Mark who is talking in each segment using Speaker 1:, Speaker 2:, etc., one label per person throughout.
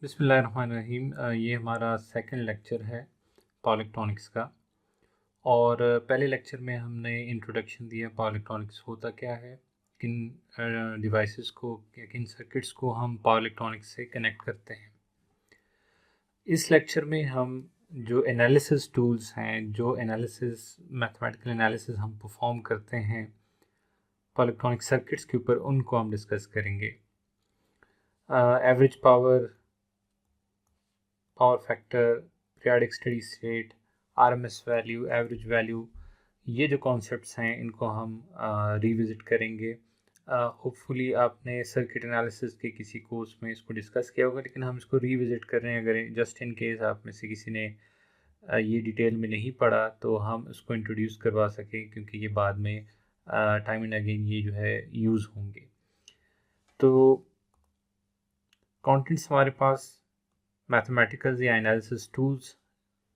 Speaker 1: बिस्मिल्लाहिर्रहमानिर्रहीम। ये हमारा सेकंड लेक्चर है पावर इलेक्ट्रॉनिक्स का। और पहले लेक्चर में हमने इंट्रोडक्शन दिया पावर इलेक्ट्रॉनिक्स होता क्या है, किन डिवाइसेस को या किन सर्किट्स को हम पावर इलेक्ट्रॉनिक्स से कनेक्ट करते हैं। इस लेक्चर में हम जो एनालिसिस टूल्स हैं, जो एनालिसिस मैथमेटिकल एनालिसिस हम परफॉर्म करते हैं पावर इलेक्ट्रॉनिक सर्किट्स के ऊपर, उनको हम डिस्कस करेंगे। Average power, power factor, periodic steady state, RMS value, average value, ये जो कॉन्सेप्ट्स हैं इनको हम रिविज़िट करेंगे। होपफुली आपने सर्किट एनालिसिस के किसी कोर्स में इसको डिस्कस किया होगा, लेकिन हम इसको रिविज़िट कर रहे हैं। अगर जस्ट इन केस आप में से किसी ने ये डिटेल में नहीं पढ़ा तो हम इसको इंट्रोड्यूस करवा सकें, क्योंकि ये बाद में टाइम एंड अगेन ये जो है यूज़ होंगे। तो कंटेंट्स हमारे पास मैथमेटिकल या एनालिसिस टूल्स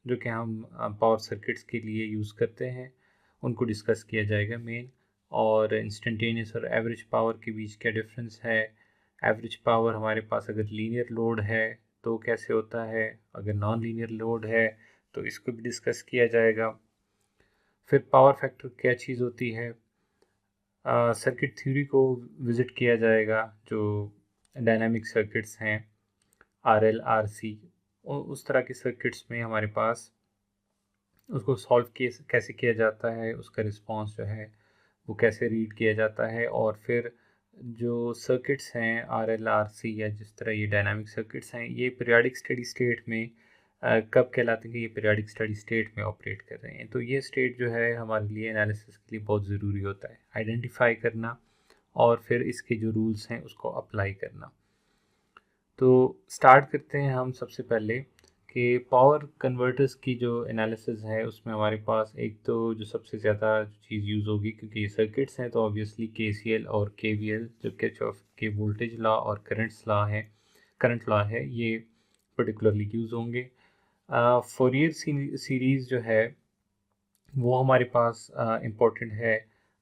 Speaker 1: जो कि हम पावर सर्किट्स के लिए यूज़ करते हैं, उनको डिस्कस किया जाएगा मेन। और इंस्टेंटेनियस और एवरेज पावर के बीच क्या डिफरेंस है, एवरेज पावर हमारे पास अगर लीनियर लोड है तो कैसे होता है, अगर नॉन लीनियर लोड है तो इसको भी डिस्कस किया जाएगा। फिर पावर फैक्टर क्या चीज़ होती है, सर्किट थ्योरी को विज़िट किया जाएगा। जो डायनामिक सर्किट्स हैं, आरएल, आरसी, उस तरह के सर्किट्स में हमारे पास उसको सॉल्व कैसे किया जाता है, उसका रिस्पांस जो है वो कैसे रीड किया जाता है। और फिर जो सर्किट्स हैं आरएल, आरसी या जिस तरह ये डायनामिक सर्किट्स हैं, ये पीरियाडिक स्टेडी स्टेट में कब कहलाते हैं कि ये पीरियाडिक स्टेडी स्टेट में ऑपरेट कर रहे हैं। तो ये स्टेट जो है हमारे लिए एनालिसिस के लिए बहुत ज़रूरी होता है, आइडेंटिफाई करना और फिर इसके जो रूल्स हैं उसको अप्लाई करना। तो स्टार्ट करते हैं हम सबसे पहले कि पावर कन्वर्टर्स की जो एनालिसिस है उसमें हमारे पास एक तो जो सबसे ज़्यादा चीज़ यूज़ होगी, क्योंकि ये सर्किट्स हैं, तो ऑब्वियसली केसीएल और केवीएल जो किरचॉफ के वोल्टेज लॉ और करंट लॉ है, ये पर्टिकुलरली यूज़ होंगे। फोरियर सीरीज़ जो है वो हमारे पास इम्पोर्टेंट है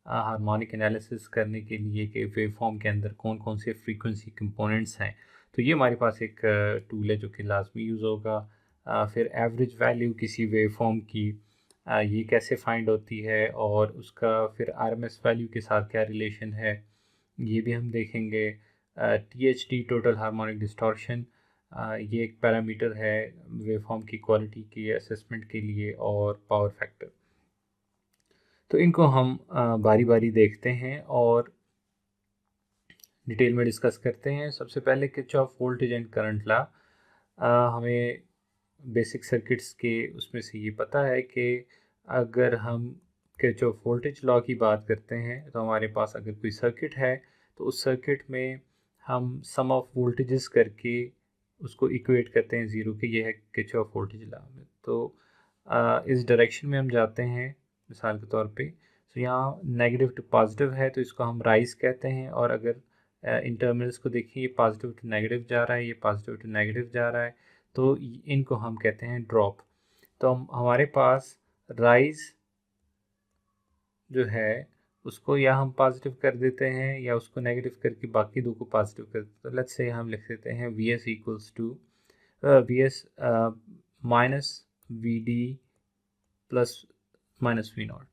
Speaker 1: हार्मोनिक एनालिसिस करने के लिए कि वेव फॉर्म के अंदर कौन कौन से फ्रीक्वेंसी कंपोनेंट्स हैं। तो ये हमारे पास एक टूल है जो कि लाजमी यूज़ होगा। फिर एवरेज वैल्यू किसी वेव फॉर्म की, ये कैसे फाइंड होती है और उसका फिर आरएमएस वैल्यू के साथ क्या रिलेशन है, ये भी हम देखेंगे। टीएचडी, टोटल हार्मोनिक डिस्टॉर्शन, ये एक पैरामीटर है वेव फॉर्म की क्वालिटी की असेसमेंट के लिए। और पावर फैक्टर, तो इनको हम बारी बारी देखते हैं और डिटेल में डिस्कस करते हैं। सबसे पहले Kirchhoff voltage and current law, हमें बेसिक सर्किट्स के उसमें से ये पता है कि अगर हम किरचॉफ वोल्टेज लॉ की बात करते हैं तो हमारे पास अगर कोई सर्किट है तो उस सर्किट में हम सम ऑफ वोल्टेजेस करके उसको इक्वेट करते हैं ज़ीरो के, ये है किरचॉफ वोल्टेज लॉ में। तो इस डायरेक्शन में हम जाते हैं मिसाल के तौर पे। तो यहाँ नेगेटिव टू पॉजिटिव है तो इसको हम राइज कहते हैं, और अगर इन टर्मिनल्स को देखिए, ये पॉजिटिव टू नेगेटिव जा रहा है, ये पॉजिटिव टू नेगेटिव जा रहा है, तो इनको हम कहते हैं ड्रॉप। तो हमारे पास राइज जो है उसको या हम पॉजिटिव कर देते हैं या उसको नेगेटिव करके बाकी दो को पॉजिटिव कर देते हैं। तो लेट्स से हम लिख देते हैं V S equals to V S minus V D plus minus V naught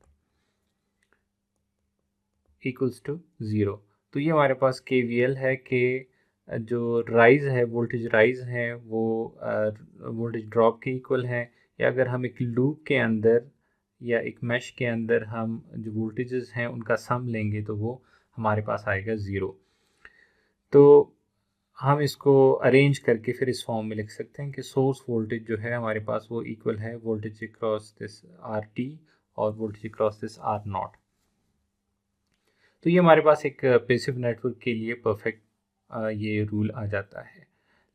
Speaker 1: equals to zero. तो ये हमारे पास KVL है कि जो राइज है, वोल्टेज राइज है, वो वोल्टेज ड्रॉप के इक्वल है। या अगर हम एक लूप के अंदर या एक मैश के अंदर हम जो वोल्टेजेस हैं उनका सम लेंगे तो वो हमारे पास आएगा ज़ीरो। तो हम इसको अरेंज करके फिर इस फॉर्म में लिख सकते हैं कि सोर्स वोल्टेज जो है हमारे पास वो इक्वल है वोल्टेज अक्रॉस दिस RT और वोल्टेज अक्रॉस दिस R0। तो ये हमारे पास एक पैसिव नेटवर्क के लिए परफेक्ट ये रूल आ जाता है।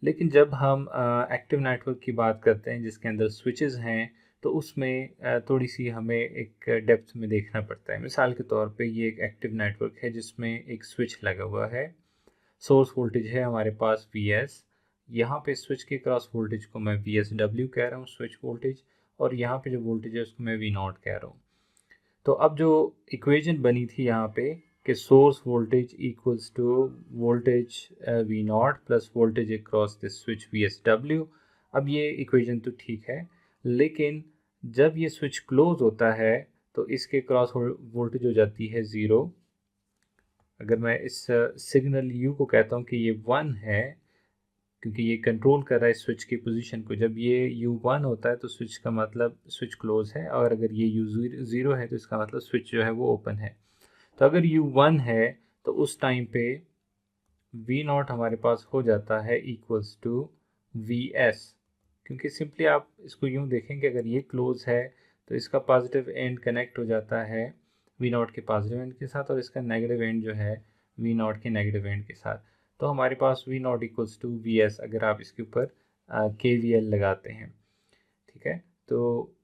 Speaker 1: लेकिन जब हम एक्टिव नेटवर्क की बात करते हैं जिसके अंदर स्विचेस हैं, तो उसमें थोड़ी सी हमें एक डेप्थ में देखना पड़ता है। मिसाल के तौर पे ये एक एक्टिव नेटवर्क है जिसमें एक स्विच लगा हुआ है, सोर्स वोल्टेज है हमारे पास Vs, यहाँ पे स्विच के क्रॉस वोल्टेज को मैं VSW कह रहा हूँ, स्विच वोल्टेज, और यहाँ पे जो वोल्टेज है उसको मैं V0 कह रहा हूँ। तो अब जो इक्वेशन बनी थी यहाँ पे कि source voltage equals to voltage V naught plus voltage across this switch VSW। अब ये इक्वेशन तो ठीक है, लेकिन जब ये स्विच क्लोज होता है तो इसके क्रॉस वोल्टेज हो जाती है 0। अगर मैं इस सिग्नल U को कहता हूँ कि ये 1 है, क्योंकि ये कंट्रोल कर रहा है स्विच की पोजीशन को। जब ये U1 होता है तो स्विच का मतलब स्विच क्लोज है, और अगर ये U0 है तो इसका मतलब स्विच जो है वो ओपन है। तो अगर U1 है तो उस टाइम पे V0 हमारे पास हो जाता है इक्वल्स टू Vs, क्योंकि सिंपली आप इसको यूँ देखेंगे, अगर ये क्लोज है तो इसका पॉजिटिव एंड कनेक्ट हो जाता है V0 के पॉजिटिव एंड के साथ, और इसका नेगेटिव एंड जो है V0 के नेगेटिव एंड के साथ। तो हमारे पास V0 इक्वल्स टू Vs अगर आप इसके ऊपर KVL लगाते हैं, ठीक है। तो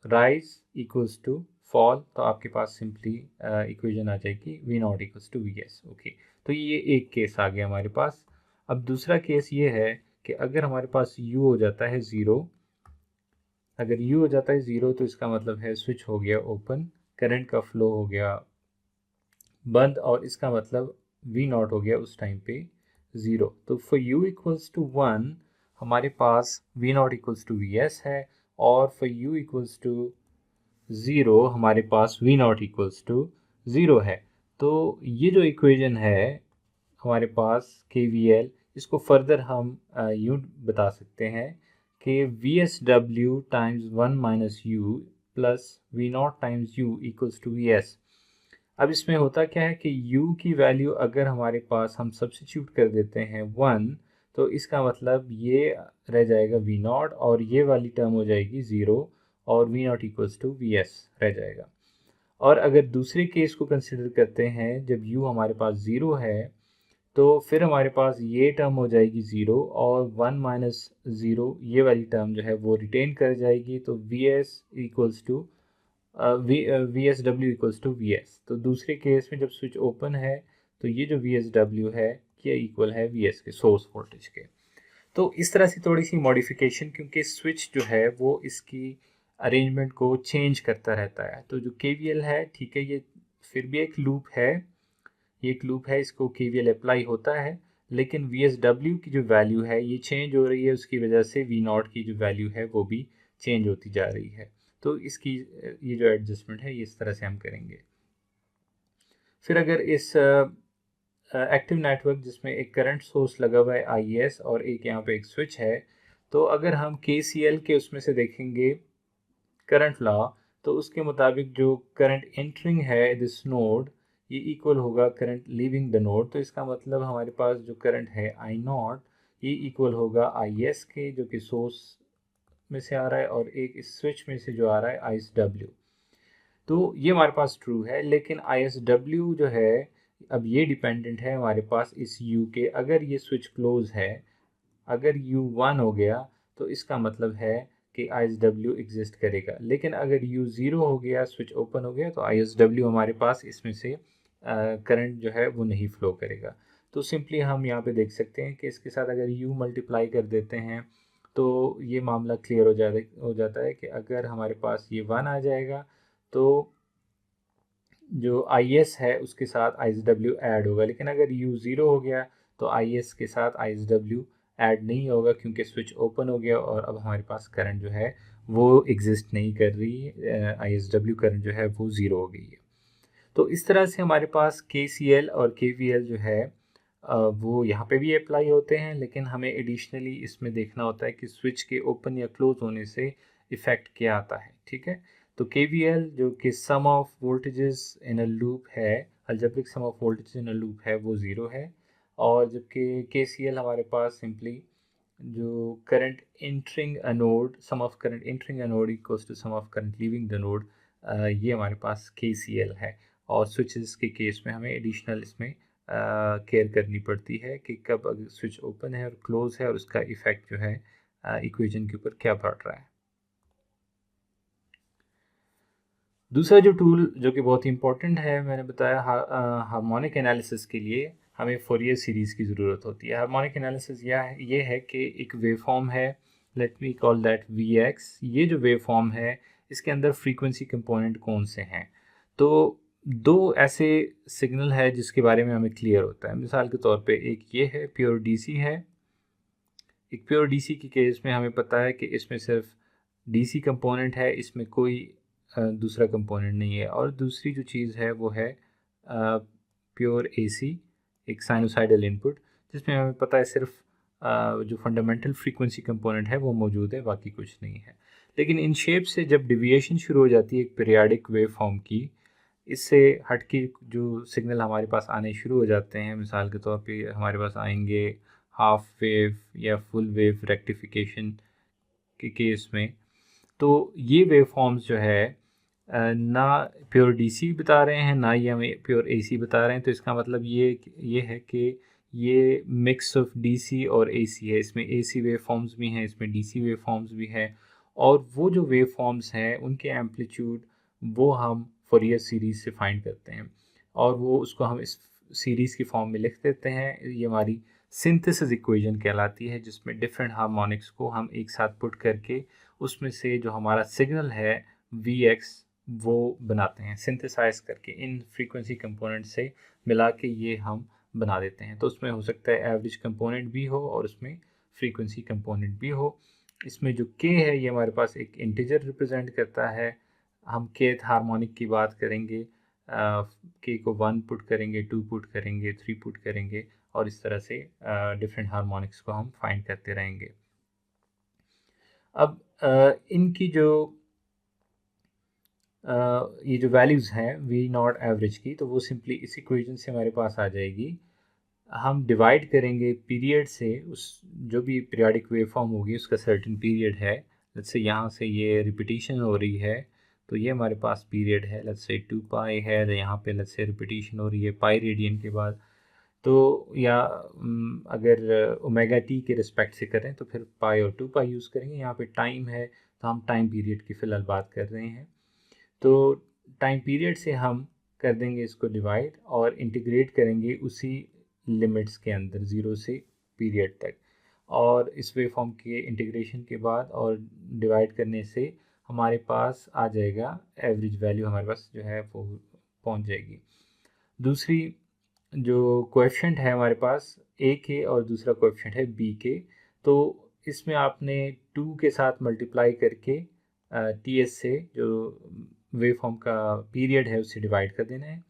Speaker 1: राइज इक्वल्स टू फॉल, तो आपके पास सिंपली इक्वेशन आ जाएगी V0 equals to Vs। Okay, तो ये एक केस आ गया हमारे पास। अब दूसरा केस ये है कि अगर हमारे पास U हो जाता है 0, अगर U हो जाता है 0 तो इसका मतलब है स्विच हो गया ओपन, करंट का फ्लो हो गया बंद, और इसका मतलब V0 हो गया उस टाइम पे 0। तो फॉर U इक्वल्स टू 1 हमारे पास V0 इक्वल्स टू Vs है, और फॉर U इक्वल्स टू 0 हमारे पास V0 इक्वल्स टू 0 है। तो ये जो इक्वेशन है हमारे पास KVL, इसको फर्दर हम यूँ बता सकते हैं कि VSW times 1 minus U plus V0 times U equals to Vs। अब इसमें होता क्या है कि U की वैल्यू अगर हमारे पास हम सब्स्टिट्यूट कर देते हैं 1, तो इसका मतलब ये रह जाएगा V0, और ये वाली टर्म हो जाएगी 0, और V0 इक्वल्स टू Vs रह जाएगा। और अगर दूसरे केस को कंसिडर करते हैं, जब U हमारे पास 0 है, तो फिर हमारे पास ये टर्म हो जाएगी 0, और 1 माइनस 0 ये वाली टर्म जो है वो रिटेन कर जाएगी। तो Vs equals to VSW equals to Vs। तो दूसरे केस में जब स्विच ओपन है तो ये जो VSW है ये इक्वल है Vs के, सोर्स वोल्टेज के। तो इस तरह से थोड़ी सी मॉडिफिकेशन, क्योंकि स्विच जो है वो इसकी अरेंजमेंट को चेंज करता रहता है। तो जो KVL है, ठीक है, ये फिर भी एक लूप है, ये एक लूप है, इसको KVL अप्लाई होता है, लेकिन VSW की जो वैल्यू है ये चेंज हो रही है, उसकी वजह से V0 की जो वैल्यू है वो भी चेंज होती जा रही है। तो इसकी ये जो एडजस्टमेंट है ये इस तरह से हम करेंगे। फिर अगर इस एक्टिव नेटवर्क जिसमें एक करंट सोर्स लगा हुआ है IS, और एक यहाँ पे एक स्विच है, तो अगर हम KCL के उसमें से देखेंगे करंट लॉ, तो उसके मुताबिक जो करंट एंटरिंग है दिस नोड ये इक्वल होगा करंट लीविंग द नोड। तो इसका मतलब हमारे पास जो करंट है I0 ये इक्वल होगा IS के, जो कि सोर्स में से आ रहा है, और एक इस स्विच में से जो आ रहा है ISW। तो ये हमारे पास ट्रू है, लेकिन ISW जो है अब ये डिपेंडेंट है हमारे पास इस U के। अगर ये स्विच क्लोज है, अगर U1 हो गया तो इसका मतलब है कि ISW एग्जिस्ट करेगा, लेकिन अगर U0 हो गया, स्विच ओपन हो गया, तो ISW हमारे पास इसमें से करंट जो है वो नहीं फ्लो करेगा। तो सिंपली हम यहाँ पे देख सकते हैं कि इसके साथ अगर U मल्टीप्लाई कर देते हैं तो ये मामला क्लियर हो जाता है कि अगर हमारे पास ये 1 आ जाएगा तो जो IS है उसके साथ ISW ऐड होगा, लेकिन अगर U0 हो गया तो IS के साथ ISW ऐड नहीं होगा, क्योंकि स्विच ओपन हो गया और अब हमारे पास करंट जो है वो एग्जिस्ट नहीं कर रही है, ISW करंट जो है वो ज़ीरो हो गई है। तो इस तरह से हमारे पास KCL और KVL जो है वो यहाँ पे भी अप्लाई होते हैं, लेकिन हमें एडिशनली इसमें देखना होता है कि स्विच के ओपन या क्लोज होने से इफ़ेक्ट क्या आता है, ठीक है। तो KVL जो कि sum of voltages in a loop है, algebraic sum of voltages in a loop है, वो ज़ीरो है। और जबकि KCL हमारे पास सिंपली जो current entering a node, sum of current entering a node equals to sum of current leaving the node, ये हमारे पास KCL है। और स्विचेस के केस में हमें एडिशनल इसमें केयर करनी पड़ती है कि कब अगर स्विच ओपन है और क्लोज है और उसका इफेक्ट जो है इक्वेशन के ऊपर क्या पड़ रहा है। दूसरा जो टूल जो कि बहुत इंपॉर्टेंट है, मैंने बताया हार्मोनिक एनालिसिस के लिए हमें फोरियर सीरीज़ की ज़रूरत होती है। हार्मोनिक एनालिसिस ये है कि एक वेवफॉर्म है, let me call that Vx। ये जो वेवफॉर्म है इसके अंदर फ्रीक्वेंसी कंपोनेंट कौन से हैं, तो दो ऐसे सिग्नल है जिसके बारे में हमें क्लियर होता है। मिसाल के तौर पे एक ये है प्योर डीसी है। एक प्योर डीसी के केस में हमें पता है कि इसमें सिर्फ डीसी कंपोनेंट है, इसमें कोई दूसरा कंपोनेंट नहीं है। और दूसरी जो चीज़ है वो है प्योर एसी, एक साइनोसाइडल इनपुट, जिसमें हमें पता है सिर्फ जो फंडामेंटल फ्रीक्वेंसी कंपोनेंट है वो मौजूद है, बाकी कुछ नहीं है। लेकिन इन शेप से जब डिविएशन शुरू हो जाती है एक पीरियाडिक वेव फॉर्म की, इससे हटके जो सिग्नल हमारे पास आने शुरू हो जाते हैं, मिसाल के तौर पे हमारे पास आएंगे हाफ वेव या फुल वेव रेक्टिफिकेशन के केस में, तो ये वेव फॉर्म्स जो है ना प्योर डीसी बता रहे हैं, ना ही हमें प्योर एसी बता रहे हैं। तो इसका मतलब ये है कि ये मिक्स ऑफ डीसी और एसी है। इसमें एसी वेव फॉर्म्स भी हैं, इसमें डीसी वेव फॉर्म्स भी हैं। और वो जो वेव फॉर्म्स हैं उनके एम्पलीट्यूड वो हम फोरियर सीरीज़ से फाइंड करते हैं, और वो उसको हम इस सीरीज़ की फॉर्म में लिख देते हैं। ये हमारी सिंथेसिस इक्वेशन कहलाती है, जिसमें डिफरेंट हार्मोनिक्स को हम एक साथ पुट करके उसमें से जो हमारा सिग्नल है Vx वो बनाते हैं, सिंथेसाइज करके इन फ्रीक्वेंसी कंपोनेंट से मिला के ये हम बना देते हैं। तो उसमें हो सकता है एवरेज कंपोनेंट भी हो और उसमें फ्रीक्वेंसी कंपोनेंट भी हो। इसमें जो k है ये हमारे पास एक इंटीजर रिप्रेजेंट करता है। हम kth हार्मोनिक की बात करेंगे, k को 1 पुट करेंगे, 2 पुट करेंगे, 3 पुट करेंगे, और इस तरह से डिफरेंट हार्मोनिक्स को हम फाइंड करते रहेंगे। अब इनकी जो ये जो वैल्यूज़ हैं वी नॉट एवरेज की, तो वो सिंपली इस इक्वेशन से हमारे पास आ जाएगी। हम डिवाइड करेंगे पीरियड से, उस जो भी पीरियाडिक वेव फॉर्म होगी उसका सर्टेन पीरियड है। जैसे यहाँ से ये रिपीटिशन हो रही है तो ये हमारे पास पीरियड है, लेट्स से 2 पाई है। तो यहाँ पे लेट्स से रिपीटिशन हो रही है पाई रेडियन के बाद, तो या अगर ओमेगा टी के रिस्पेक्ट से करें तो फिर पाई और 2 पाई यूज़ करेंगे। यहाँ पे टाइम है तो हम टाइम पीरियड की फ़िलहाल बात कर रहे हैं। तो टाइम पीरियड से हम कर देंगे इसको डिवाइड और इंटीग्रेट करेंगे उसी लिमिट्स के अंदर, ज़ीरो से पीरियड तक। और इस वेव फॉर्म के इंटीग्रेशन के बाद और डिवाइड करने से हमारे पास आ जाएगा एवरेज वैल्यू, हमारे पास जो है वो पहुंच जाएगी। दूसरी जो कोएफिशिएंट है हमारे पास ए के और दूसरा कोएफिशिएंट है बी के, तो इसमें आपने 2 के साथ मल्टीप्लाई करके टी एस से जो वेव फॉर्म का पीरियड है उससे डिवाइड कर देना है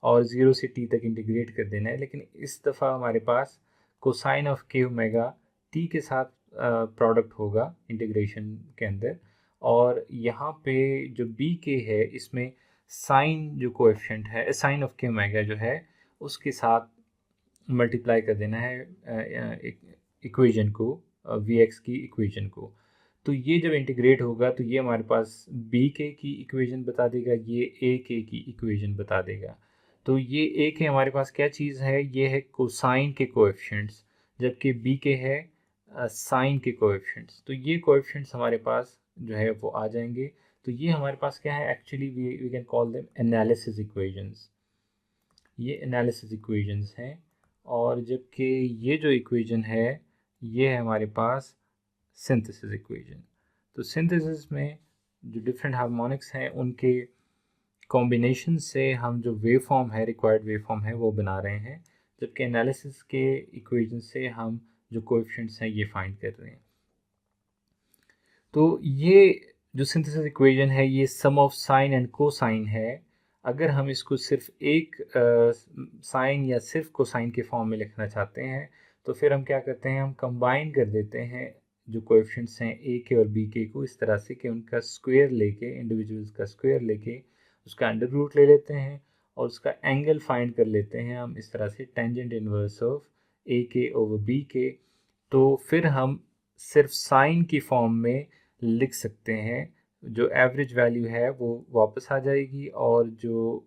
Speaker 1: और 0 से टी तक इंटीग्रेट कर देना है। लेकिन इस दफ़ा हमारे पास कोसाइन ऑफ के ओमेगा टी के साथ प्रोडक्ट होगा इंटीग्रेशन के अंदर, और यहाँ पे जो बी के है इसमें साइन जो कोएफिशिएंट है, साइन ऑफ के ओमेगा जो है उसके साथ मल्टीप्लाई कर देना है इक्वेशन को, वी एक्स की इक्वेशन को। तो ये जब इंटीग्रेट होगा तो ये हमारे पास बी के की इक्वेशन बता देगा, ये ए के की इक्वेशन बता देगा। तो ये ए के हमारे पास क्या चीज़ है, ये है कोसाइन के कोएफिशिएंट्स, जबकि बी के है साइन के कोएफिशिएंट्स। तो ये कोएफिशिएंट्स हमारे पास जो है वो आ जाएंगे। तो ये हमारे पास क्या है, actually we can call them analysis equations. ये एनालिसिस इक्वेशंस हैं। और जबकि ये जो इक्वेशन है ये है हमारे पास सिंथेसिस इक्वेशन। तो सिंथेसिस में जो डिफरेंट हार्मोनिक्स हैं उनके कॉम्बिनेशन से हम जो वेव फॉर्म है, रिक्वायर्ड वेव फॉर्म है वो बना रहे हैं, जबकि एनालिसिस के इक्वेशन से हम जो कोएफिशिएंट्स हैं ये फाइंड कर रहे हैं। तो ये जो सिंथेसिस इक्वेशन है ये सम ऑफ साइन एंड कोसाइन है। अगर हम इसको सिर्फ एक साइन या सिर्फ कोसाइन के फॉर्म में लिखना चाहते हैं तो फिर हम क्या करते हैं, हम कंबाइन कर देते हैं जो कोएफिशिएंट्स हैं ए के और बी के को इस तरह से कि उनका स्क्वायर लेके, इंडिविजुअल्स का स्क्वायर लेके उसका अंडर रूट ले लेते हैं और उसका एंगल फाइंड कर लेते हैं हम इस तरह से, टेंजेंट इनवर्स ऑफ ए के ओवर बी के। तो फिर हम सिर्फ साइन की फॉर्म में लिख सकते हैं, जो एवरेज वैल्यू है वो वापस आ जाएगी, और जो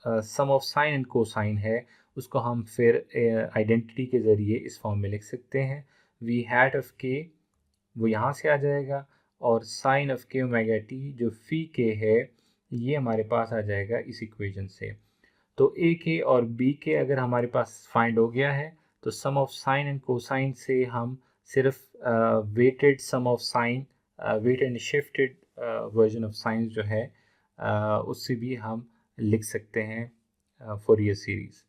Speaker 1: सम ऑफ साइन एंड कोसाइन है उसको हम फिर आइडेंटिटी के ज़रिए इस फॉर्म में लिख सकते हैं। वी हैट ऑफ के वो यहाँ से आ जाएगा, और साइन ऑफ के ओमेगा टी जो फी के है ये हमारे पास आ जाएगा इस इक्वेशन से। तो ए के और बी के अगर हमारे पास फाइंड हो गया है तो sum of sine and cosine से हम सिर्फ weighted sum of sine, weight and shifted version of sine जो है उससे भी हम लिख सकते हैं फोरियर सीरीज़।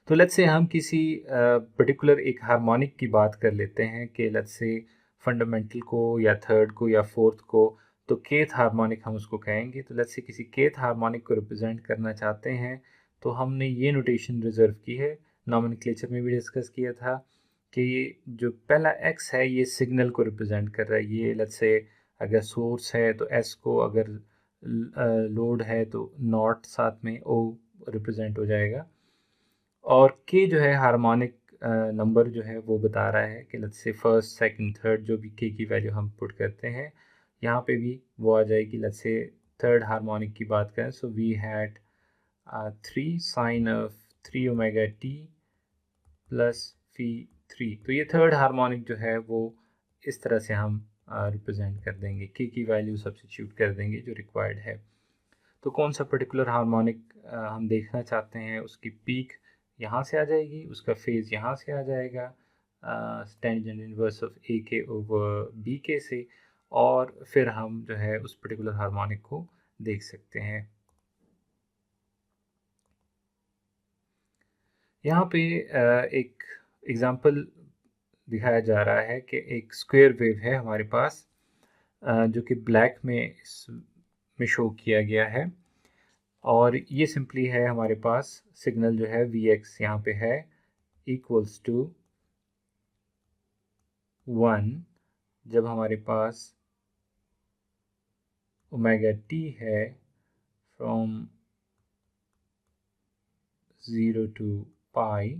Speaker 1: तो लेट्स से हम किसी पर्टिकुलर एक हार्मोनिक की बात कर लेते हैं कि लेट्स से फंडामेंटल को या थर्ड को या फोर्थ को, तो केथ हार्मोनिक हम उसको कहेंगे। तो लेट्स से किसी केथ हार्मोनिक को रिप्रेजेंट करना चाहते हैं तो हमने ये नोटेशन रिजर्व की है, नॉमेनक्लेचर में भी डिस्कस किया था कि जो पहला एक्स है ये सिग्नल को रिप्रेजेंट कर रहा है। ये लेट्स से अगर सोर्स है तो एस को, अगर लोड है तो नॉट साथ में ओ रिप्रेजेंट हो जाएगा। और के जो है हार्मोनिक नंबर जो है वो बता रहा है कि let's say first second third जो भी के की वैल्यू हम पुट करते हैं यहाँ पे भी वो आ जाएगी। लेट्स से थर्ड हार्मोनिक की बात करें, so we had 3 sine of 3 omega t plus phi 3। तो ये थर्ड हार्मोनिक जो है वो इस तरह से हम रिप्रेजेंट कर देंगे, के की वैल्यू सब्स्टिट्यूट कर देंगे जो रिक्वायर्ड है। तो कौन सा पर्टिकुलर हार्मोनिक हम देखना चाहते हैं, उसकी पीक यहाँ से आ जाएगी, उसका फेज़ यहाँ से आ जाएगा टेंजेंट इनवर्स ऑफ ए के ओवर बी के से, और फिर हम जो है उस पर्टिकुलर हार्मोनिक को देख सकते हैं। यहाँ पे एक एग्जांपल दिखाया जा रहा है कि एक स्क्वायर वेव है हमारे पास जो कि ब्लैक में शो किया गया है, और ये सिंपली है हमारे पास सिग्नल जो है Vx यहाँ पे है इक्वल्स टू 1 जब हमारे पास ओमेगा टी है फ्रॉम 0 टू पाई,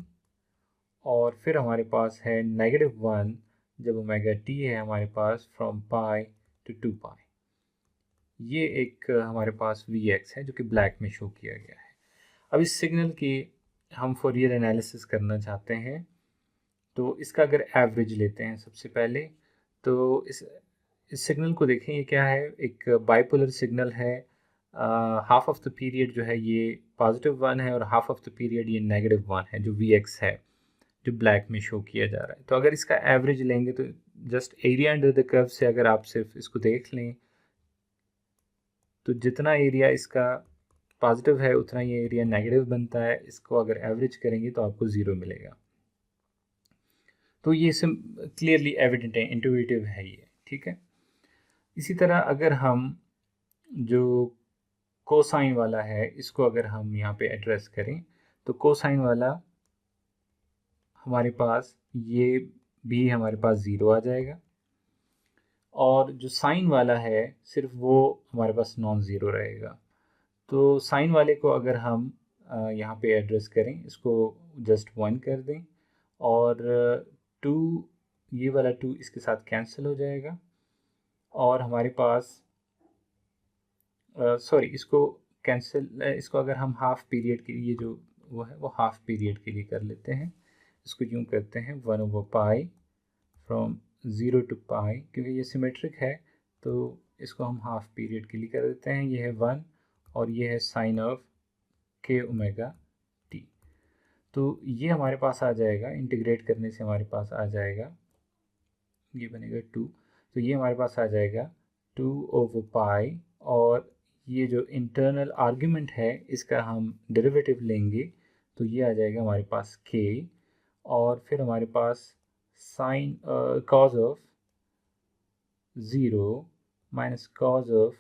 Speaker 1: और फिर हमारे पास है -1 जब ओमेगा टी है हमारे पास फ्रॉम पाई टू 2 पाई। ये एक हमारे पास Vx है जो कि ब्लैक में शो किया गया है। अब इस सिग्नल की हम फोरियर एनालिसिस करना चाहते हैं, तो इसका अगर एवरेज लेते हैं सबसे पहले, तो इस सिग्नल को देखें, ये क्या है, एक बाइपोलर सिग्नल है। हाफ ऑफ द पीरियड जो है ये +1 है और हाफ ऑफ द पीरियड ये -1 है जो Vx है जो ब्लैक में शो किया जा रहा है। तो अगर इसका एवरेज लेंगे तो just area under the curve से अगर आप सिर्फ इसको देख लें तो जितना एरिया इसका पॉजिटिव है उतना ये एरिया नेगेटिव बनता है। इसको अगर एवरेज करेंगे तो आपको 0 मिलेगा। तो ये क्लियरली एविडेंट है, इंट्यूटिव है ये, ठीक है। इसी तरह अगर हम जो कोसाइन वाला है इसको अगर हम यहाँ पे एड्रेस करें, तो कोसाइन वाला हमारे पास ये भी हमारे पास 0 आ जाएगा, और जो साइन वाला है सिर्फ वो हमारे पास नॉन ज़ीरो रहेगा। तो साइन वाले को अगर हम यहाँ पे एड्रेस करें, इसको जस्ट 1 कर दें, और 2, ये वाला 2 इसके साथ कैंसिल हो जाएगा, और हमारे पास सॉरी इसको कैंसिल, इसको अगर हम हाफ पीरियड के लिए जो वो है वो हाफ पीरियड के लिए कर लेते हैं। इसको यूँ करते हैं 1/पाई फ्रॉम 0 टू पाई, क्योंकि ये सिमेट्रिक है तो इसको हम हाफ पीरियड के लिए कर देते हैं। ये है 1 और ये है साइन ऑफ के ओमेगा टी। तो ये हमारे पास आ जाएगा, इंटीग्रेट करने से हमारे पास आ जाएगा, ये बनेगा 2। तो ये हमारे पास आ जाएगा 2/पाई, और ये जो इंटरनल आर्ग्यूमेंट है इसका हम डेरिवेटिव लेंगे तो ये आ जाएगा हमारे पास k, और फिर हमारे पास sine cos of 0 minus cos of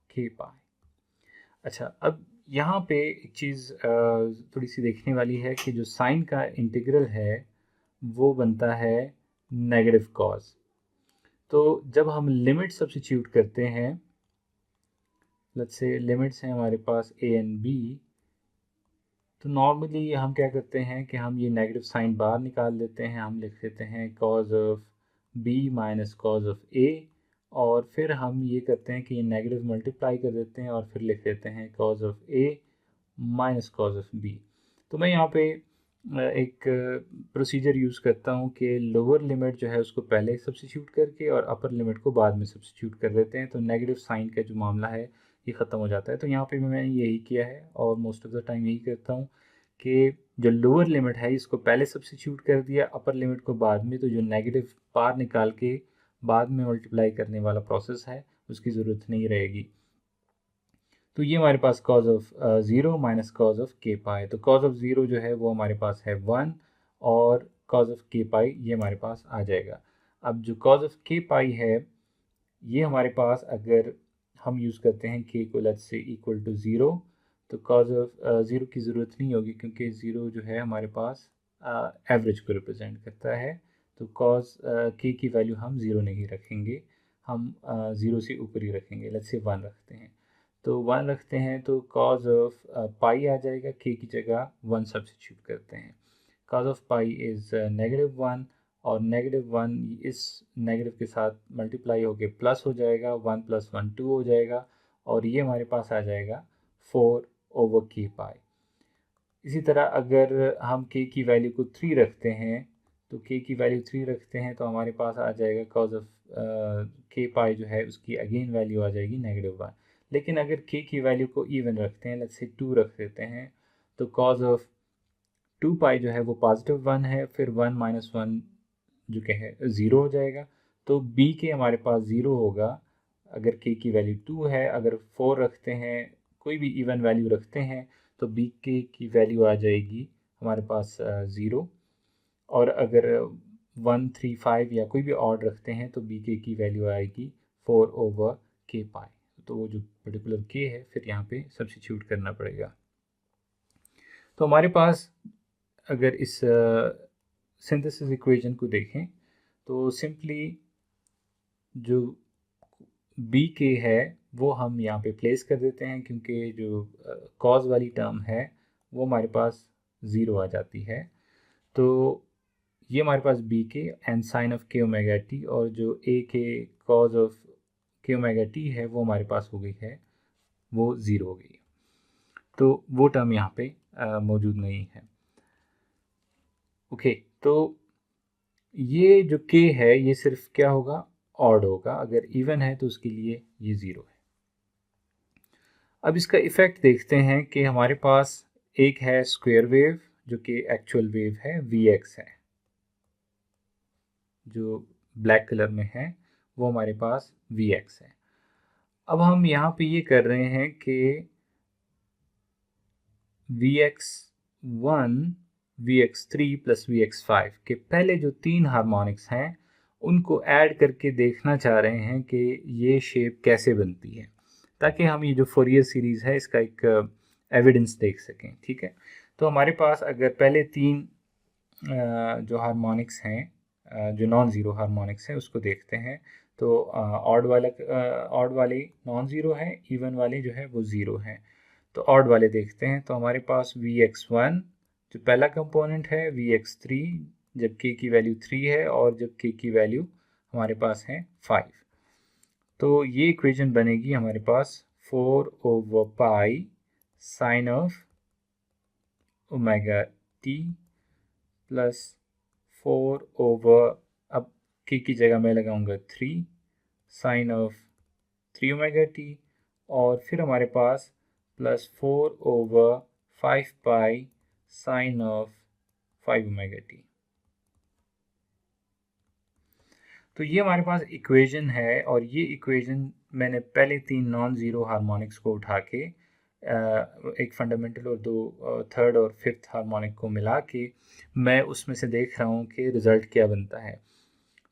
Speaker 1: k pi. अच्छा, अब यहाँ पे एक चीज़ थोड़ी सी देखने वाली है कि जो साइन का इंटीग्रल है वो बनता है नेगेटिव कॉज। तो जब हम लिमिट सब्स्टिट्यूट करते हैं, लेट्स से लिमिट्स हैं हमारे पास a एंड b, तो नॉर्मली हम क्या करते हैं कि हम ये नेगेटिव साइन बाहर निकाल देते हैं, हम लिख देते हैं cause of b minus cos of a, और फिर हम ये करते हैं कि ये नेगेटिव मल्टीप्लाई कर देते हैं और फिर लिख देते हैं cause of a minus cos of b। तो मैं यहाँ पे एक प्रोसीजर यूज़ करता हूँ कि लोअर लिमिट जो है उसको पहले सब्स्टिट्यूट करके और अपर लिमिट को बाद में सब्स्टिट्यूट कर देते हैं, तो नेगेटिव साइन का जो मामला है ये ख़त्म हो जाता है। तो यहाँ पे भी मैंने यही किया है और मोस्ट ऑफ द टाइम यही करता हूँ कि जो लोअर लिमिट है इसको पहले सब्स्टिट्यूट कर दिया, अपर लिमिट को बाद में, तो जो नेगेटिव पार निकाल के बाद में मल्टीप्लाई करने वाला प्रोसेस है उसकी ज़रूरत नहीं रहेगी। तो ये हमारे पास cos of 0 minus cos of k pi, तो कॉज ऑफ 0 जो है वो हमारे पास है 1 और कॉज ऑफ के पाई ये हमारे पास आ जाएगा। अब जो कॉज ऑफ के पाई है ये हमारे पास अगर हम यूज़ करते हैं के को लेट्स से इक्वल टू 0, तो कॉज ऑफ 0 की ज़रूरत नहीं होगी क्योंकि 0 जो है हमारे पास एवरेज को रिप्रेजेंट करता है। तो कॉज के की वैल्यू हम 0 नहीं रखेंगे, हम 0 से ऊपर ही रखेंगे, लेट्स से 1 रखते हैं। तो 1 रखते हैं तो कॉज ऑफ पाई आ जाएगा, के की जगह 1 सब्स्टिट्यूट करते हैं। कॉज ऑफ पाई इज़ -1 और -1 इस नेगेटिव के साथ मल्टीप्लाई होके प्लस हो जाएगा, 1 + 1 2 हो जाएगा और ये हमारे पास आ जाएगा 4/k पाई। इसी तरह अगर हम k की वैल्यू को 3 रखते हैं, तो k की वैल्यू 3 रखते हैं तो हमारे पास आ जाएगा कॉज ऑफ k पाई जो है उसकी अगेन वैल्यू आ जाएगी -1। लेकिन अगर k की वैल्यू को इवन रखते हैं, लेट्स से 2 रख देते हैं, तो कॉज ऑफ 2 पाई जो है वो +1 है, फिर 1 - 1 जो कि है 0 हो जाएगा। तो b के हमारे पास 0 होगा अगर k की वैल्यू 2 है। अगर 4 रखते हैं, कोई भी इवन वैल्यू रखते हैं, तो b के की वैल्यू आ जाएगी हमारे पास 0। और अगर 1 3 5 या कोई भी ऑड रखते हैं तो b के की वैल्यू आएगी 4/k पाई। तो वो जो पर्टिकुलर k है फिर यहाँ पे सब्स्टिट्यूट करना पड़ेगा। तो हमारे पास अगर इस सिंथेसिस इक्वेशन को देखें तो सिंपली जो बी के है वो हम यहाँ पे प्लेस कर देते हैं क्योंकि जो कॉज वाली टर्म है वो हमारे पास 0 आ जाती है। तो ये हमारे पास बी के एंड साइन ऑफ के ओमेगा टी, और जो ए के कॉज ऑफ के ओमेगा टी है वो हमारे पास हो गई है, वो 0 हो गई। तो वो टर्म यहाँ पे मौजूद नहीं है। ओके, तो ये जो k है ये सिर्फ क्या होगा, ऑड होगा। अगर इवन है तो उसके लिए ये 0 है। अब इसका इफ़ेक्ट देखते हैं कि हमारे पास एक है स्क्वायर वेव जो कि एक्चुअल वेव है, Vx है, जो ब्लैक कलर में है वो हमारे पास Vx है। अब हम यहाँ पे ये कर रहे हैं कि Vx1 Vx3 + Vx5 के पहले जो 3 हार्मोनिक्स हैं उनको ऐड करके देखना चाह रहे हैं कि ये शेप कैसे बनती है, ताकि हम ये जो फोरियर सीरीज़ है इसका एक एविडेंस देख सकें। ठीक है, तो हमारे पास अगर पहले 3 जो हार्मोनिक्स हैं, जो नॉन ज़ीरो हार्मोनिक्स हैं उसको देखते हैं, तो ऑड वाले नॉन ज़ीरो है, इवन वाले जो है वो ज़ीरो हैं। तो ऑड वाले देखते हैं, तो हमारे पास Vx1 जो पहला कंपोनेंट है, Vx3 जब k की वैल्यू 3 है और जब k की वैल्यू हमारे पास है 5। तो ये इक्वेशन बनेगी हमारे पास 4/पाई sine of omega t plus 4/, अब k की जगह मैं लगाऊंगा 3 साइन ऑफ 3 ओमेगा टी, और फिर हमारे पास plus 4/5 pi sine of 5 omega t. तो ये हमारे पास इक्वेशन है, और ये इक्वेशन मैंने पहले 3 नॉन ज़ीरो हार्मोनिक्स को उठा के एक फंडामेंटल और 2 थर्ड और फिफ्थ हार्मोनिक को मिला के मैं उसमें से देख रहा हूँ कि रिज़ल्ट क्या बनता है।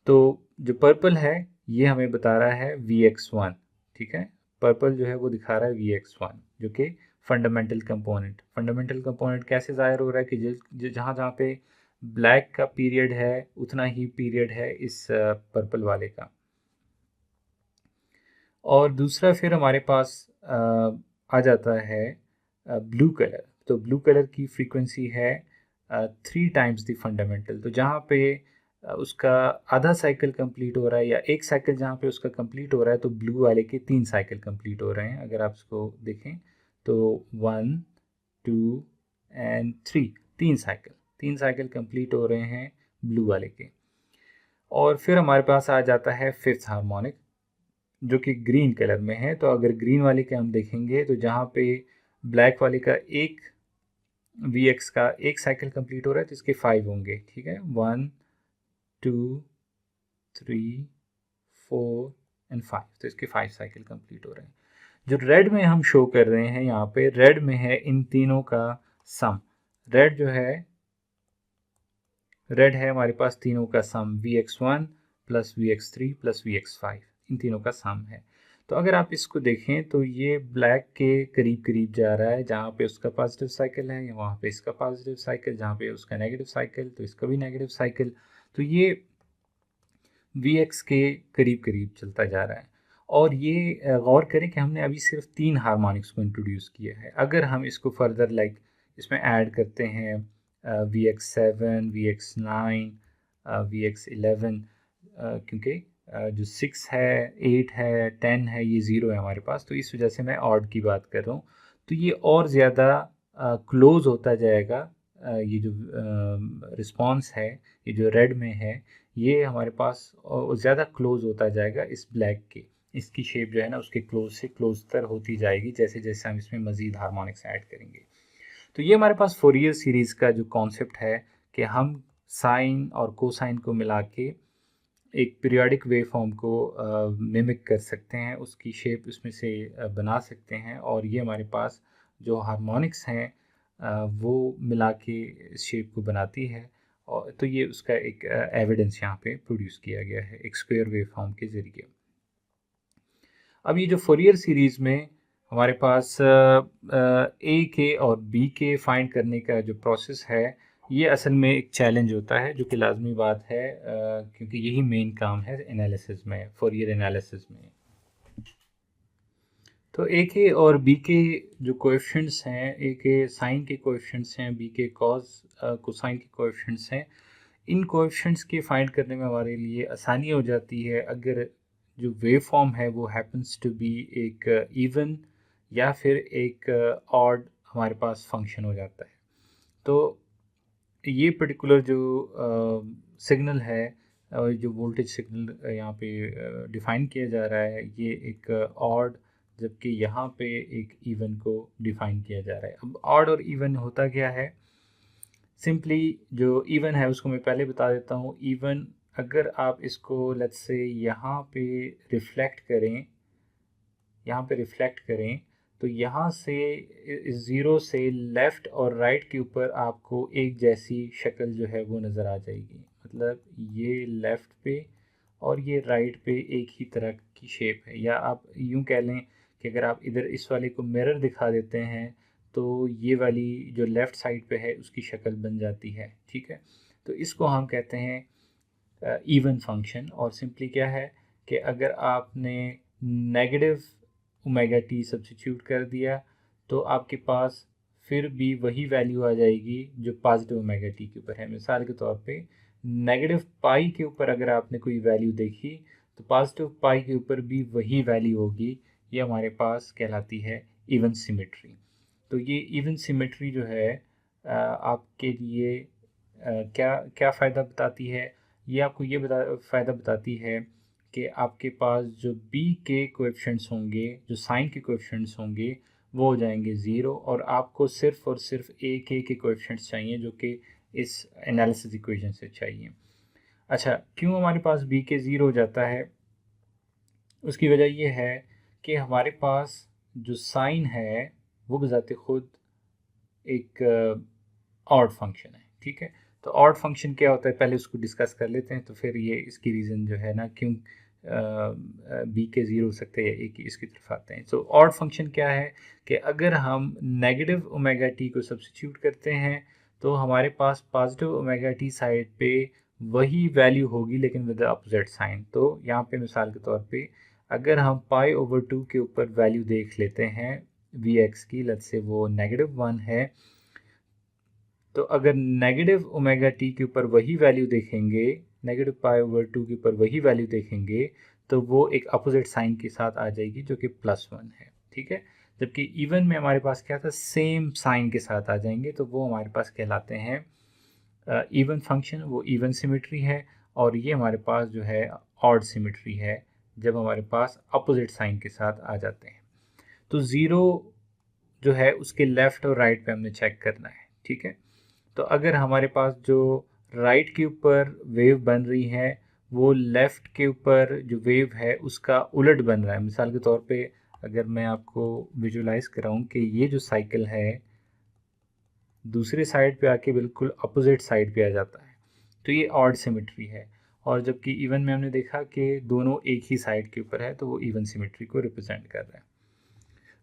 Speaker 1: तो जो पर्पल है ये हमें बता रहा है Vx1। ठीक है, पर्पल जो है वो दिखा रहा है Vx1 जो कि फंडामेंटल कंपोनेंट कैसे ज़ाहिर हो रहा है कि जहाँ जहाँ पे ब्लैक का पीरियड है उतना ही पीरियड है इस पर्पल वाले का। और दूसरा फिर हमारे पास आ जाता है ब्लू कलर। तो ब्लू कलर की फ्रीक्वेंसी है 3 टाइम्स द फंडामेंटल। तो जहाँ पे उसका आधा साइकिल कंप्लीट हो रहा है या एक साइकिल जहाँ पे उसका कंप्लीट हो रहा है, तो ब्लू वाले के 3 साइकिल कंप्लीट हो रहे हैं। अगर आप इसको देखें तो 1 2 एंड 3, 3 साइकिल कंप्लीट हो रहे हैं ब्लू वाले के। और फिर हमारे पास आ जाता है फिफ्थ हार्मोनिक जो कि ग्रीन कलर में है। तो अगर ग्रीन वाले के हम देखेंगे तो जहाँ पे ब्लैक वाले का एक Vx का एक साइकिल कंप्लीट हो रहा है तो इसके 5 होंगे। ठीक है, 1 2 3 4 एंड 5, तो इसके 5 साइकिल कंप्लीट हो रहे हैं। जो रेड में हम शो कर रहे हैं यहाँ पे, रेड में है इन तीनों का सम। रेड जो है, रेड है हमारे पास तीनों का सम, Vx1 plus Vx3 plus Vx5, इन तीनों का सम है। तो अगर आप इसको देखें तो ये ब्लैक के करीब करीब जा रहा है, जहाँ पे उसका पॉजिटिव साइकिल है, या वहाँ पे इसका पॉजिटिव साइकिल, जहाँ पे उसका नेगेटिव साइकिल तो इसका भी नेगेटिव साइकिल। तो ये Vx के करीब करीब चलता जा रहा है। और ये गौर करें कि हमने अभी सिर्फ 3 हार्मोनिक्स को इंट्रोड्यूस किया है। अगर हम इसको फर्दर लाइक इसमें ऐड करते हैं Vx7, Vx9, Vx11, क्योंकि जो 6 है, 8 है, 10 है, ये 0 है हमारे पास, तो इस वजह से मैं ऑड की बात कर रहा हूँ। तो ये और ज़्यादा क्लोज होता जाएगा। ये जो रिस्पॉन्स है, ये जो रेड में है, ये हमारे पास ज़्यादा क्लोज होता जाएगा इस ब्लैक के। इसकी शेप जो है ना, उसके क्लोज से क्लोज तर होती जाएगी जैसे जैसे हम इसमें मज़ीद हार्मोनिक्स ऐड करेंगे। तो ये हमारे पास फोरियर सीरीज़ का जो कॉन्सेप्ट है कि हम साइन और कोसाइन को मिला के एक पीरियोडिक वेव फॉर्म को मिमिक कर सकते हैं, उसकी शेप उसमें से बना सकते हैं, और ये हमारे पास जो हार्मोनिक्स हैं वो मिला के इस शेप को बनाती है। और तो ये उसका एक एविडेंस यहाँ पे प्रोड्यूस किया गया है एक स्क्वायर वेव फॉर्म के ज़रिए। अब ये जो फोरियर सीरीज़ में हमारे पास ए के और बी के फाइंड करने का जो प्रोसेस है, ये असल में एक चैलेंज होता है, जो कि लाजमी बात है, क्योंकि यही मेन काम है एनालिसिस में, फोरियर एनालिसिस में। तो ए के और बी के जो कोएफिशिएंट्स हैं, ए के साइन के कोएफिशिएंट्स हैं, बी के कॉस कोसाइन के कोएफिशिएंट्स हैं, इन कोएफिशिएंट्स के फाइंड करने में हमारे लिए आसानी हो जाती है अगर जो वेव फॉर्म है वो हैपन्स टू बी एक इवन या फिर एक ऑड हमारे पास फंक्शन हो जाता है। तो ये पर्टिकुलर जो सिग्नल है, जो वोल्टेज सिग्नल यहाँ पे डिफ़ाइन किया जा रहा है, ये एक ऑड, जबकि यहाँ पे एक इवन को डिफ़ाइन किया जा रहा है। अब ऑड और इवन होता क्या है, सिंपली जो इवन है उसको मैं पहले बता देता हूँ। इवन अगर आप इसको लेट्स से यहाँ पे रिफ्लेक्ट करें, यहाँ पे रिफ्लेक्ट करें, तो यहाँ से 0 से लेफ़्ट और राइट के ऊपर आपको एक जैसी शक्ल जो है वो नज़र आ जाएगी। मतलब ये लेफ़्ट पे और ये राइट पे एक ही तरह की शेप है। या आप यूँ कह लें कि अगर आप इधर इस वाले को मिरर दिखा देते हैं तो ये वाली जो लेफ़्ट साइड पे है उसकी शक्ल बन जाती है, ठीक है। तो इसको हम कहते हैं इवन फंक्शन। और सिंपली क्या है कि अगर आपने नेगेटिव ओमेगा टी सब्स्टिट्यूट कर दिया तो आपके पास फिर भी वही वैल्यू आ जाएगी जो पॉजिटिव ओमेगा टी के ऊपर है। मिसाल के तौर पे नेगेटिव पाई के ऊपर अगर आपने कोई वैल्यू देखी तो पॉजिटिव पाई के ऊपर भी वही वैल्यू होगी। ये हमारे पास कहलाती है इवन सिमेट्री। तो ये इवन सिमेट्री जो है आपके लिए क्या क्या फ़ायदा बताती है, ये आपको ये फ़ायदा बताती है कि आपके पास जो बी के कोएफिशिएंट्स होंगे, जो साइन के कोएफिशिएंट्स होंगे, वो हो जाएंगे 0, और आपको सिर्फ और सिर्फ ए के कोएफिशिएंट्स चाहिए जो कि इस एनालिसिस इक्वेशन से चाहिए। अच्छा, क्यों हमारे पास बी के 0 हो जाता है? उसकी वजह ये है कि हमारे पास जो साइन है वो बजाते खुद एक ऑड फंक्शन है, ठीक है। तो ऑड फंक्शन क्या होता है, पहले उसको डिस्कस कर लेते हैं, तो फिर ये इसकी रीज़न जो है ना क्यों बी के 0 हो सकते हैं, ए की इसकी तरफ आते हैं। तो ऑड फंक्शन क्या है कि अगर हम नेगेटिव ओमेगा टी को सब्स्टिट्यूट करते हैं तो हमारे पास पॉजिटिव ओमेगा टी साइड पे वही वैल्यू होगी लेकिन विद अपोजिट साइन। तो यहाँ पे मिसाल के तौर पे अगर हम पाई ओवर 2 के ऊपर वैल्यू देख लेते हैं वी एक्स की, लेट्स से वो -1 है, तो अगर नेगेटिव ओमेगा टी के ऊपर वही वैल्यू देखेंगे, नेगेटिव पाई ओवर 2 के ऊपर वही वैल्यू देखेंगे, तो वो एक अपोजिट साइन के साथ आ जाएगी जो कि +1 है, ठीक है। जबकि इवन में हमारे पास क्या था, सेम साइन के साथ आ जाएंगे, तो वो हमारे पास कहलाते हैं इवन फंक्शन, वो इवन सिमेट्री है। और ये हमारे पास जो है ऑड सिमेट्री है, जब हमारे पास अपोजिट साइन के साथ आ जाते हैं। तो 0 जो है उसके लेफ़्ट और राइट पे हमने चेक करना है, ठीक है। तो अगर हमारे पास जो राइट के ऊपर वेव बन रही है वो लेफ़्ट के ऊपर जो वेव है उसका उलट बन रहा है। मिसाल के तौर पे अगर मैं आपको विजुलाइज़ कराऊँ कि ये जो साइकिल है दूसरे साइड पे आके बिल्कुल अपोजिट साइड पे आ जाता है, तो ये ऑड सिमेट्री है। और जबकि इवन में हमने देखा कि दोनों एक ही साइड के ऊपर है, तो वो इवन सिमेट्री को रिप्रेजेंट कर रहा है।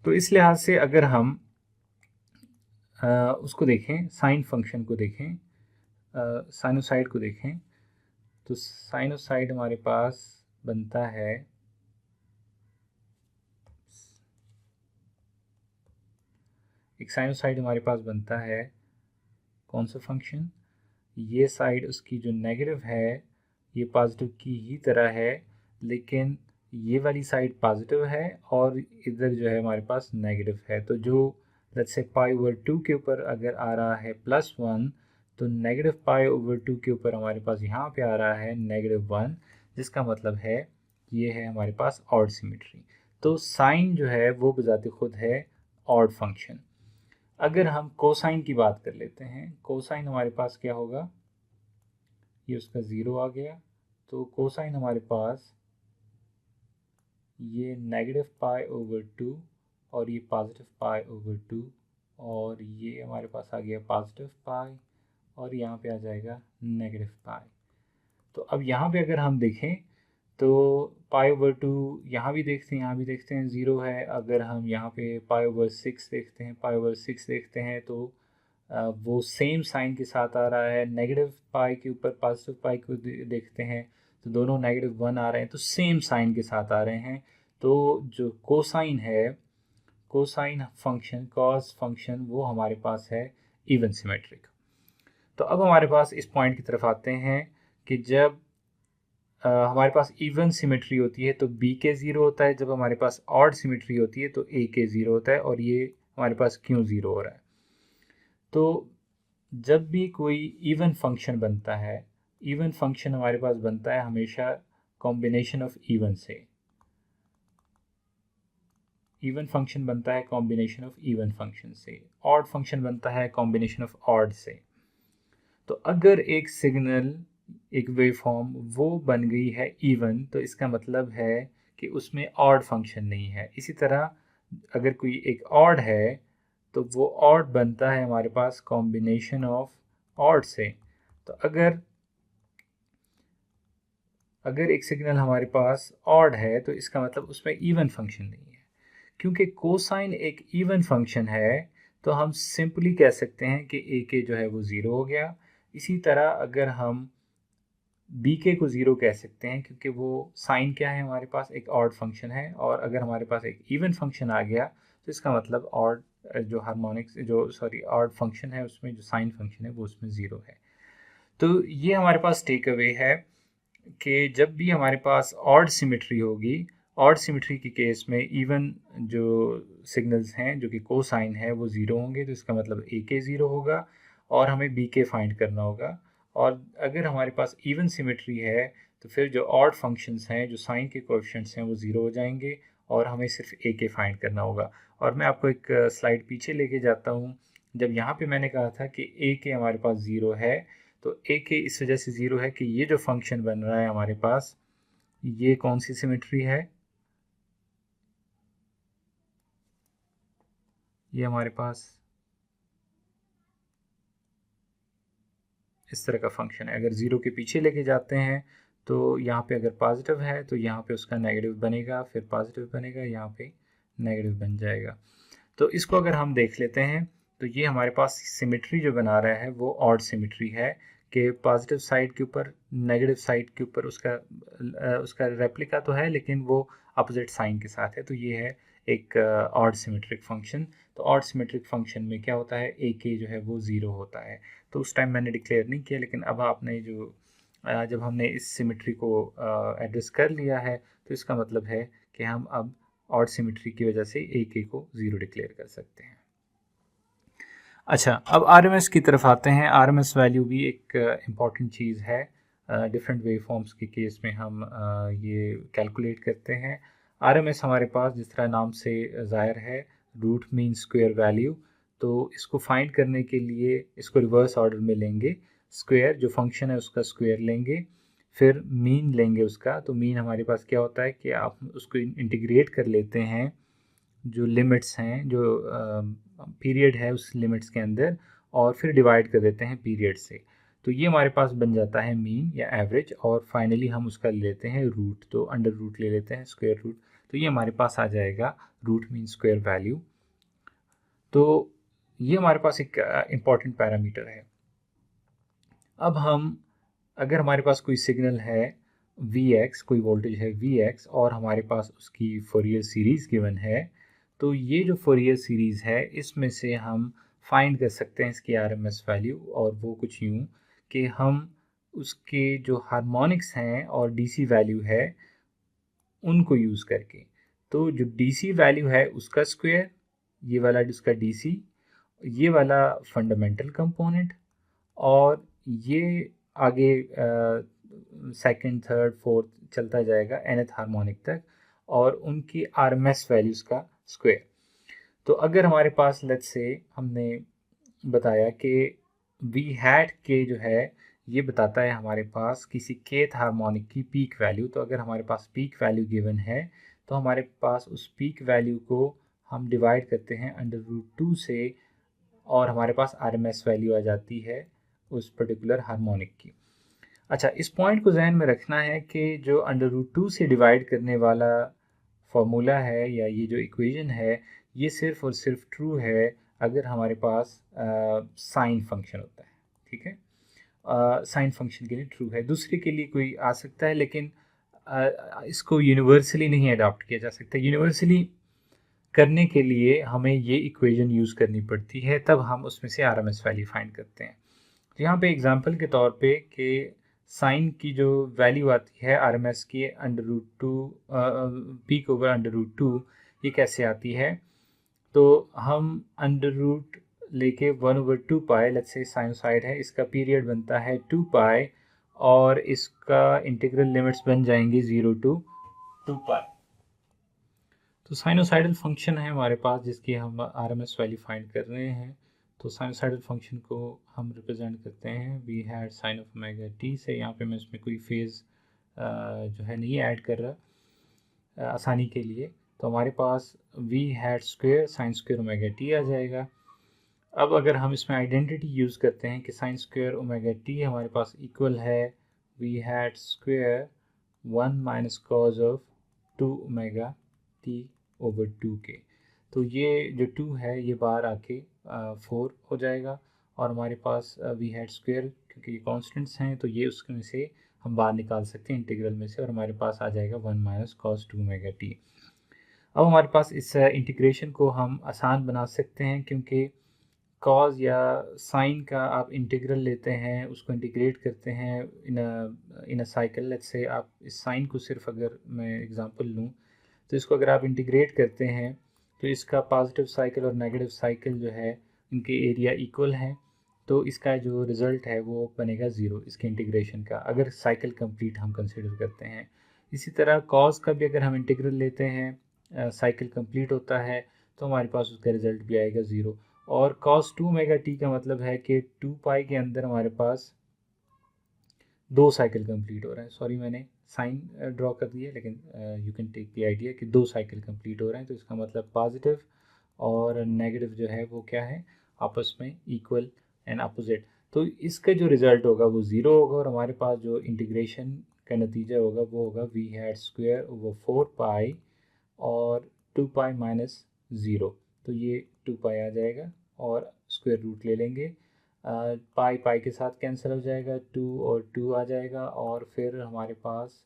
Speaker 1: तो इस लिहाज से अगर हम उसको देखें, साइन फंक्शन को देखें, साइनोसाइड को देखें, तो साइनोसाइड हमारे पास बनता है एक साइनोसाइड हमारे पास बनता है कौन सा फंक्शन, ये साइड उसकी जो नेगेटिव है ये पॉजिटिव की ही तरह है, लेकिन ये वाली साइड पॉजिटिव है और इधर जो है हमारे पास नेगेटिव है। तो जो लेट्स से पाई ओवर 2 के ऊपर अगर आ रहा है +1, तो नेगेटिव पाई ओवर 2 के ऊपर हमारे पास यहाँ पे आ रहा है -1, जिसका मतलब है ये है हमारे पास ऑड सिमेट्री। तो साइन जो है वो बजाते खुद है ऑड फंक्शन। अगर हम कोसाइन की बात कर लेते हैं, कोसाइन हमारे पास क्या होगा, ये उसका 0 आ गया, तो कोसाइन हमारे पास ये -π/2 और ये +π/2 और ये हमारे पास आ गया +π और यहाँ पे आ जाएगा -π। तो अब यहाँ पे अगर हम देखें तो π/2 यहाँ भी देखते हैं, यहाँ भी देखते हैं 0 है। अगर हम यहाँ पे π/6 देखते हैं, π/6 देखते हैं तो वो सेम साइन के साथ आ रहा है। नेगेटिव पाई के ऊपर पॉजिटिव पाई को देखते हैं तो दोनों -1 आ रहे हैं, तो सेम साइन के साथ आ रहे हैं। तो जो कोसाइन है, कोसाइन फंक्शन, कॉस फंक्शन, वो हमारे पास है इवन सिमेट्रिक। तो अब हमारे पास इस पॉइंट की तरफ आते हैं कि जब हमारे पास इवन सिमेट्री होती है तो बी के 0 होता है, जब हमारे पास ऑड सिमेट्री होती है तो ए के 0 होता है, और ये हमारे पास क्यों 0 हो रहा है। तो जब भी कोई इवन फंक्शन बनता है, इवन फंक्शन हमारे पास बनता है हमेशा कॉम्बिनेशन ऑफ इवन से। इवन फंक्शन बनता है कॉम्बिनेशन ऑफ इवन फंक्शन से, ऑड फंक्शन बनता है कॉम्बिनेशन ऑफ ऑड से। तो अगर एक सिग्नल, एक वेवफॉर्म वो बन गई है इवन, तो इसका मतलब है कि उसमें ऑड फंक्शन नहीं है। इसी तरह अगर कोई एक ऑड है तो वो ऑड बनता है हमारे पास कॉम्बिनेशन ऑफ ऑड से। तो अगर एक सिग्नल हमारे पास ऑड है तो इसका मतलब उसमें इवन फंक्शन नहीं है। क्योंकि कोसाइन एक इवन फंक्शन है तो हम सिंपली कह सकते हैं कि ए के जो है वो 0 हो गया। इसी तरह अगर हम बी के को 0 कह सकते हैं क्योंकि वो साइन क्या है, हमारे पास एक ऑड फंक्शन है, और अगर हमारे पास एक इवन फंक्शन आ गया तो इसका मतलब ऑड जो हार्मोनिक्स जो सॉरी ऑड फंक्शन है उसमें जो साइन फंक्शन है वो उसमें 0 है। तो ये हमारे पास टेक अवे है कि जब भी हमारे पास ऑड सिमेट्री होगी, ऑड सिमेट्री के केस में इवन जो सिग्नल्स हैं जो कि कोसाइन है वो 0 होंगे, तो इसका मतलब ए के 0 होगा और हमें बी के फाइंड करना होगा। और अगर हमारे पास इवन सिमेट्री है तो फिर जो ऑड फंक्शंस हैं, जो साइन के कोएफिशिएंट्स हैं, वो 0 हो जाएंगे और हमें सिर्फ ए के फाइंड करना होगा। और मैं आपको एक स्लाइड पीछे लेके जाता हूँ। जब यहाँ पे मैंने कहा था कि ए के हमारे पास 0 है, तो ए के इस वजह से 0 है कि ये जो फंक्शन बन रहा है हमारे पास, ये कौन सी सिमेट्री है, ये हमारे पास इस तरह का फंक्शन है। अगर 0 के पीछे लेके जाते हैं तो यहाँ पे अगर पॉजिटिव है तो यहाँ पे उसका नेगेटिव बनेगा, फिर पॉजिटिव बनेगा, यहाँ पे नेगेटिव बन जाएगा। तो इसको अगर हम देख लेते हैं तो ये हमारे पास सिमेट्री जो बना रहा है वो ऑड सिमेट्री है कि पॉजिटिव साइड के ऊपर नेगेटिव साइड के ऊपर उसका रेप्लिका तो है लेकिन वो अपोजिट साइन के साथ है। तो ये है एक ऑड सिमेट्रिक फंक्शन। तो ऑड सिमेट्रिक फंक्शन में क्या होता है, ए के जो है वो 0 होता है। तो उस टाइम मैंने डिक्लेयर नहीं किया, लेकिन अब आपने जो जब हमने इस सिमेट्री को एड्रेस कर लिया है तो इसका मतलब है कि हम अब ऑड सिमेट्री की वजह से ए के को 0 डिक्लेयर कर सकते हैं। अच्छा, अब आरएमएस की तरफ आते हैं। आरएमएस वैल्यू भी एक इम्पॉर्टेंट चीज़ है। डिफरेंट वेव फॉर्म्स के केस में हम ये कैलकुलेट करते हैं। आरएमएस हमारे पास जिस तरह नाम से ज़ाहिर है, रूट मीन स्क्वायर वैल्यू। तो इसको फाइंड करने के लिए इसको रिवर्स ऑर्डर में लेंगे। स्क्वायर जो फंक्शन है उसका स्क्वायर लेंगे, फिर मीन लेंगे उसका, तो मीन हमारे पास क्या होता है कि आप उसको इंटीग्रेट कर लेते हैं जो लिमिट्स हैं, जो पीरियड है उस लिमिट्स के अंदर, और फिर डिवाइड कर देते हैं पीरियड से। तो ये हमारे पास बन जाता है मीन या एवरेज, और फाइनली हम उसका ले लेते हैं रूट, तो अंडर रूट ले लेते हैं, स्क्वायर रूट। तो ये हमारे पास आ जाएगा रूट मीन स्क्वायर वैल्यू। तो ये हमारे पास एक इम्पॉर्टेंट पैरामीटर है। अब हम, अगर हमारे पास कोई सिग्नल है Vx, कोई वोल्टेज है Vx, और हमारे पास उसकी फोरियर सीरीज़ गिवन है, तो ये जो फोरियर सीरीज़ है इसमें से हम फाइंड कर सकते हैं इसकी आरएमएस वैल्यू, और वो कुछ यूँ कि हम उसके जो हार्मोनिक्स हैं और डीसी वैल्यू है उनको यूज़ करके, तो जो डीसी वैल्यू है उसका स्क्वायर, ये वाला जिसका डीसी, ये वाला फंडामेंटल कंपोनेंट, और ये आगे सेकंड थर्ड फोर्थ चलता जाएगा nth हार्मोनिक तक, और उनकी आरएमएस वैल्यूज़ का स्क्वायर। तो अगर हमारे पास लेट्स से हमने बताया कि वी हैट के जो है ये बताता है हमारे पास किसी केथ हार्मोनिक की पीक वैल्यू, तो अगर हमारे पास पीक वैल्यू गिवन है तो हमारे पास उस पीक वैल्यू को हम डिवाइड करते हैं अंडर रूट 2 से, और हमारे पास आरएमएस वैल्यू आ जाती है उस पर्टिकुलर हार्मोनिक की। अच्छा, इस पॉइंट को जहन में रखना है कि जो अंडर रूट 2 से डिवाइड करने वाला फॉर्मूला है या ये जो इक्वेशन है, ये सिर्फ और सिर्फ ट्रू है अगर हमारे पास साइन फंक्शन होता है। ठीक है, साइन फंक्शन के लिए ट्रू है, दूसरे के लिए कोई आ सकता है, लेकिन इसको यूनिवर्सली नहीं अडॉप्ट किया जा सकता। यूनिवर्सली करने के लिए हमें ये इक्वेशन यूज़ करनी पड़ती है, तब हम उसमें से आरएमएस वैल्यू फाइंड करते हैं। तो यहाँ पे एग्जांपल के तौर पे कि साइन की जो वैल्यू आती है आरएमएस की under root 2, peak over under root 2, ये कैसे आती है, तो हम अंडर रूट लेके 1/2 पाई, लेट्स से साइनसाइड है, इसका पीरियड बनता है 2 पाई, और इसका इंटीग्रल लिमिट्स बन जाएंगी 0 to 2 पाई। तो साइनोसाइडल फंक्शन है हमारे पास जिसकी हम आरएमएस वैल्यू फाइंड कर रहे हैं। तो साइनोसाइडल फंक्शन को हम रिप्रेजेंट करते हैं V hat sine of omega T से। यहाँ पे मैं इसमें कोई फेज़ जो है नहीं ऐड कर रहा आसानी के लिए। तो हमारे पास we had square sine square omega t आ जाएगा। अब अगर हम इसमें आइडेंटिटी यूज़ करते हैं कि साइन स्क्वेयर ओमेगा टी हमारे पास इक्वल है V had square 1 minus cos of 2 omega T over 2 के। तो ये जो 2 है ये बाहर आके 4 हो जाएगा, और हमारे पास वी हैड स्क्वेयर क्योंकि ये कॉन्स्टेंट्स हैं तो ये उसमें से हम बाहर निकाल सकते हैं इंटीग्रल में से, और हमारे पास आ जाएगा 1 माइनस कॉस 2 ओमेगा टी। अब हमारे पास इस इंटीग्रेशन को हम आसान बना सकते हैं, क्योंकि कॉज या साइन का आप इंटीग्रल लेते हैं, उसको इंटीग्रेट करते हैं इन अ साइकिल। लेट्स से आप इस साइन को सिर्फ अगर मैं एग्जांपल लूँ तो इसको अगर आप इंटीग्रेट करते हैं तो इसका पॉजिटिव साइकिल और नेगेटिव साइकिल जो है इनके एरिया इक्वल हैं, तो इसका जो रिज़ल्ट है वो बनेगा 0 इसके इंटीग्रेशन का, अगर साइकिल कंप्लीट हम कंसिडर करते हैं। इसी तरह कॉज का भी अगर हम इंटीग्रल लेते हैं, साइकिल कंप्लीट होता है तो हमारे पास उसका रिज़ल्ट भी आएगा 0। और cos 2 ओमेगा टी का मतलब है कि 2 पाई के अंदर हमारे पास 2 साइकिल कंप्लीट हो रहे हैं। सॉरी मैंने साइन ड्रॉ कर दिया, लेकिन you can take the idea कि 2 साइकिल कंप्लीट हो रहे हैं, तो इसका मतलब पॉजिटिव और नेगेटिव जो है वो क्या है, आपस में इक्वल एंड अपोजिट। तो इसका जो रिज़ल्ट होगा वो 0 होगा, और हमारे पास जो इंटीग्रेशन का नतीजा होगा वो होगा वी हैड स्क्वायर ओवर 4 पाई और 2 पाई माइनस 0। तो ये 2 पाई आ जाएगा और स्क्वायर रूट ले लेंगे, पाई पाई के साथ कैंसिल हो जाएगा, 2 और 2 आ जाएगा, और फिर हमारे पास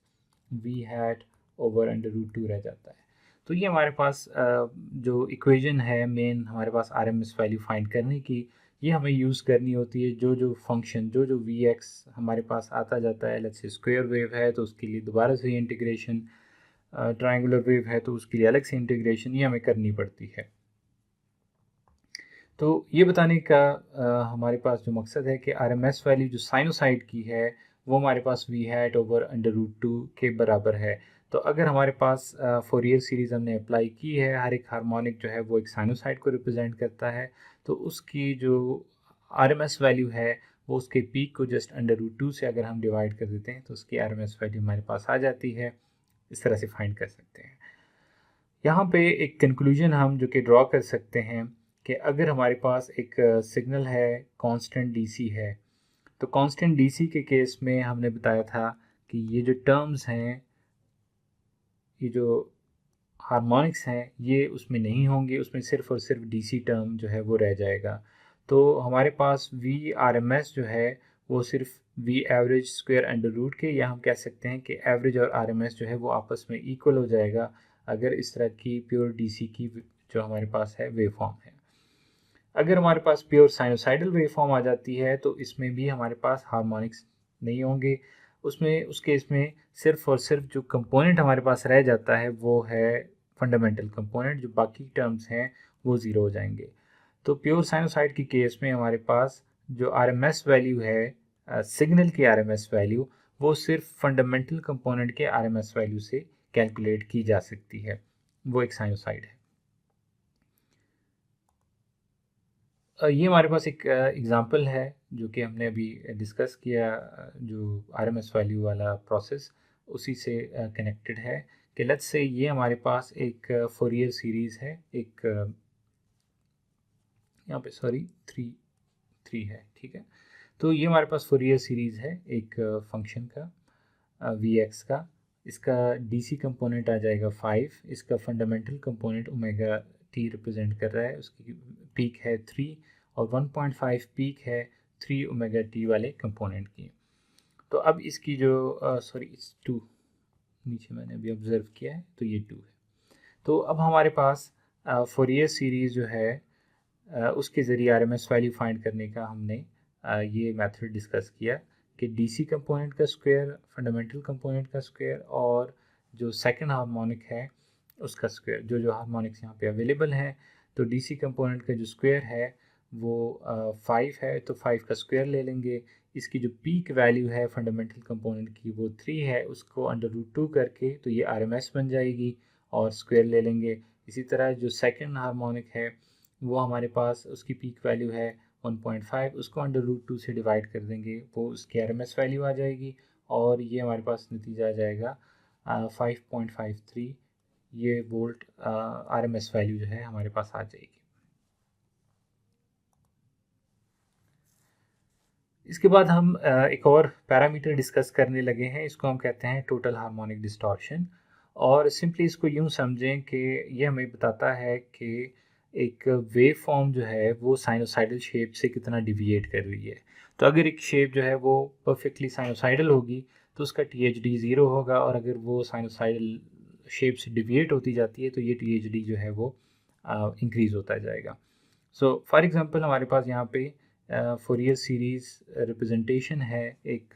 Speaker 1: we had over under root 2 रह जाता है। तो ये हमारे पास जो इक्वेशन है मेन हमारे पास आरएमएस वैल्यू फाइंड करने की, ये हमें यूज़ करनी होती है। जो फंक्शन जो वी एक्स हमारे पास आता जाता है, लेट्स से स्क्वायर वेव है तो उसके लिए दोबारा से इंटीग्रेशन, ट्रायंगुलर वेव है तो उसके लिए अलग से इंटीग्रेशन, ये हमें करनी पड़ती है। तो ये बताने का हमारे पास जो मकसद है कि आरएमएस वैल्यू जो साइनोसाइड की है वो हमारे पास V hat over under root 2 के बराबर है। तो अगर हमारे पास फोरियर सीरीज़ हमने अप्लाई की है, हर एक हार्मोनिक जो है वो एक साइनोसाइड को रिप्रेजेंट करता है, तो उसकी जो आरएमएस वैल्यू है वो उसके पीक को जस्ट √2 से अगर हम डिवाइड कर देते हैं तो उसकी RMS वैल्यू हमारे पास आ जाती है। इस तरह से फाइंड कर सकते हैं। यहाँ पे एक कंक्लूजन हम जो कि ड्रॉ कर सकते हैं कि अगर हमारे पास एक सिग्नल है कांस्टेंट DC है, तो कांस्टेंट DC के केस में हमने बताया था कि ये जो टर्म्स हैं, ये जो हार्मोनिक्स हैं, ये उसमें नहीं होंगे, उसमें सिर्फ और सिर्फ DC टर्म जो है वो रह जाएगा। तो हमारे पास VRMS जो है वो सिर्फ V average square under root के, या हम कह सकते हैं कि एवरेज और RMS जो है वो आपस में इक्वल हो जाएगा अगर इस तरह की प्योर DC की जो हमारे पास है वेव फॉर्म है। अगर हमारे पास प्योर साइनोसाइडल वेव फॉर्म आ जाती है तो इसमें भी हमारे पास हार्मोनिक्स नहीं होंगे। उसमें उस केस में सिर्फ और सिर्फ जो कंपोनेंट हमारे पास रह जाता है वो है फंडामेंटल कंपोनेंट, जो बाकी टर्म्स हैं वो ज़ीरो हो जाएंगे। तो प्योर साइनोसाइड की केस में हमारे पास जो RMS वैल्यू है, सिग्नल की RMS वैल्यू, वो सिर्फ फंडामेंटल कंपोनेंट के RMS वैल्यू से कैलकुलेट की जा सकती है। वो एक साइनोसाइड है। ये हमारे पास एक एग्ज़ाम्पल है जो कि हमने अभी डिस्कस किया, जो RMS वैल्यू वाला प्रोसेस उसी से कनेक्टेड है। कि लेट्स से ये हमारे पास एक फोरियर सीरीज़ है, एक यहाँ पे सॉरी 3 है, ठीक है। तो ये हमारे पास फोरियर सीरीज़ है एक फंक्शन का Vx का। इसका DC कंपोनेंट आ जाएगा 5, इसका fundamental component omega t represent कर रहा है, उसकी पीक है 3 और 1.5 पीक है 3 ओमेगा t वाले कंपोनेंट की। तो अब इसकी जो सॉरी इट्स 2, नीचे मैंने अभी ऑब्जर्व किया है तो ये 2 है। तो अब हमारे पास फोरियर सीरीज़ जो है उसके ज़रिए RMS वैल्यू फाइंड करने का हमने ये मेथड डिस्कस किया कि DC कंपोनेंट का स्क्वायर, फंडामेंटल कंपोनेंट का स्क्वायर और जो सेकंड हार्मोनिक है उसका स्क्वायर, जो हार्मोनिक्स यहाँ पे अवेलेबल हैं। तो DC कंपोनेंट का जो स्क्वायर है वो 5 है, तो 5 का स्क्वायर ले लेंगे। इसकी जो पीक वैल्यू है फंडामेंटल कंपोनेंट की वो 3 है, उसको √2 करके तो ये RMS बन जाएगी और स्क्वायर ले लेंगे। इसी तरह जो सेकंड हार्मोनिक है वो हमारे पास उसकी पीक वैल्यू है 1.5, उसको √2 से डिवाइड कर देंगे, वो उसकी RMS वैल्यू आ जाएगी और ये हमारे पास नतीजा आ जाएगा 5.53। ये वोल्ट RMS वैल्यू जो है हमारे पास आ जाएगी। इसके बाद हम एक और पैरामीटर डिस्कस करने लगे हैं, इसको हम कहते हैं टोटल हार्मोनिक डिस्टॉर्शन। और सिंपली इसको यूँ समझें कि ये हमें बताता है कि एक वेव फॉर्म जो है वो साइनोसाइडल शेप से कितना डिविएट कर रही है। तो अगर एक शेप जो है वो परफेक्टली साइनोसाइडल होगी तो उसका THD 0 होगा, और अगर वो साइनोसाइडल शेप से डिविएट होती जाती है तो ये THD जो है वो इंक्रीज़ होता जाएगा। सो फॉर एग्ज़ाम्पल हमारे पास यहाँ पे फोरियर सीरीज़ रिप्रेजेंटेशन है एक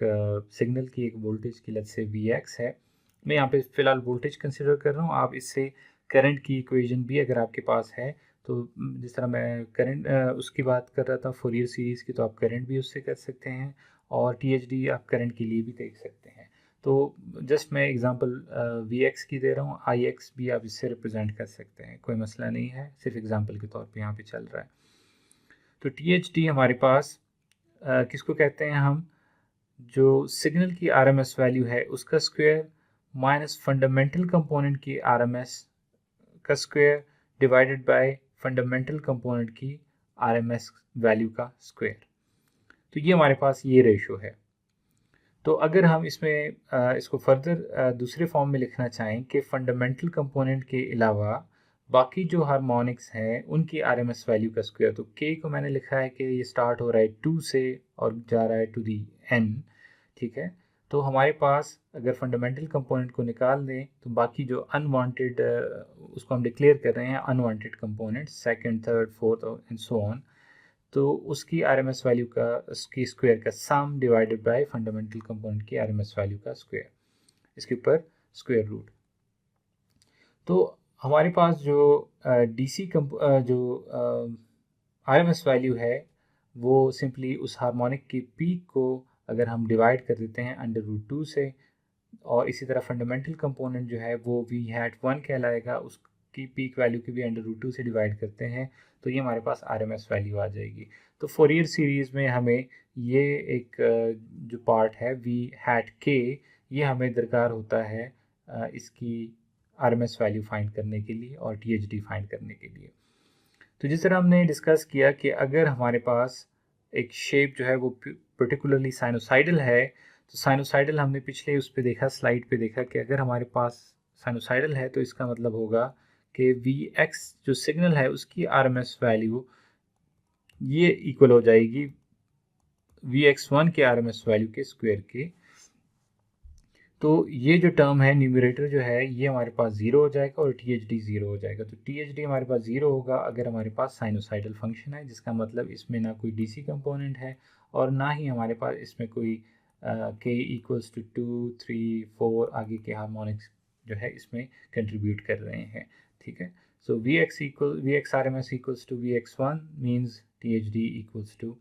Speaker 1: सिग्नल की, एक वोल्टेज की, लेट्स से Vx है। मैं यहाँ पे फ़िलहाल वोल्टेज कंसिडर कर रहा हूँ, आप इससे करंट की इक्वेशन भी अगर आपके पास है तो जिस तरह मैं करंट उसकी बात कर रहा था फोरियर सीरीज़ की, तो आप करंट भी उससे कर सकते हैं और THD आप करंट के लिए भी देख सकते हैं। तो जस्ट मैं एग्जांपल Vx की दे रहा हूँ, Ix भी आप इससे रिप्रेजेंट कर सकते हैं, कोई मसला नहीं है, सिर्फ एग्जांपल के तौर पे यहाँ पे चल रहा है। तो THD हमारे पास किसको कहते हैं हम, जो सिग्नल की RMS वैल्यू है उसका स्क्वायर माइनस फंडामेंटल कंपोनेंट की RMS का square divided by fundamental component की RMS वैल्यू का स्क्वायर। तो ये हमारे पास ये रेशो है। तो अगर हम इसमें इसको फर्दर दूसरे फॉर्म में लिखना चाहें कि फंडामेंटल कंपोनेंट के अलावा बाकी जो हार्मोनिक्स हैं उनकी RMS वैल्यू का स्क्वायर, तो K को मैंने लिखा है कि ये स्टार्ट हो रहा है 2 से और जा रहा है टू दी n, ठीक है। तो हमारे पास अगर फंडामेंटल कंपोनेंट को निकाल दें तो बाकी जो अनवांटेड उसको हम डिक्लेयर कर रहे हैं unwanted component, second, third, fourth and so on, तो उसकी RMS वैल्यू का, उसकी स्क्वायर का सम डिवाइडेड बाय फंडामेंटल कंपोनेंट की RMS वैल्यू का स्क्वायर, इसके ऊपर स्क्वायर रूट। तो हमारे पास जो DC जो RMS वैल्यू है वो सिंपली उस हार्मोनिक की पीक को अगर हम डिवाइड कर देते हैं √2 से, और इसी तरह फंडामेंटल कंपोनेंट जो है वो V hat 1 कहलाएगा, उसके की पीक वैल्यू की भी √2 से डिवाइड करते हैं तो ये हमारे पास RMS वैल्यू आ जाएगी। तो फोरियर सीरीज़ में हमें ये एक जो पार्ट है v hat k, ये हमें दरकार होता है इसकी RMS वैल्यू फाइंड करने के लिए और THD फाइंड करने के लिए। तो जिस तरह हमने डिस्कस किया कि अगर हमारे पास एक शेप जो है वो पर्टिकुलरली साइनोसाइडल है, तो साइनोसाइडल हमने पिछले उस पे देखा, स्लाइड पे देखा कि अगर हमारे पास साइनोसाइडल है तो इसका मतलब होगा कि Vx जो सिग्नल है उसकी RMS वैल्यू ये इक्वल हो जाएगी Vx1 के RMS वैल्यू के स्क्वायर के। तो ये जो टर्म है न्यूमरेटर जो है ये हमारे पास 0 हो जाएगा और THD 0 हो जाएगा। तो THD हमारे पास 0 होगा अगर हमारे पास साइनोसाइडल फंक्शन है, जिसका मतलब इसमें ना कोई DC कंपोनेंट है और ना ही हमारे पास इसमें कोई k इक्वल्स टू 2, 3, 4 आगे के हार्मोनिक्स जो है इसमें कंट्रीब्यूट कर रहे हैं। ठीक है, so Vx RMS equals to Vx1 means THD equals to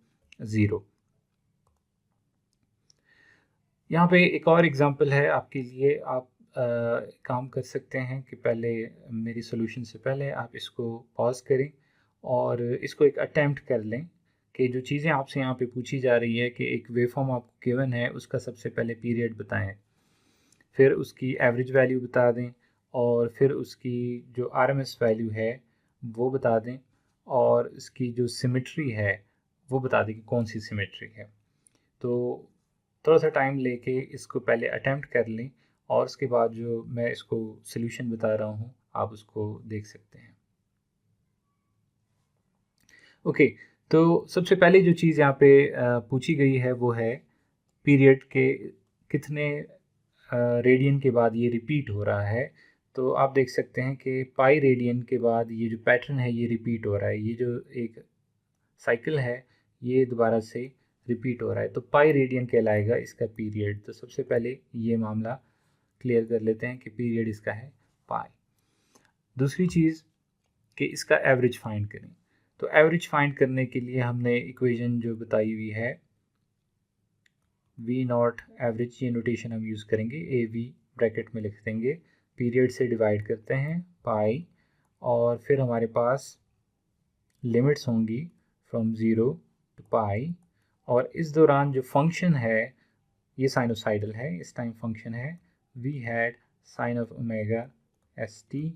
Speaker 1: 0। यहाँ पे एक और एग्जांपल है आपके लिए। आप काम कर सकते हैं कि पहले मेरी सॉल्यूशन से पहले आप इसको पॉज करें और इसको एक अटेम्प्ट कर लें कि जो चीज़ें आपसे यहाँ पे पूछी जा रही है कि एक वेवफॉर्म आपको गिवन है, उसका सबसे पहले पीरियड बताएं, फिर उसकी एवरेज वैल्यू बता दें और फिर उसकी जो RMS वैल्यू है वो बता दें और इसकी जो सिमेट्री है वो बता दें कि कौन सी सिमेट्री है। तो थोड़ा सा टाइम लेके इसको पहले अटेम्प्ट कर लें और उसके बाद जो मैं इसको सॉल्यूशन बता रहा हूँ आप उसको देख सकते हैं। ओके, तो सबसे पहले जो चीज़ यहाँ पे पूछी गई है वो है पीरियड के कितने रेडियन के बाद ये रिपीट हो रहा है। तो आप देख सकते हैं कि पाई रेडियन के बाद ये जो पैटर्न है ये रिपीट हो रहा है, ये जो एक साइकिल है ये दोबारा से रिपीट हो रहा है, तो पाई रेडियन कहलाएगा इसका पीरियड। तो सबसे पहले ये मामला क्लियर कर लेते हैं कि पीरियड इसका है पाई। दूसरी चीज़ कि इसका एवरेज फाइंड करें। तो एवरेज फाइंड करने के लिए हमने इक्वेशन जो बताई हुई है V नॉट एवरेज, ये नोटेशन हम यूज़ करेंगे, AV ब्रैकेट में लिख देंगे, पीरियड से डिवाइड करते हैं पाई और फिर हमारे पास लिमिट्स होंगी फ्रॉम 0 टू पाई और इस दौरान जो फंक्शन है ये साइनोसाइडल है, इस टाइम फंक्शन है v hat sin of omega st।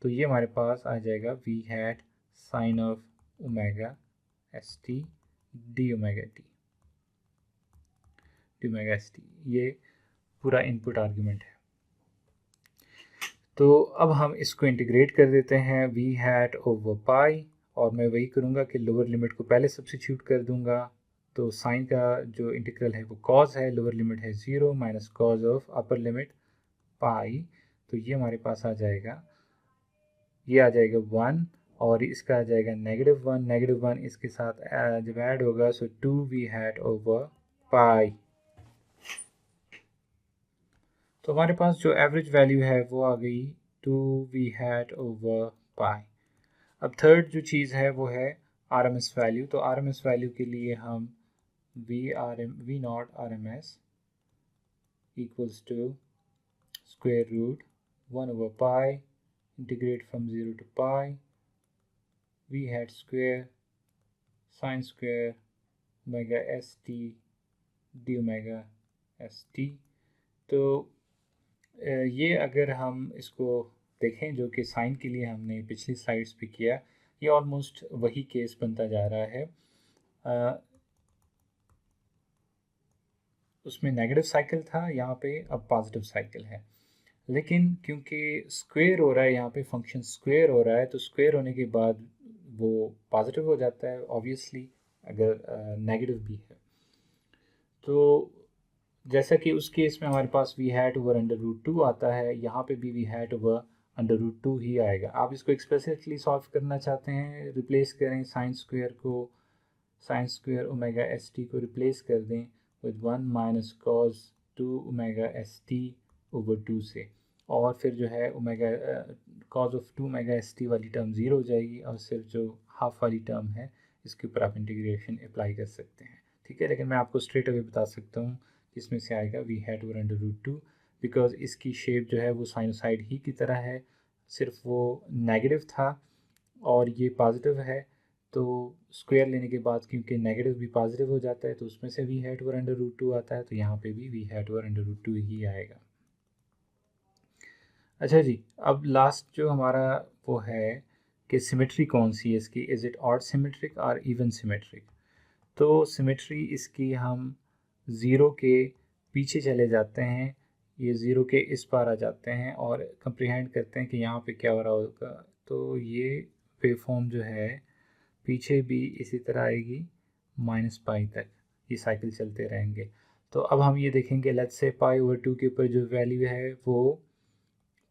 Speaker 1: तो ये हमारे पास आ जाएगा v hat sin of omega st D omega st, ये पूरा इनपुट आर्ग्यूमेंट है। तो अब हम इसको इंटीग्रेट कर देते हैं v hat ओवर पाई और मैं वही करूँगा कि लोअर लिमिट को पहले सब्स्टिट्यूट कर दूँगा। तो साइन का जो इंटीग्रल है वो कॉज है, लोअर लिमिट है 0 minus cos of upper limit pi. तो ये हमारे पास आ जाएगा, ये आ जाएगा 1 और इसका आ जाएगा -1, -1 इसके साथ जब ऐड होगा सो 2v hat ओवर पाई। तो हमारे पास जो एवरेज वैल्यू है वो आ गई 2v hat ओवर पाई। अब थर्ड जो चीज़ है वो है RMS वैल्यू। तो RMS वैल्यू के लिए हम v not RMS equals to square root 1 over pi, integrate from 0 to pi, v hat square sin square omega st d omega st। तो ये अगर हम इसको देखें जो कि साइन के लिए हमने पिछली स्लाइड्स पे किया, ये ऑलमोस्ट वही केस बनता जा रहा है। उसमें नेगेटिव साइकिल था, यहाँ पे अब पॉजिटिव साइकिल है, लेकिन क्योंकि स्क्वायर हो रहा है, यहाँ पे फंक्शन स्क्वायर हो रहा है, तो स्क्वायर होने के बाद वो पॉजिटिव हो जाता है ऑब्वियसली अगर नेगेटिव भी है। तो जैसा कि उस केस में हमारे पास v hat ओवर √2 आता है, यहाँ पे भी v hat ओवर √2 ही आएगा। आप इसको एक्सप्रेसिवली सॉल्व करना चाहते हैं, रिप्लेस करें साइन स्क्वायर ओमेगा st को रिप्लेस कर दें with 1 minus cos 2 omega st over 2 से, और फिर जो है omega cause of 2 omega st वाली टर्म 0 हो जाएगी और सिर्फ जो हाफ वाली टर्म है इसके ऊपर आप इंटीग्रेशन अप्लाई कर सकते हैं। ठीक है, लेकिन मैं आपको स्ट्रेट अवे बता सकता हूँ इसमें से आएगा v hat ओवर √2 बिकॉज इसकी शेप जो है वो साइनोसाइड ही की तरह है। सिर्फ वो नेगेटिव था और ये पॉजिटिव है, तो स्क्वायर लेने के बाद क्योंकि नेगेटिव भी पॉजिटिव हो जाता है तो उसमें से V hat over under root 2 आता है, तो यहाँ पे भी V hat over under root 2 ही आएगा। अच्छा जी, अब लास्ट जो हमारा वो है कि सिमेट्री कौन सी है इसकी, इज़ इट ऑड सिमेट्रिक और इवन सिमेट्रिक। तो सिमेट्री इसकी हम ज़ीरो के पीछे चले जाते हैं, ये ज़ीरो के इस पार आ जाते हैं और कंप्रीहेंड करते हैं कि यहाँ पे क्या हो रहा होगा। तो ये वेवफॉर्म जो है पीछे भी इसी तरह आएगी -π तक, ये साइकिल चलते रहेंगे। तो अब हम ये देखेंगे, लेट्स से π/2 के ऊपर जो वैल्यू है वो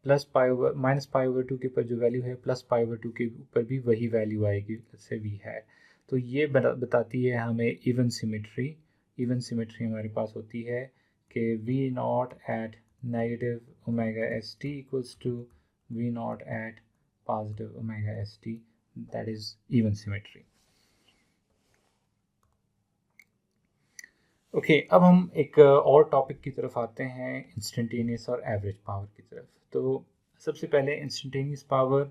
Speaker 1: -π/2 के ऊपर जो वैल्यू है +π/2 के ऊपर भी वही वैल्यू आएगी, जैसे वी है। तो ये बताती है हमें इवन सिमेट्री। इवन सिमेट्री हमारे पास होती है कि V0 at negative omega S T equals to V0 at positive omega S T, that is even symmetry. Okay, अब हम एक और टॉपिक की तरफ आते हैं, इंस्टेंटेनियस और एवरेज पावर की तरफ। तो सबसे पहले इंस्टेंटेनियस पावर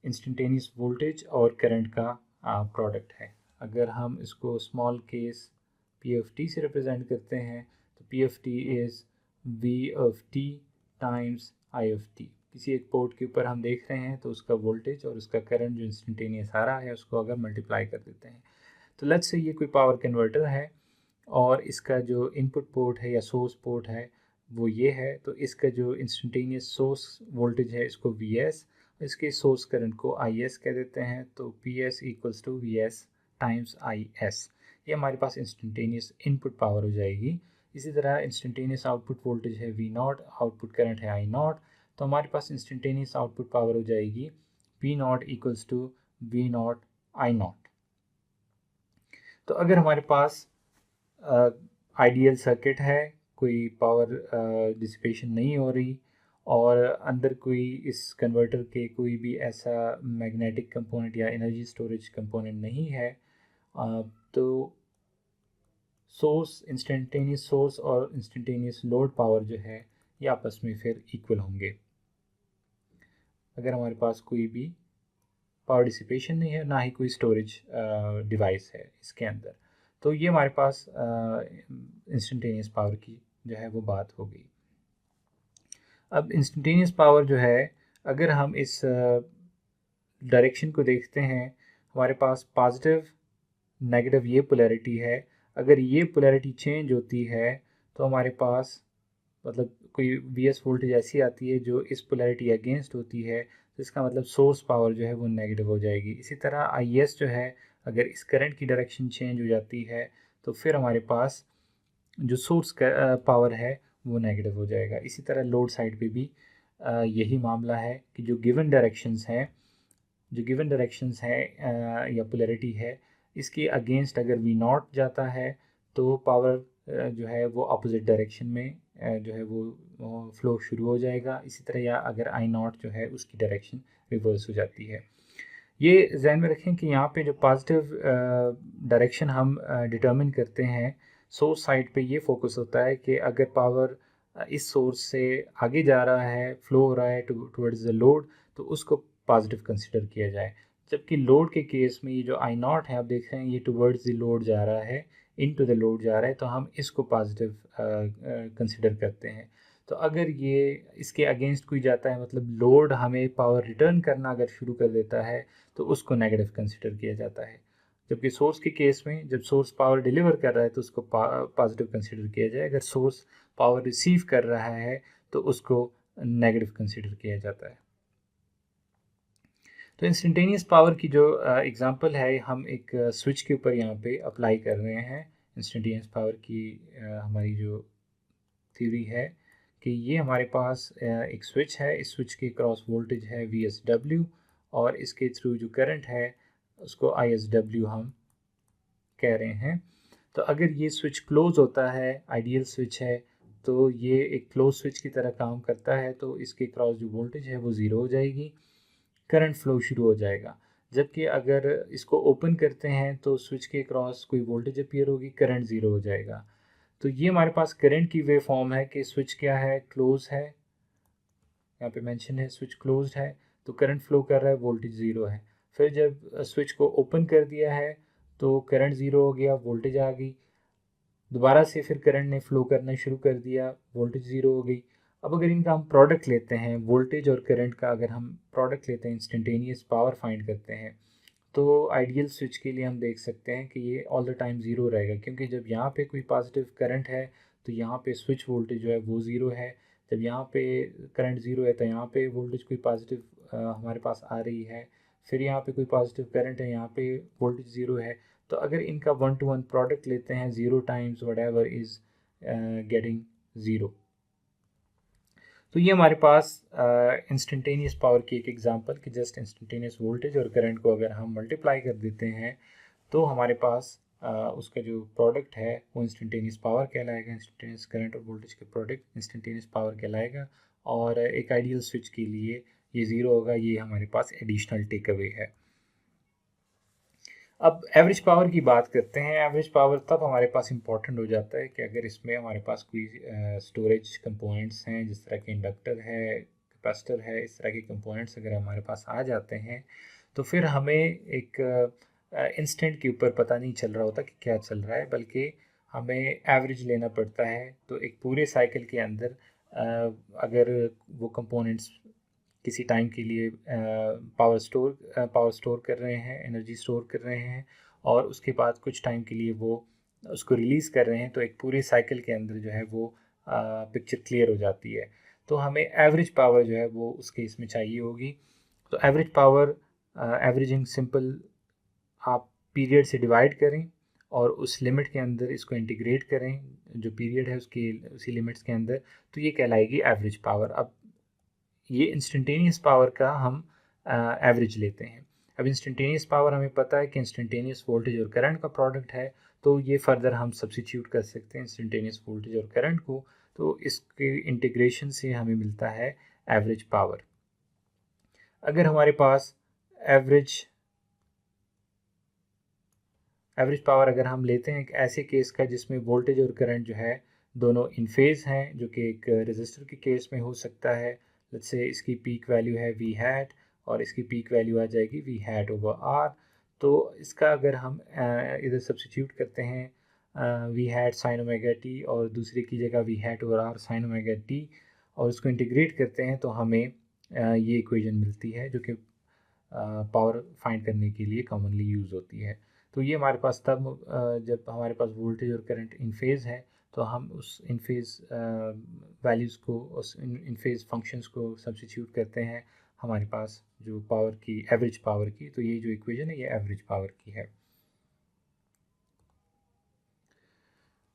Speaker 1: इंस्टेंटेनियस वोल्टेज और करंट का प्रोडक्ट है। अगर हम इसको small case P F T से रिप्रेजेंट करते हैं तो P F T is V of T times I F T. किसी एक पोर्ट के ऊपर हम देख रहे हैं तो उसका वोल्टेज और उसका करंट जो इंस्टेंटेनियस आ रहा है उसको अगर मल्टीप्लाई कर देते हैं, तो लेट्स से ये कोई पावर कन्वर्टर है और इसका जो इनपुट पोर्ट है या सोर्स पोर्ट है वो ये है, तो इसका जो इंस्टेंटेनियस सोर्स वोल्टेज है इसको वी एस, इसके सोर्स करंट को आई एस कह देते हैं। तो P S equals to V S times I S, ये हमारे पास इंस्टेंटेनियस इनपुट पावर हो जाएगी। इसी तरह इंस्टेंटेनियस आउटपुट वोल्टेज है वी नॉट, आउटपुट करंट है आई नॉट, तो हमारे पास इंस्टेंटेनियस आउटपुट पावर हो जाएगी P naught equals to V naught I naught. तो अगर हमारे पास आइडियल सर्किट है, कोई पावर डिसिपेशन नहीं हो रही और अंदर कोई इस कन्वर्टर के कोई भी ऐसा मैग्नेटिक कंपोनेंट या एनर्जी स्टोरेज कंपोनेंट नहीं है, तो सोर्स इंस्टेंटेनियस सोर्स और इंस्टेंटेनियस लोड पावर जो है ये आपस में फिर इक्वल होंगे। अगर हमारे पास कोई भी पावर डिसिपेशन नहीं है, ना ही कोई स्टोरेज डिवाइस है इसके अंदर, तो ये हमारे पास इंस्टेंटेनियस पावर की जो है वो बात हो गई। अब इंस्टेंटेनियस पावर जो है, अगर हम इस डायरेक्शन को देखते हैं, हमारे पास पॉजिटिव नेगेटिव ये पोलैरिटी है। अगर ये पोलैरिटी चेंज होती है तो हमारे पास मतलब कोई वी एस वोल्टेज ऐसी आती है जो इस पोलैरिटी अगेंस्ट होती है, तो इसका मतलब सोर्स पावर जो है वो नेगेटिव हो जाएगी। इसी तरह आई एस जो है, अगर इस करंट की डायरेक्शन चेंज हो जाती है तो फिर हमारे पास जो सोर्स पावर है वो नेगेटिव हो जाएगा। इसी तरह लोड साइड पे भी यही मामला है कि जो गिवन डायरेक्शंस हैं या पोलैरिटी है, इसके अगेंस्ट अगर वी नॉट जाता है तो पावर जो है वो अपोजिट डायरेक्शन में जो है वो फ्लो शुरू हो जाएगा। इसी तरह या अगर आई नॉट जो है उसकी डायरेक्शन रिवर्स हो जाती है। ये ध्यान में रखें कि यहाँ पे जो पॉजिटिव डायरेक्शन हम डिटर्मिन करते हैं, सोर्स साइड पे ये फोकस होता है कि अगर पावर इस सोर्स से आगे जा रहा है, फ्लो हो रहा है टुवर्ड्स द लोड, तो उसको पॉजिटिव कंसिडर किया जाए। जबकि लोड के केस में ये जो आई नॉट है, आप देख रहे हैं ये टुवर्ड्स द लोड जा रहा है, इनटू द लोड जा रहा है, तो हम इसको पॉजिटिव कंसिडर करते हैं। तो अगर ये इसके अगेंस्ट कोई जाता है, मतलब लोड हमें पावर रिटर्न करना अगर शुरू कर देता है, तो उसको नेगेटिव कंसिडर किया जाता है। जबकि सोर्स के केस में जब सोर्स पावर डिलीवर कर रहा है तो उसको पॉजिटिव कंसिडर किया जाए, अगर सोर्स पावर रिसीव कर रहा है तो उसको नेगेटिव कंसिडर किया जाता है। तो इंस्टेंटेनियस पावर की जो एग्जांपल है, हम एक स्विच के ऊपर यहाँ पे अप्लाई कर रहे हैं। इंस्टेंटेनियस पावर की हमारी जो थ्योरी है कि ये हमारे पास एक स्विच है, इस स्विच के क्रॉस वोल्टेज है VSW और इसके थ्रू जो करंट है उसको ISW हम कह रहे हैं। तो अगर ये स्विच क्लोज होता है, आइडियल स्विच है, तो ये एक क्लोज स्विच की तरह काम करता है, तो इसके क्रॉस जो वोल्टेज है वो ज़ीरो हो जाएगी, करंट फ्लो शुरू हो जाएगा। जबकि अगर इसको ओपन करते हैं तो स्विच के क्रॉस कोई वोल्टेज अपीयर होगी, करंट ज़ीरो हो जाएगा। तो ये हमारे पास करंट की वे फॉर्म है कि स्विच क्या है, क्लोज है, यहाँ पे मेंशन है स्विच क्लोज्ड है। तो करंट फ्लो कर रहा है, वोल्टेज ज़ीरो है। फिर जब स्विच को ओपन कर दिया है तो करंट ज़ीरो हो गया, वोल्टेज आ गई। दोबारा से फिर करंट ने फ्लो करना शुरू कर दिया, वोल्टेज ज़ीरो हो गई। अब अगर इनका हम प्रोडक्ट लेते हैं, वोल्टेज और करंट का अगर हम प्रोडक्ट लेते हैं, इंस्टेंटेनियस पावर फाइंड करते हैं, तो आइडियल स्विच के लिए हम देख सकते हैं कि ये ऑल द टाइम ज़ीरो रहेगा, क्योंकि जब यहाँ पे कोई पॉजिटिव करंट है तो यहाँ पे स्विच वोल्टेज जो है वो ज़ीरो है। जब यहाँ पे करंट ज़ीरो है तो यहाँ पे वोल्टेज कोई पॉजिटिव हमारे पास आ रही है। फिर यहाँ पे कोई पॉजिटिव करंट है, यहाँ पे वोल्टेज ज़ीरो है। तो अगर इनका 1-to-1 प्रोडक्ट लेते हैं, zero times what ever is getting zero. तो ये हमारे पास इंस्टेंटेनियस पावर की एक एग्जांपल कि जस्ट इंस्टेंटेनियस वोल्टेज और करंट को अगर हम मल्टीप्लाई कर देते हैं तो हमारे पास उसका जो प्रोडक्ट है वो इंस्टेंटेनियस पावर कहलाएगा। इंस्टेंटेनियस करंट और वोल्टेज के प्रोडक्ट इंस्टेंटेनियस पावर कहलाएगा। और एक आइडियल स्विच के लिए ये ज़ीरो होगा। ये हमारे पास एडिशनल टेक अवे है। अब एवरेज पावर की बात करते हैं। एवरेज पावर तब हमारे पास इंपॉर्टेंट हो जाता है कि अगर इसमें हमारे पास कोई स्टोरेज कंपोनेंट्स हैं, जिस तरह के इंडक्टर है, कैपेसिटर है, इस तरह के कंपोनेंट्स अगर हमारे पास आ जाते हैं तो फिर हमें एक इंस्टेंट के ऊपर पता नहीं चल रहा होता कि क्या चल रहा है, बल्कि हमें एवरेज लेना पड़ता है। तो एक पूरे साइकिल के अंदर अगर वो कंपोनेंट्स किसी टाइम के लिए पावर स्टोर कर रहे हैं, एनर्जी स्टोर कर रहे हैं, और उसके बाद कुछ टाइम के लिए वो उसको रिलीज़ कर रहे हैं, तो एक पूरे साइकिल के अंदर जो है वो पिक्चर क्लियर हो जाती है। तो हमें एवरेज पावर जो है वो उस केस में चाहिए होगी। तो एवरेज पावर एवरेजिंग सिंपल, आप पीरियड से डिवाइड करें और उस लिमिट के अंदर इसको इंटीग्रेट करें, जो पीरियड है उसकी उसी लिमिट्स के अंदर, तो ये कहलाएगी एवरेज पावर। अब ये इंस्टेंटेनियस पावर का हम एवरेज लेते हैं। अब इंस्टेंटेनियस पावर हमें पता है कि इंस्टेंटेनियस वोल्टेज और करंट का प्रोडक्ट है, तो ये फर्दर हम सब्सिट्यूट कर सकते हैं इंस्टेंटेनियस वोल्टेज और करंट को। तो इसके इंटीग्रेशन से हमें मिलता है एवरेज पावर। अगर हमारे पास एवरेज पावर अगर हम लेते हैं एक ऐसे केस का जिसमें वोल्टेज और करंट जो है दोनों इन फेज़ हैं, जो कि एक रेजिस्टर के केस में हो सकता है। लेट्स से इसकी पीक वैल्यू है वी हैट और इसकी पीक वैल्यू आ जाएगी वी हैट ओवर आर। तो इसका अगर हम इधर सब्सिट्यूट करते हैं V hat sine omega T और दूसरे की जगह V hat over R sine omega T, और उसको इंटीग्रेट करते हैं तो हमें ये इक्वेशन मिलती है जो कि पावर फाइंड करने के लिए कॉमनली यूज़ होती है। तो ये हमारे पास तब जब हमारे पास वोल्टेज और करंट इन फेज़ है, तो हम उस इन फेज़ वैल्यूज़ को, उस इन फेज़ फंक्शंस को सब्स्टिट्यूट करते हैं हमारे पास जो पावर की, एवरेज पावर की। तो ये जो इक्वेशन है ये एवरेज पावर की है।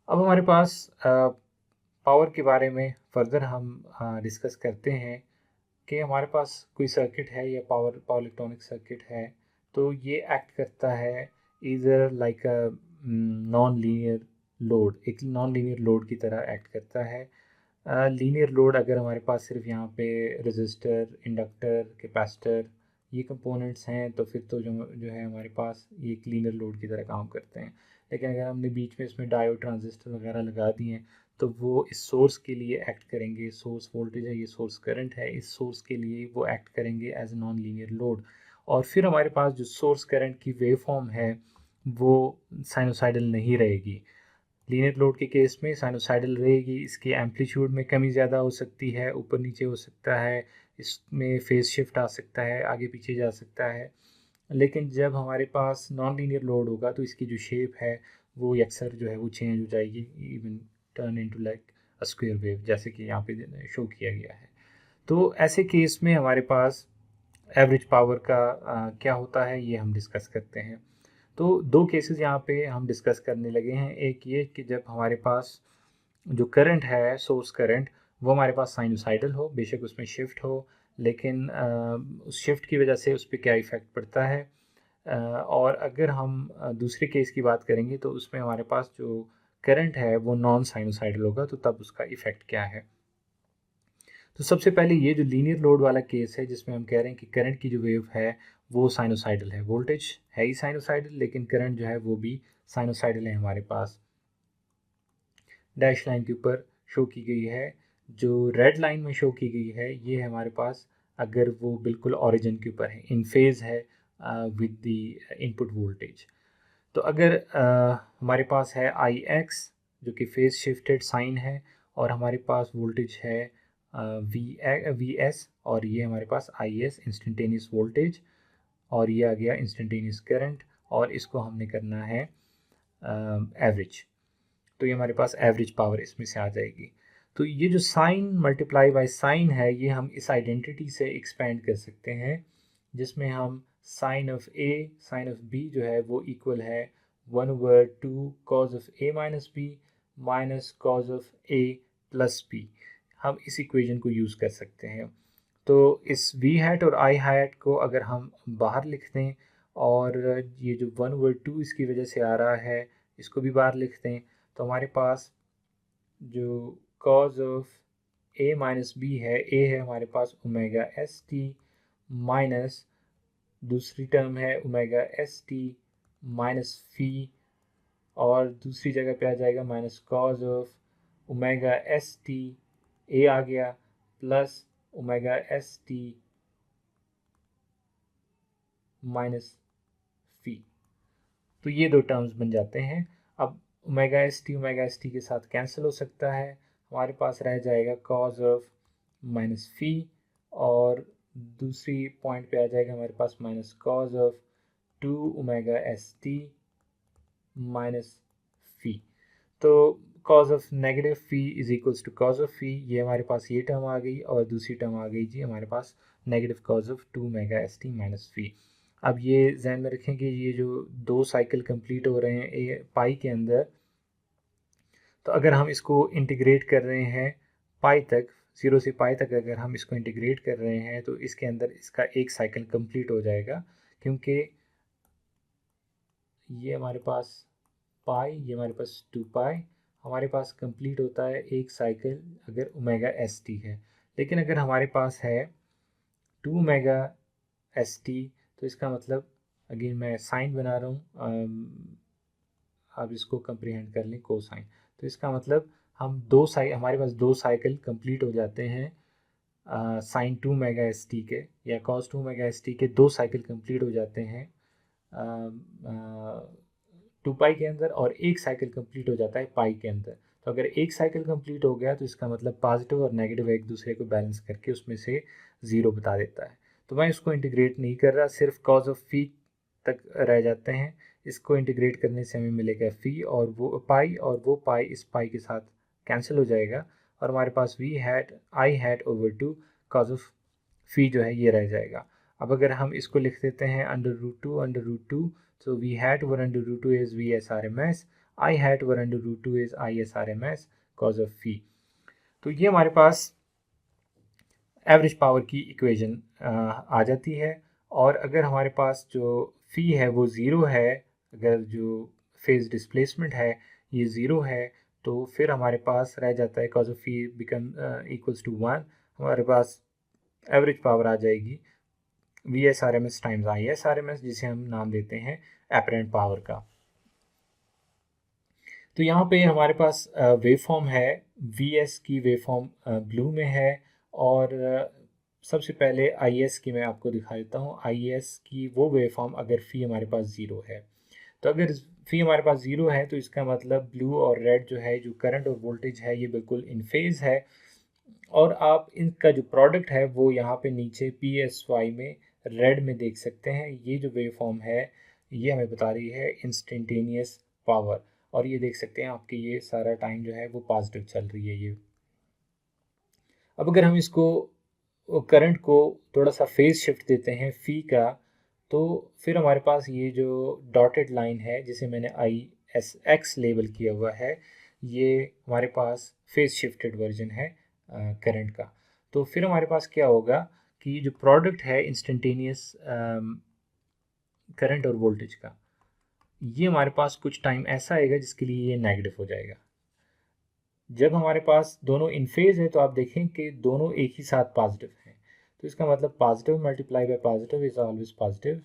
Speaker 1: अब हमारे पास पावर के बारे में फर्दर हम डिस्कस करते हैं कि हमारे पास कोई सर्किट है या पावर इलेक्ट्रॉनिक सर्किट है, तो ये एक्ट करता है इधर like a non linear load, एक नॉन लीनियर लोड की तरह एक्ट करता है। लीनियर लोड अगर हमारे पास सिर्फ यहाँ पे रेजिस्टर, इंडक्टर, कैपेसिटर ये कंपोनेंट्स हैं, तो फिर तो जो है हमारे पास ये एक लीनियर लोड की तरह काम करते हैं। लेकिन अगर हमने बीच में इसमें डायोड, ट्रांजिस्टर वगैरह लगा दिए हैं तो वो इस सोर्स के लिए एक्ट करेंगे। सोर्स वोल्टेज है, ये सोर्स करंट है, इस सोर्स के लिए वो एक्ट करेंगे as a non linear load. और फिर हमारे पास जो सोर्स करंट की वेव फॉर्म है वो साइनोसाइडल नहीं रहेगी। लीनियर लोड के केस में साइनोसाइडल रहेगी, इसकी एम्पलीट्यूड में कमी ज़्यादा हो सकती है, ऊपर नीचे हो सकता है, इसमें फेज शिफ्ट आ सकता है, आगे पीछे जा सकता है। लेकिन जब हमारे पास नॉन लीनियर लोड होगा तो इसकी जो शेप है वो अक्सर जो है वो चेंज हो जाएगी, even turn into like a square wave, जैसे कि यहाँ पे शो किया गया है। तो ऐसे केस में हमारे पास एवरेज पावर का क्या होता है ये हम डिस्कस करते हैं। तो दो केसेस यहाँ पे हम डिस्कस करने लगे हैं। एक ये कि जब हमारे पास जो करंट है, सोर्स करंट, वो हमारे पास साइनोसाइडल हो, बेशक उसमें शिफ्ट हो, लेकिन उस शिफ्ट की वजह से उस पर क्या इफ़ेक्ट पड़ता है। और अगर हम दूसरे केस की बात करेंगे तो उसमें हमारे पास जो करंट है वो नॉन साइनोसाइडल होगा, तो तब उसका इफ़ेक्ट क्या है। तो सबसे पहले ये जो लीनियर लोड वाला केस है जिसमें हम कह रहे हैं कि करंट की जो वेव है वो साइनोसाइडल है, वोल्टेज है ही साइनोसाइडल लेकिन करंट जो है वो भी साइनोसाइडल है हमारे पास। डैश लाइन के ऊपर शो की गई है, जो रेड लाइन में शो की गई है ये है हमारे पास अगर वो बिल्कुल ओरिजिन के ऊपर है, इन फेज़ है विद द इनपुट वोल्टेज। तो अगर हमारे पास है आई एक्स जो कि फेज़ शिफ्टेड साइन है, और हमारे पास वोल्टेज है वी एस, और ये हमारे पास आई एस इंस्टेंटेनियस वोल्टेज, और ये आ गया इंस्टेंटेनियस करंट, और इसको हमने करना है एवरेज। तो ये हमारे पास एवरेज पावर इसमें से आ जाएगी। तो ये जो साइन मल्टीप्लाई बाय साइन है, ये हम इस आइडेंटिटी से एक्सपेंड कर सकते हैं, जिसमें हम sine of A sine of B जो है वो इक्वल है 1/2 cos of A minus B minus cos of A plus B. हम इस इक्वेशन को यूज़ कर सकते हैं। तो इस वी हैट और आई हैट को अगर हम बाहर लिख दें, और ये जो 1/2 इसकी वजह से आ रहा है इसको भी बाहर लिख दें, तो हमारे पास जो cos of A minus B है, ए है हमारे पास ओमेगा एस टी माइनस दूसरी टर्म है omega S t minus phi, और दूसरी जगह पे आ जाएगा minus cos of omega S t A आ गया plus omega S t minus phi. तो ये दो टर्म्स बन जाते हैं। अब ओमेगा एस टी के साथ कैंसिल हो सकता है, हमारे पास रह जाएगा कॉज ऑफ माइनस फी, और दूसरी पॉइंट पे आ जाएगा हमारे पास minus cos of 2 omega S t minus phi. तो cos of negative phi is equals to cos of phi, ये हमारे पास ये टर्म आ गई, और दूसरी टर्म आ गई जी हमारे पास negative cos of 2 omega S t minus phi. अब ये ध्यान में रखें कि ये जो दो साइकिल कंप्लीट हो रहे हैं ए पाई के अंदर, तो अगर हम इसको इंटीग्रेट कर रहे हैं पाई तक, 0 से पाई तक अगर हम इसको इंटीग्रेट कर रहे हैं, तो इसके अंदर इसका एक साइकिल कंप्लीट हो जाएगा, क्योंकि ये हमारे पास पाई, ये हमारे पास 2 पाई, हमारे पास कंप्लीट होता है एक साइकिल अगर ओमेगा एस टी है। लेकिन अगर हमारे पास है 2 ओमेगा एस टी, तो इसका मतलब, अगेन मैं साइन बना रहा हूँ, आप इसको कंप्रीहेंड कर लें कोसाइन। तो इसका मतलब हम हमारे पास दो साइकिल कंप्लीट हो जाते हैं साइन 2 मेगा एस टी के, या कॉस 2 मेगा एस टी के दो साइकिल कंप्लीट हो जाते हैं 2 पाई के अंदर, और एक साइकिल कंप्लीट हो जाता है पाई के अंदर। तो अगर एक साइकिल कंप्लीट हो गया तो इसका मतलब पॉजिटिव और नेगेटिव एक दूसरे को बैलेंस करके उसमें से 0 बता देता है। तो मैं इसको इंटीग्रेट नहीं कर रहा, सिर्फ कॉज ऑफ फी तक रह जाते हैं। इसको इंटीग्रेट करने से हमें मिलेगा फी, और वो पाई, और वो पाई इस पाई के साथ कैंसिल हो जाएगा, और हमारे पास V hat I hat over 2 cos of phi जो है ये रह जाएगा। अब अगर हम इसको लिख देते हैं √2, so v hat over √2 is VSRMS, I hat over √2 is ISRMS cos of phi। तो ये हमारे पास एवरेज पावर की इक्वेशन आ जाती है। और अगर हमारे पास जो फी है वो ज़ीरो है, अगर जो फेज डिस्प्लेसमेंट है ये ज़ीरो है, तो फिर हमारे पास रह जाता है cos of phi become equals to 1, हमारे पास एवरेज पावर आ जाएगी VSRMS टाइम्स ISRMS, जिसे हम नाम देते हैं एपरेंट पावर का। तो यहाँ पे हमारे पास वेव फॉर्म है, VS की वेव फॉर्म ब्लू में है, और सबसे पहले IS की मैं आपको दिखा देता हूँ। IS की वो वेव फॉर्म अगर फी हमारे पास ज़ीरो है, तो अगर फी हमारे पास ज़ीरो है तो इसका मतलब ब्लू और रेड जो है, जो करंट और वोल्टेज है, ये बिल्कुल इन फेज़ है, और आप इनका जो प्रोडक्ट है वो यहाँ पे नीचे PSY में रेड में देख सकते हैं। ये जो वेव फॉर्म है ये हमें बता रही है इंस्टेंटेनियस पावर, और ये देख सकते हैं आपके ये सारा टाइम जो है वो पॉजिटिव चल रही है ये। अब अगर हम इसको करंट को थोड़ा सा फेज शिफ्ट देते हैं फी का, तो फिर हमारे पास ये जो डॉटेड लाइन है जिसे मैंने ISX लेबल किया हुआ है, ये हमारे पास फेज शिफ्टेड वर्जन है करंट का। तो फिर हमारे पास क्या होगा कि जो प्रोडक्ट है इंस्टेंटेनियस करंट और वोल्टेज का, ये हमारे पास कुछ टाइम ऐसा आएगा जिसके लिए ये नेगेटिव हो जाएगा। जब हमारे पास दोनों इन फेज है तो आप देखें कि दोनों एक ही साथ पॉजिटिव हैं, तो इसका मतलब positive multiply by positive is always positive.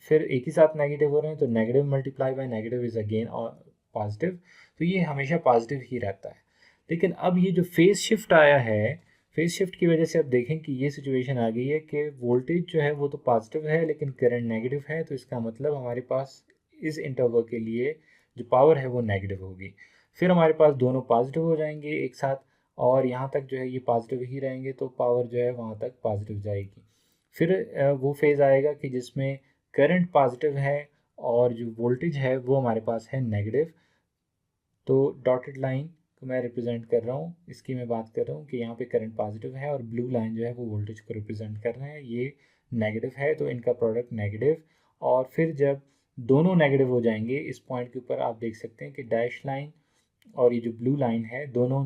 Speaker 1: फिर एक ही साथ नेगेटिव हो रहे हैं तो negative multiply by negative is again positive. तो ये हमेशा पॉजिटिव ही रहता है। लेकिन अब ये जो फेज शिफ्ट आया है, फेज शिफ्ट की वजह से अब देखें कि ये सिचुएशन आ गई है कि वोल्टेज जो है वो तो पॉजिटिव है लेकिन करंट नेगेटिव है, तो इसका मतलब हमारे पास इस इंटरवल के लिए जो पावर है वो नेगेटिव होगी। फिर हमारे पास दोनों पॉजिटिव हो जाएंगे एक साथ, और यहाँ तक जो है ये पॉजिटिव ही रहेंगे, तो पावर जो है वहाँ तक पॉजिटिव जाएगी। फिर वो फेज़ आएगा कि जिसमें करंट पॉजिटिव है और जो वोल्टेज है वो हमारे पास है नेगेटिव। तो डॉटेड लाइन को मैं रिप्रेजेंट कर रहा हूँ, इसकी मैं बात कर रहा हूँ कि यहाँ पे करंट पॉजिटिव है और ब्लू लाइन जो है वो वोल्टेज को रिप्रेजेंट कर रहे हैं, ये नेगेटिव है, तो इनका प्रोडक्ट नेगेटिव। और फिर जब दोनों नेगेटिव हो जाएंगे, इस पॉइंट के ऊपर आप देख सकते हैं कि डैश लाइन और ये जो ब्लू लाइन है दोनों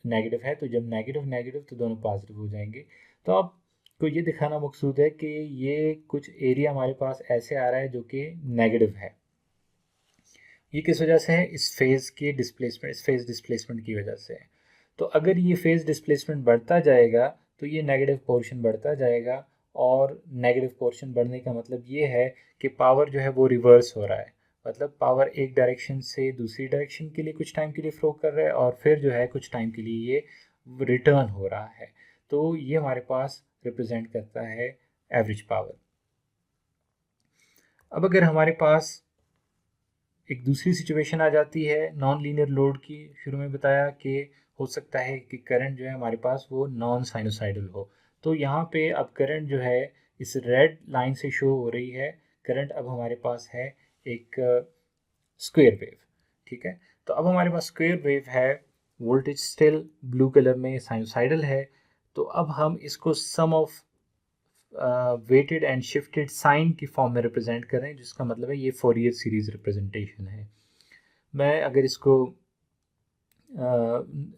Speaker 1: नेगेटिव है, तो जब नेगेटिव नेगेटिव तो दोनों पॉजिटिव हो जाएंगे। तो अब को ये दिखाना मकसूद है कि ये कुछ एरिया हमारे पास ऐसे आ रहा है जो कि नेगेटिव है। ये किस वजह से है? इस फेज़ की डिस्प्लेसमेंट, इस फेज़ डिस्प्लेसमेंट की वजह से है। तो अगर ये फेज़ डिस्प्लेसमेंट बढ़ता जाएगा तो ये नेगेटिव पोर्शन बढ़ता जाएगा, और नेगेटिव पोर्शन बढ़ने का मतलब ये है कि पावर जो है वो रिवर्स हो रहा है। मतलब पावर एक डायरेक्शन से दूसरी डायरेक्शन के लिए कुछ टाइम के लिए फ्लो कर रहा है और फिर जो है कुछ टाइम के लिए ये रिटर्न हो रहा है। तो ये हमारे पास रिप्रेजेंट करता है एवरेज पावर। अब अगर हमारे पास एक दूसरी सिचुएशन आ जाती है नॉन लीनियर लोड की, शुरू में बताया कि हो सकता है कि करंट जो है हमारे पास वो नॉन साइनोसाइडल हो। तो यहाँ पे अब करंट जो है इस रेड लाइन से शो हो रही है, करंट अब हमारे पास है एक स्क्वायर वेव। ठीक है, तो अब हमारे पास स्क्वायर वेव है, वोल्टेज स्टिल ब्लू कलर में साइनोसाइडल है। तो अब हम इसको sum of weighted and shifted sine की फॉर्म में रिप्रेजेंट कर रहे हैं, जिसका मतलब है ये फोरियर सीरीज रिप्रेजेंटेशन है। मैं अगर इसको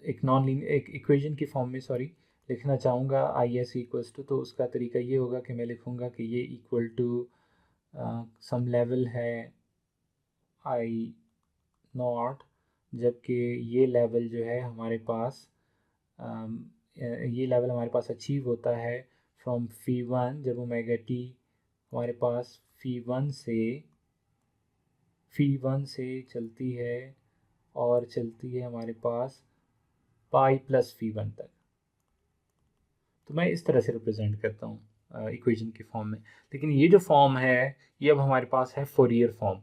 Speaker 1: एक इक्वेशन की फॉर्म में लिखना चाहूँगा, आई एस इक्वल्स टू, तो उसका तरीका ये होगा कि मैं लिखूँगा कि ये इक्वल टू सम लेवल है आई नॉट, जबकि ये लेवल जो है हमारे पास ये लेवल हमारे पास अचीव होता है फ्रॉम फी वन, जब ओमेगा टी हमारे पास फी वन से चलती है और चलती है हमारे पास पाई प्लस फी वन तक। तो मैं इस तरह से रिप्रेजेंट करता हूँ इक्वेशन की फॉर्म में। लेकिन ये जो फॉर्म है ये अब हमारे पास है फोरियर फॉर्म।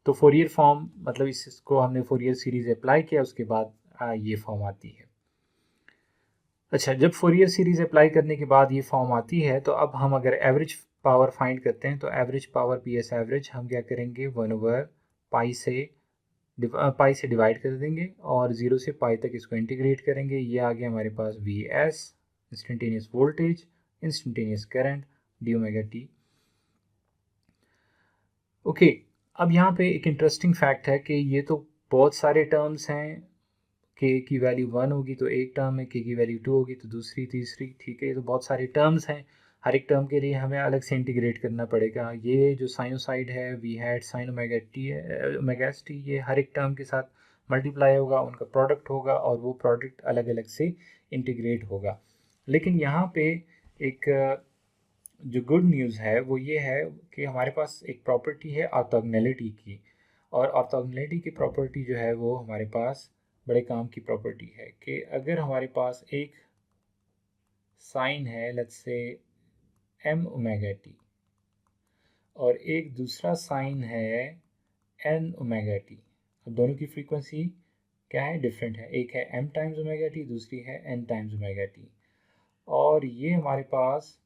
Speaker 1: तो फोरियर फॉर्म मतलब इसको हमने फोरियर सीरीज अप्लाई किया, उसके बाद ये फॉर्म आती है। अच्छा, जब फोरियर सीरीज अप्लाई करने के बाद ये फॉर्म आती है, तो अब हम अगर एवरेज पावर फाइंड करते हैं तो average power P S average हम क्या करेंगे, 1/पाई से डिवाइड कर देंगे और 0 से पाई तक इसको इंटीग्रेट करेंगे। ये आ गया हमारे पास V S, instantaneous voltage, instantaneous current, d omega t. Okay, अब यहाँ पे एक इंटरेस्टिंग फैक्ट है कि ये तो बहुत सारे टर्म्स हैं, के की वैल्यू 1 होगी तो एक टर्म है, के की वैल्यू 2 होगी तो दूसरी तीसरी। ठीक है, ये तो बहुत सारे टर्म्स हैं, हर एक टर्म के लिए हमें अलग से इंटीग्रेट करना पड़ेगा। ये जो साइनोसाइड है V hat sine omega T है, ओमेगा एस टी, ये हर एक टर्म के साथ मल्टीप्लाई होगा, उनका प्रोडक्ट होगा और वो प्रोडक्ट अलग अलग से इंटीग्रेट होगा। लेकिन यहाँ पे एक जो गुड न्यूज़ है वो ये है कि हमारे पास एक प्रॉपर्टी है ऑर्थोगोनैलिटी की, और ऑर्थोगोनैलिटी की प्रॉपर्टी जो है वो हमारे पास बड़े काम की प्रॉपर्टी है कि अगर हमारे पास एक साइन है let's say M omega T और एक दूसरा साइन है एन ओमेगा टी, अब दोनों की फ्रीक्वेंसी क्या है, डिफरेंट है, एक है एम टाइम्स ओमेगा टी, दूसरी है एन टाइम्स ओमेगा टी। और ये हमारे पास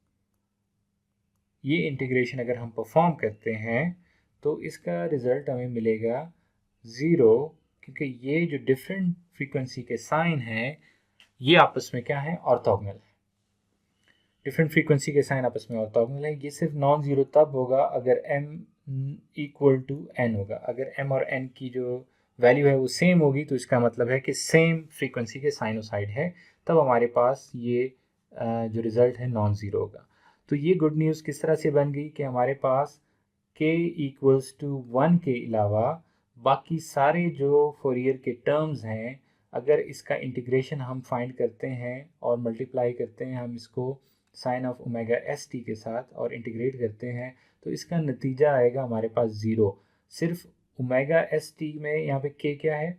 Speaker 1: ये इंटीग्रेशन अगर हम परफॉर्म करते हैं तो इसका रिज़ल्ट हमें मिलेगा 0, क्योंकि ये जो डिफरेंट फ्रीक्वेंसी के साइन हैं ये आपस में क्या है, ऑर्थोगोनल है। डिफरेंट फ्रीक्वेंसी के साइन आपस में ऑर्थोगोनल है। ये सिर्फ नॉन ज़ीरो तब होगा अगर m इक्वल टू n होगा। अगर m और n की जो वैल्यू है वो सेम होगी तो इसका मतलब है कि सेम फ्रीक्वेंसी के साइनोसाइड है, तब हमारे पास ये जो रिज़ल्ट है नॉन ज़ीरो होगा। तो ये गुड न्यूज़ किस तरह से बन गई कि हमारे पास k इक्वल्स टू 1 के अलावा बाकी सारे जो फोरियर के टर्म्स हैं, अगर इसका इंटीग्रेशन हम फाइंड करते हैं और मल्टीप्लाई करते हैं हम इसको sine of omega S T के साथ और इंटीग्रेट करते हैं, तो इसका नतीजा आएगा हमारे पास 0। सिर्फ ओमेगा एस टी में यहाँ पे k क्या है,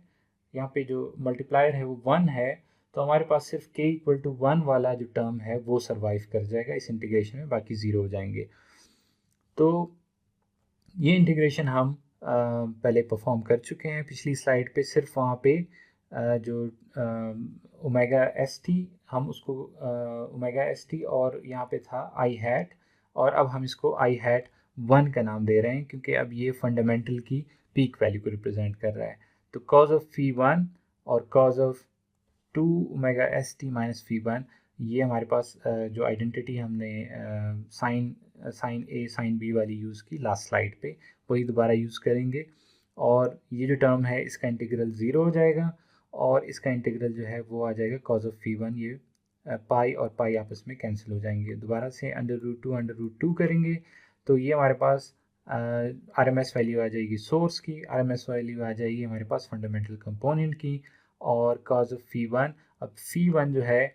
Speaker 1: यहाँ पे जो मल्टीप्लायर है वो 1 है, तो हमारे पास सिर्फ k इक्वल टू 1 वाला जो टर्म है वो सर्वाइव कर जाएगा इस इंटीग्रेशन में, बाकी ज़ीरो हो जाएंगे। तो ये इंटीग्रेशन हम पहले परफॉर्म कर चुके हैं पिछली स्लाइड पे। सिर्फ वहाँ पे जो ओमेगा एस टी, हम उसको ओमेगा एस टी और यहाँ पे था आई हैट, और अब हम इसको आई हैट 1 का नाम दे रहे हैं क्योंकि अब ये फंडामेंटल की पीक वैल्यू को रिप्रेजेंट कर रहा है। तो कॉज ऑफ फी 1 और cos of 2 omega S t minus phi 1, ये हमारे पास जो आइडेंटिटी हमने साइन ए साइन बी वाली यूज़ की लास्ट स्लाइड पे, वही दोबारा यूज़ करेंगे। और ये जो टर्म है इसका इंटीग्रल 0 हो जाएगा और इसका इंटीग्रल जो है वो आ जाएगा कॉज ऑफ फी 1। ये पाई और पाई आपस में कैंसिल हो जाएंगे। दोबारा से अंडर रूट टू करेंगे तो ये हमारे पास आर एम एस वैल्यू आ जाएगी सोर्स की, आर एम एस वैल्यू आ जाएगी हमारे पास फंडामेंटल कंपोनेंट की, और कॉज ऑफ फी 1। अब फी 1 जो है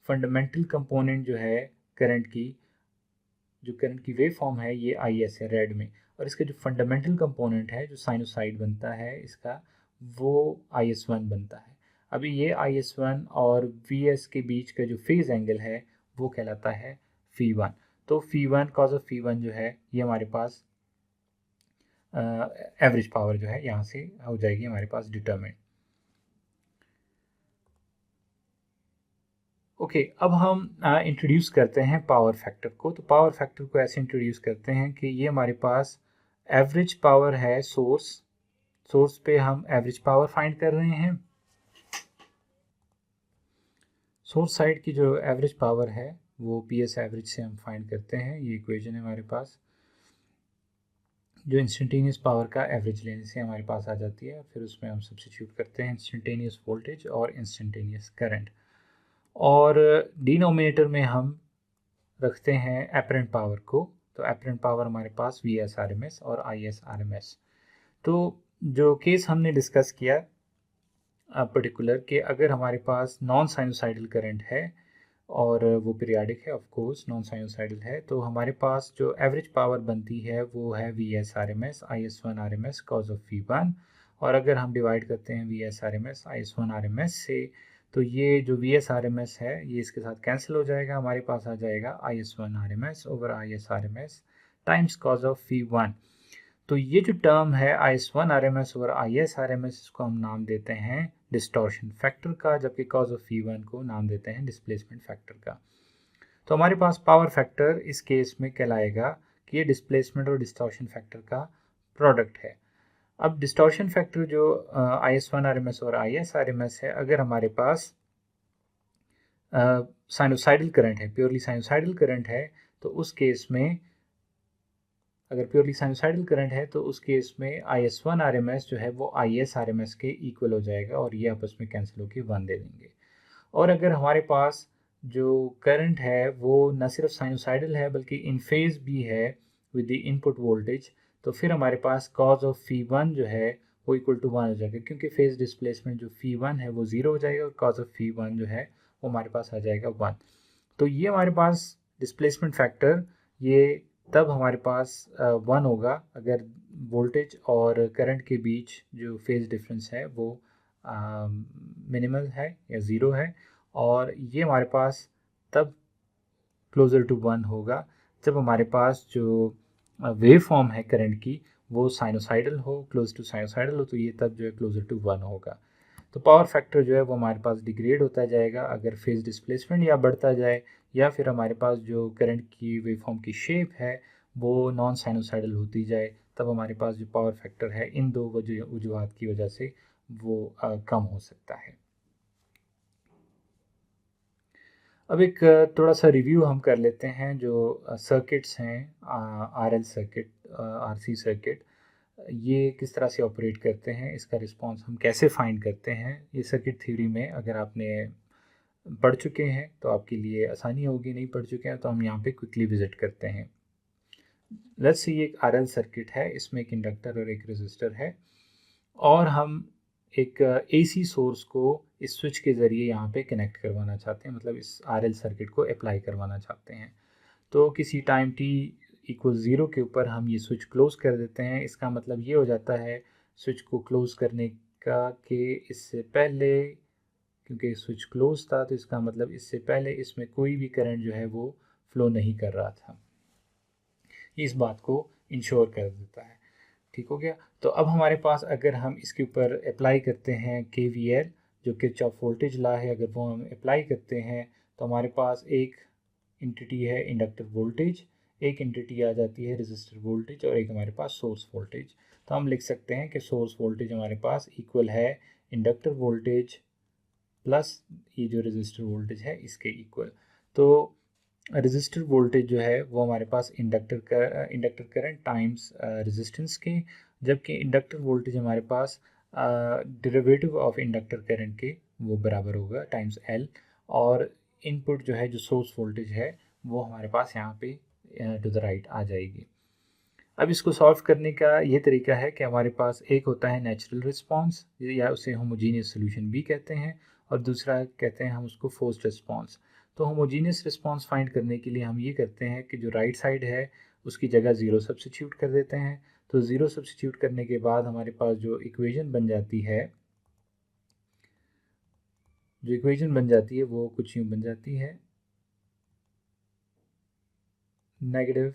Speaker 1: फंडामेंटल कंपोनेंट जो है करंट की वेव फॉर्म है, ये आई एस है रेड में, और इसका जो फंडामेंटल कंपोनेंट है जो साइनोसाइड बनता है इसका, वो आई एस 1 बनता है। अभी ये आई एस 1 और वी एस के बीच का जो फेज एंगल है वो कहलाता है फी 1। तो फी 1 कॉज ऑफ फी 1 जो है ये हमारे पास एवरेज पावर जो है यहाँ से हो जाएगी हमारे पास डिटरमिन। ओके, अब हम इंट्रोड्यूस करते हैं पावर फैक्टर को। तो पावर फैक्टर को ऐसे इंट्रोड्यूस करते हैं कि ये हमारे पास एवरेज पावर है सोर्स पे हम एवरेज पावर फाइंड कर रहे हैं। सोर्स साइड की जो एवरेज पावर है वो पी एस एवरेज से हम फाइंड करते हैं। ये इक्वेशन है हमारे पास, जो इंस्टेंटेनियस पावर का एवरेज लेने से हमारे पास आ जाती है। फिर उसमें हम सब्स्टिट्यूट करते हैं इंस्टेंटेनियस वोल्टेज और इंस्टेंटेनियस करंट, और डिनोमिनेटर में हम रखते हैं एपरेंट पावर को। तो एपरेंट पावर हमारे पास V S R M S और I S R M S. तो जो केस हमने डिस्कस किया पर्टिकुलर कि अगर हमारे पास नॉन साइनोसाइडल करंट है और वो पीरियाडिक है, ऑफ कोर्स नॉन साइनोसाइडल है, तो हमारे पास जो एवरेज पावर बनती है वो है V S R M S I S 1 R M S cos of V 1। और अगर हम डिवाइड करते हैं V S R M S I S 1 R M S से, तो ये जो V S R M S है ये इसके साथ कैंसिल हो जाएगा। हमारे पास आ जाएगा I S 1 R M S over I S R M S times cos of V 1। तो ये जो टर्म है I S 1 R M S over I S R M S, इसको हम नाम देते हैं डिस्टॉर्शन फैक्टर का, जबकि कॉज ऑफ फी 1 को नाम देते हैं डिस्प्लेसमेंट फैक्टर का। तो हमारे पास पावर फैक्टर इस केस में कहलाएगा कि ये डिस्प्लेसमेंट और डिस्टॉर्शन फैक्टर का प्रोडक्ट है। अब डिस्टॉर्शन फैक्टर जो I S 1 R M S और I S R M S है, अगर हमारे पास साइनोसाइडल करंट है, प्योरली साइनोसाइडल करंट है, तो उस केस में अगर प्योरली साइनोसाइडल करंट है तो उस केस में I S 1 R M S जो है वो I S R M S के इक्वल हो जाएगा और ये आपस में कैंसिल होकर 1 दे देंगे। और अगर हमारे पास जो करंट है वो न सिर्फ साइनोसाइडल है बल्कि इन फेज भी है विद द इनपुट वोल्टेज, तो फिर हमारे पास कॉज ऑफ फी 1 जो है वो इक्वल टू 1 हो जाएगा, क्योंकि फेज डिस्प्लेसमेंट जो फी 1 है वो 0 हो जाएगा और कॉज ऑफ फी 1 जो है वो हमारे पास आ जाएगा 1। तो ये हमारे पास डिस्प्लेसमेंट फैक्टर ये तब हमारे पास 1 होगा अगर वोल्टेज और करंट के बीच जो फेज डिफरेंस है वो मिनिमल है या 0 है, और ये हमारे पास तब क्लोज़र टू 1 होगा जब हमारे पास जो वेव फॉर्म है करंट की वो साइनोसाइडल हो, क्लोज टू साइनोसाइडल हो, तो ये तब जो है क्लोज़र टू 1 होगा। तो पावर फैक्टर जो है वो हमारे पास डिग्रेड होता जाएगा अगर फेज डिस्प्लेसमेंट या बढ़ता जाए, या फिर हमारे पास जो करंट की वेवफॉर्म की शेप है वो नॉन साइनोसाइडल होती जाए, तब हमारे पास जो पावर फैक्टर है इन दो वजूहात की वजह से वो कम हो सकता है। अब एक थोड़ा सा रिव्यू हम कर लेते हैं जो सर्किट्स हैं, R L circuit, R C circuit, ये किस तरह से ऑपरेट करते हैं, इसका रिस्पांस हम कैसे फाइंड करते हैं। ये सर्किट थ्योरी में अगर आपने पढ़ चुके हैं तो आपके लिए आसानी होगी, नहीं पढ़ चुके हैं तो हम यहाँ पे क्विकली विजिट करते हैं। लेट्स सी, ये एक आरएल सर्किट है, इसमें एक इंडक्टर और एक रेजिस्टर है, और हम एक एसी सोर्स को इस स्विच के ज़रिए यहाँ पे कनेक्ट करवाना चाहते हैं, मतलब इस आरएल सर्किट को अप्लाई करवाना चाहते हैं। तो किसी टाइम t इक्वल 0 के ऊपर हम ये स्विच क्लोज कर देते हैं। इसका मतलब ये हो जाता है स्विच को क्लोज करने का कि इससे पहले क्योंकि स्विच क्लोज था, तो इसका मतलब इससे पहले इसमें कोई भी करंट जो है वो फ्लो नहीं कर रहा था। इस बात को इंश्योर कर देता है। ठीक हो गया। तो अब हमारे पास अगर हम इसके ऊपर अप्लाई करते हैं KVL, जो किरचॉफ वोल्टेज लॉ है, अगर वो हम अप्लाई करते हैं तो हमारे पास एक इंटिटी है इंडक्टर वोल्टेज, एक इंटिटी आ जाती है रेजिस्टर वोल्टेज, और एक हमारे पास सोर्स वोल्टेज। तो हम लिख सकते हैं कि सोर्स वोल्टेज हमारे पास इक्वल है इंडक्टर वोल्टेज प्लस ये जो रेजिस्टर वोल्टेज है इसके इक्वल। तो रेजिस्टर वोल्टेज जो है वो हमारे पास इंडक्टर करंट टाइम्स रेजिस्टेंस के, जबकि इंडक्टर वोल्टेज हमारे पास डेरिवेटिव ऑफ इंडक्टर करंट के वो बराबर होगा टाइम्स L। और इनपुट जो है जो सोर्स वोल्टेज है वो हमारे पास यहाँ पे टू द राइट आ जाएगी। अब इसको सॉल्व करने का ये तरीका है कि हमारे पास एक होता है नेचुरल रिस्पांस, या उसे होमोजीनियस सोल्यूशन भी कहते हैं, और दूसरा कहते हैं हम उसको फोर्स्ड रिस्पांस। तो होमोजीनियस रिस्पांस फाइंड करने के लिए हम ये करते हैं कि जो राइट साइड है उसकी जगह ज़ीरो सब्स्टिट्यूट कर देते हैं। तो ज़ीरो सब्स्टिट्यूट करने के बाद हमारे पास जो इक्वेशन बन जाती है वो कुछ यूँ बन जाती है, नेगेटिव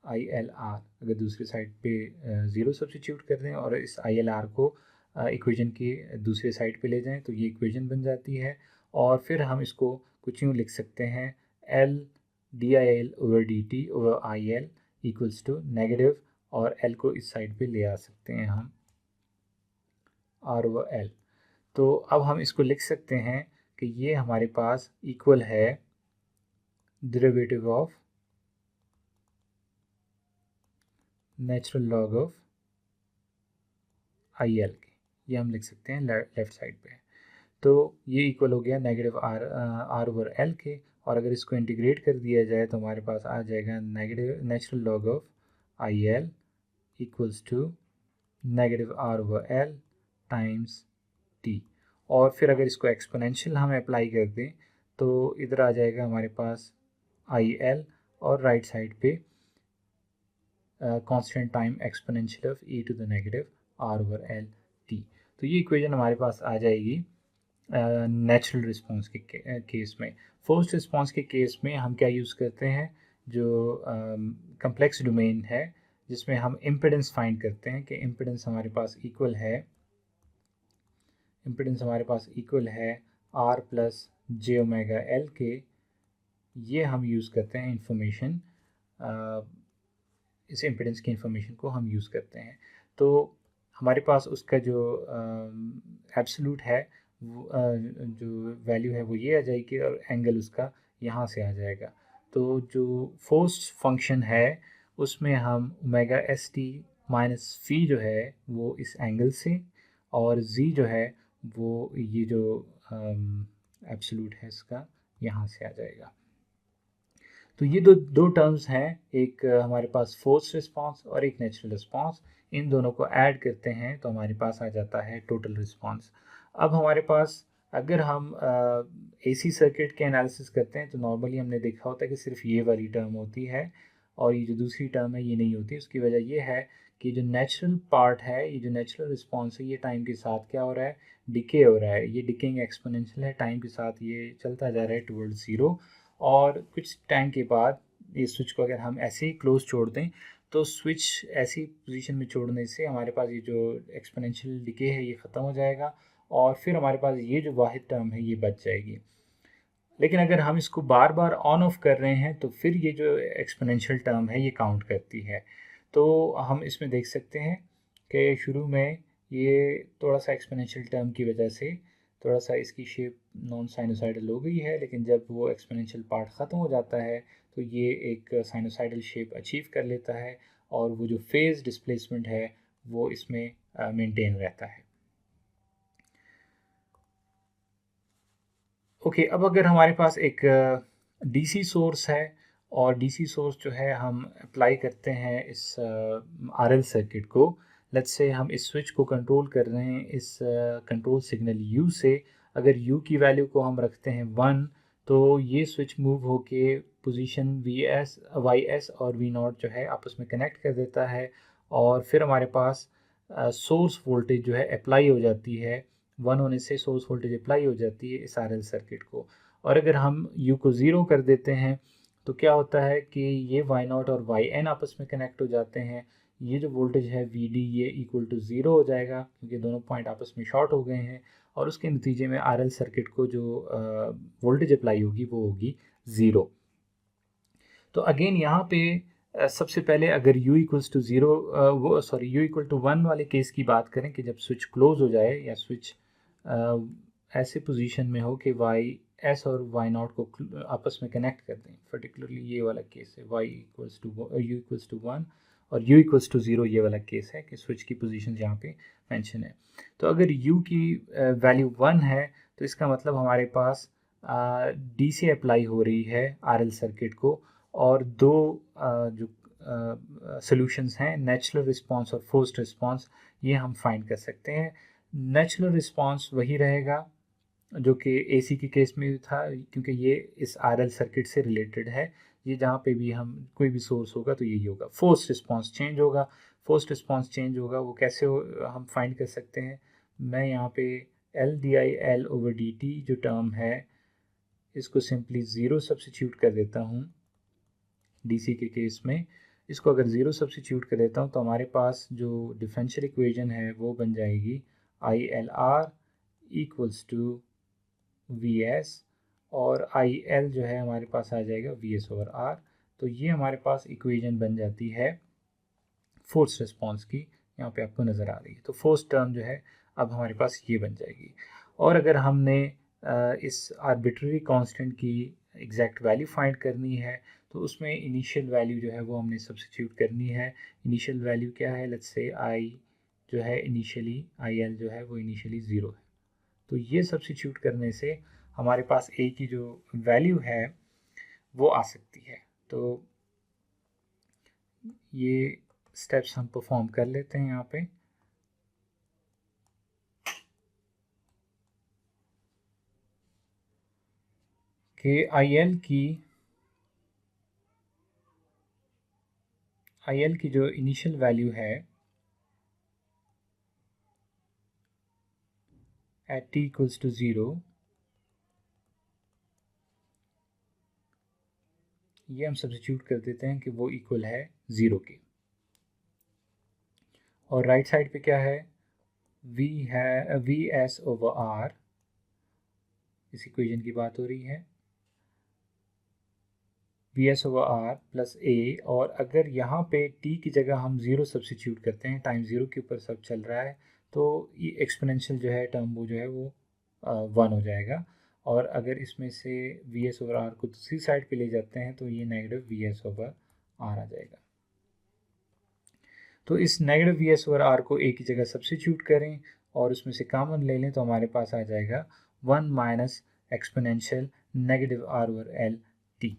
Speaker 1: ILR। अगर दूसरी साइड पे ज़ीरो सब्स्टिट्यूट कर दें और इस ILR को इक्वेशन की दूसरी साइड पे ले जाएं तो ये इक्वेशन बन जाती है। और फिर हम इसको कुछ यूँ लिख सकते हैं, L DIL/dt/IL equals to negative, और L को इस साइड पे ले आ सकते हैं हम R/L। तो अब हम इसको लिख सकते हैं कि ये हमारे पास इक्वल है derivative of natural log of IL के, ये हम लिख सकते हैं लेफ्ट साइड पे। तो ये इक्वल हो गया नेगेटिव R/L के, और अगर इसको इंटीग्रेट कर दिया जाए तो हमारे पास आ जाएगा negative natural log of IL equals to negative R/L times T। और फिर अगर इसको एक्सपोनेंशियल हम अप्लाई कर दें तो इधर आ जाएगा हमारे पास IL, और राइट साइड पे constant time exponential of e to the negative R/L T। तो ये इक्वेशन हमारे पास आ जाएगी नेचुरल रिस्पांस के केस में। फोर्स्ड रिस्पांस के केस में हम क्या यूज़ करते हैं, जो कम्प्लेक्स डोमेन है जिसमें हम इम्पिडेंस फाइंड करते हैं कि इम्पिडेंस हमारे पास इक्वल है R प्लस j⍵L के। ये हम यूज़ करते हैं इंफॉर्मेशन, इस इम्पिडेंस की इंफॉर्मेशन को हम यूज़ करते हैं। तो हमारे पास उसका जो एब्सोल्यूट है जो वैल्यू है वो ये आ जाएगी, और एंगल उसका यहाँ से आ जाएगा। तो जो फोर्स्ड फंक्शन है उसमें हम ⍵st माइनस φ जो है वो इस एंगल से, और z जो है वो ये जो एब्सोल्यूट है इसका यहाँ से आ जाएगा। तो ये दो टर्म्स हैं, एक हमारे पास फोर्स रिस्पांस और एक नेचुरल रिस्पांस। इन दोनों को ऐड करते हैं तो हमारे पास आ जाता है टोटल रिस्पांस। अब हमारे पास अगर हम AC सर्किट के एनालिसिस करते हैं तो नॉर्मली हमने देखा होता है कि सिर्फ ये वाली टर्म होती है, और ये जो दूसरी टर्म है ये नहीं होती। उसकी वजह ये है कि जो नेचुरल पार्ट है, ये जो नेचुरल रिस्पांस है, ये टाइम के साथ क्या हो रहा है, डिके हो रहा है। ये डिकेइंग एक्सपोनेंशियल है, टाइम के साथ ये चलता जा रहा है टुवर्ड्स ज़ीरो। और कुछ टाइम के बाद ये स्विच को अगर हम ऐसे ही क्लोज छोड़ दें तो स्विच ऐसी पोजीशन में छोड़ने से हमारे पास ये जो एक्सपोनेंशियल डिके है ये ख़त्म हो जाएगा, और फिर हमारे पास ये जो वाहिद टर्म है ये बच जाएगी। लेकिन अगर हम इसको बार बार ऑन ऑफ कर रहे हैं तो फिर ये जो एक्सपोनेंशियल टर्म है ये काउंट करती है। तो हम इसमें देख सकते हैं कि शुरू में ये थोड़ा सा एक्सपोनेंशियल टर्म की वजह से थोड़ा सा इसकी शेप नॉन साइनोसाइडल हो गई है, लेकिन जब वो एक्सपोनेंशियल पार्ट ख़त्म हो जाता है तो ये एक साइनोसाइडल शेप अचीव कर लेता है, और वो जो फेज़ डिस्प्लेसमेंट है वो इसमें मेंटेन रहता है। ओके, अब अगर हमारे पास एक DC सोर्स है, और DC सोर्स जो है हम अप्लाई करते हैं इस RL सर्किट को। लेट्स से हम इस स्विच को कंट्रोल कर रहे हैं इस कंट्रोल सिग्नल U से। अगर U की वैल्यू को हम रखते हैं 1, तो ये स्विच मूव होके पोजीशन YS और V0 जो है आपस में कनेक्ट कर देता है, और फिर हमारे पास सोर्स वोल्टेज जो है अप्लाई हो जाती है 1 होने से सोर्स वोल्टेज अप्लाई हो जाती है इस RL सर्किट को। और अगर हम U को 0 कर देते हैं तो क्या होता है कि ये Y0 और YN आपस में कनेक्ट हो जाते हैं। ये जो वोल्टेज है VD ये इक्वल टू 0 हो जाएगा क्योंकि दोनों पॉइंट आपस में शॉर्ट हो गए हैं, और उसके नतीजे में RL सर्किट को जो वोल्टेज अप्लाई होगी वो होगी 0। तो अगेन यहाँ पे सबसे पहले अगर U equals to 0 U equal to 1 वाले केस की बात करें कि जब स्विच क्लोज हो जाए या स्विच ऐसे पोजीशन में हो कि S और Y0 को आपस में कनेक्ट कर दें, पर्टिकुलरली ये वाला केस है U इक्वल्स टू 1 और U इक्वल्स टू 0, ये वाला केस है कि स्विच की पोजीशन यहाँ पे मेंशन है। तो अगर U की वैल्यू 1 है तो इसका मतलब हमारे पास DC अप्लाई हो रही है RL सर्किट को, और दो जो सॉल्यूशंस हैं, नेचुरल रिस्पांस और फोर्स्ड रिस्पांस, ये हम फाइंड कर सकते हैं। नेचुरल रिस्पांस वही रहेगा जो कि AC के केस में भी था, क्योंकि ये इस RL सर्किट से रिलेटेड है। ये जहाँ पे भी हम कोई भी सोर्स होगा तो यही होगा। फोर्स्ड रिस्पांस चेंज होगा। फोर्स्ड रिस्पांस चेंज होगा वो कैसे हम फाइंड कर सकते हैं। मैं यहाँ पे LdIL/dt जो टर्म है इसको सिंपली 0 सब्सिट्यूट कर देता हूँ। DC के केस में इसको अगर 0 सब्सिट्यूट कर देता हूँ तो हमारे पास जो डिफरेंशियल इक्वेशन है वो बन जाएगी ILR इक्वल्स टू VS, और IL जो है हमारे पास आ जाएगा VS/R। तो ये हमारे पास इक्वेशन बन जाती है फोर्स रिस्पांस की, यहाँ पे आपको नज़र आ रही है। तो फोर्स टर्म जो है अब हमारे पास ये बन जाएगी। और अगर हमने इस आर्बिट्ररी कांस्टेंट की एग्जैक्ट वैल्यू फाइंड करनी है तो उसमें इनिशियल वैल्यू जो है वो हमने सब्सिट्यूट करनी है। इनिशियल वैल्यू क्या है, लेट्स से I जो है इनिशियली IL जो है वो इनिशियली 0 है। तो ये सब्सिट्यूट करने से हमारे पास A की जो वैल्यू है वो आ सकती है। तो ये स्टेप्स हम परफॉर्म कर लेते हैं यहाँ पे। कि IL की जो इनिशियल वैल्यू है एट t इक्वल्स टू 0, ये हम सब्स्टिट्यूट कर देते हैं कि वो इक्वल है 0 के। और राइट साइड पे क्या है, VS/R, इस इक्वेशन की बात हो रही है, VS/R प्लस A। और अगर यहाँ पे t की जगह हम 0 सब्स्टिट्यूट करते हैं, टाइम 0 के ऊपर सब चल रहा है, तो ये एक्सपोनेंशियल जो है टर्म वो जो है वो 1 हो जाएगा। और अगर इसमें से VS/R को दूसरी साइड पे ले जाते हैं तो ये नेगेटिव VS/R आ जाएगा। तो इस नेगेटिव VS/R को A की जगह सब्स्टिट्यूट करें और उसमें से कॉमन ले लें तो हमारे पास आ जाएगा 1 minus exponential negative R/L t।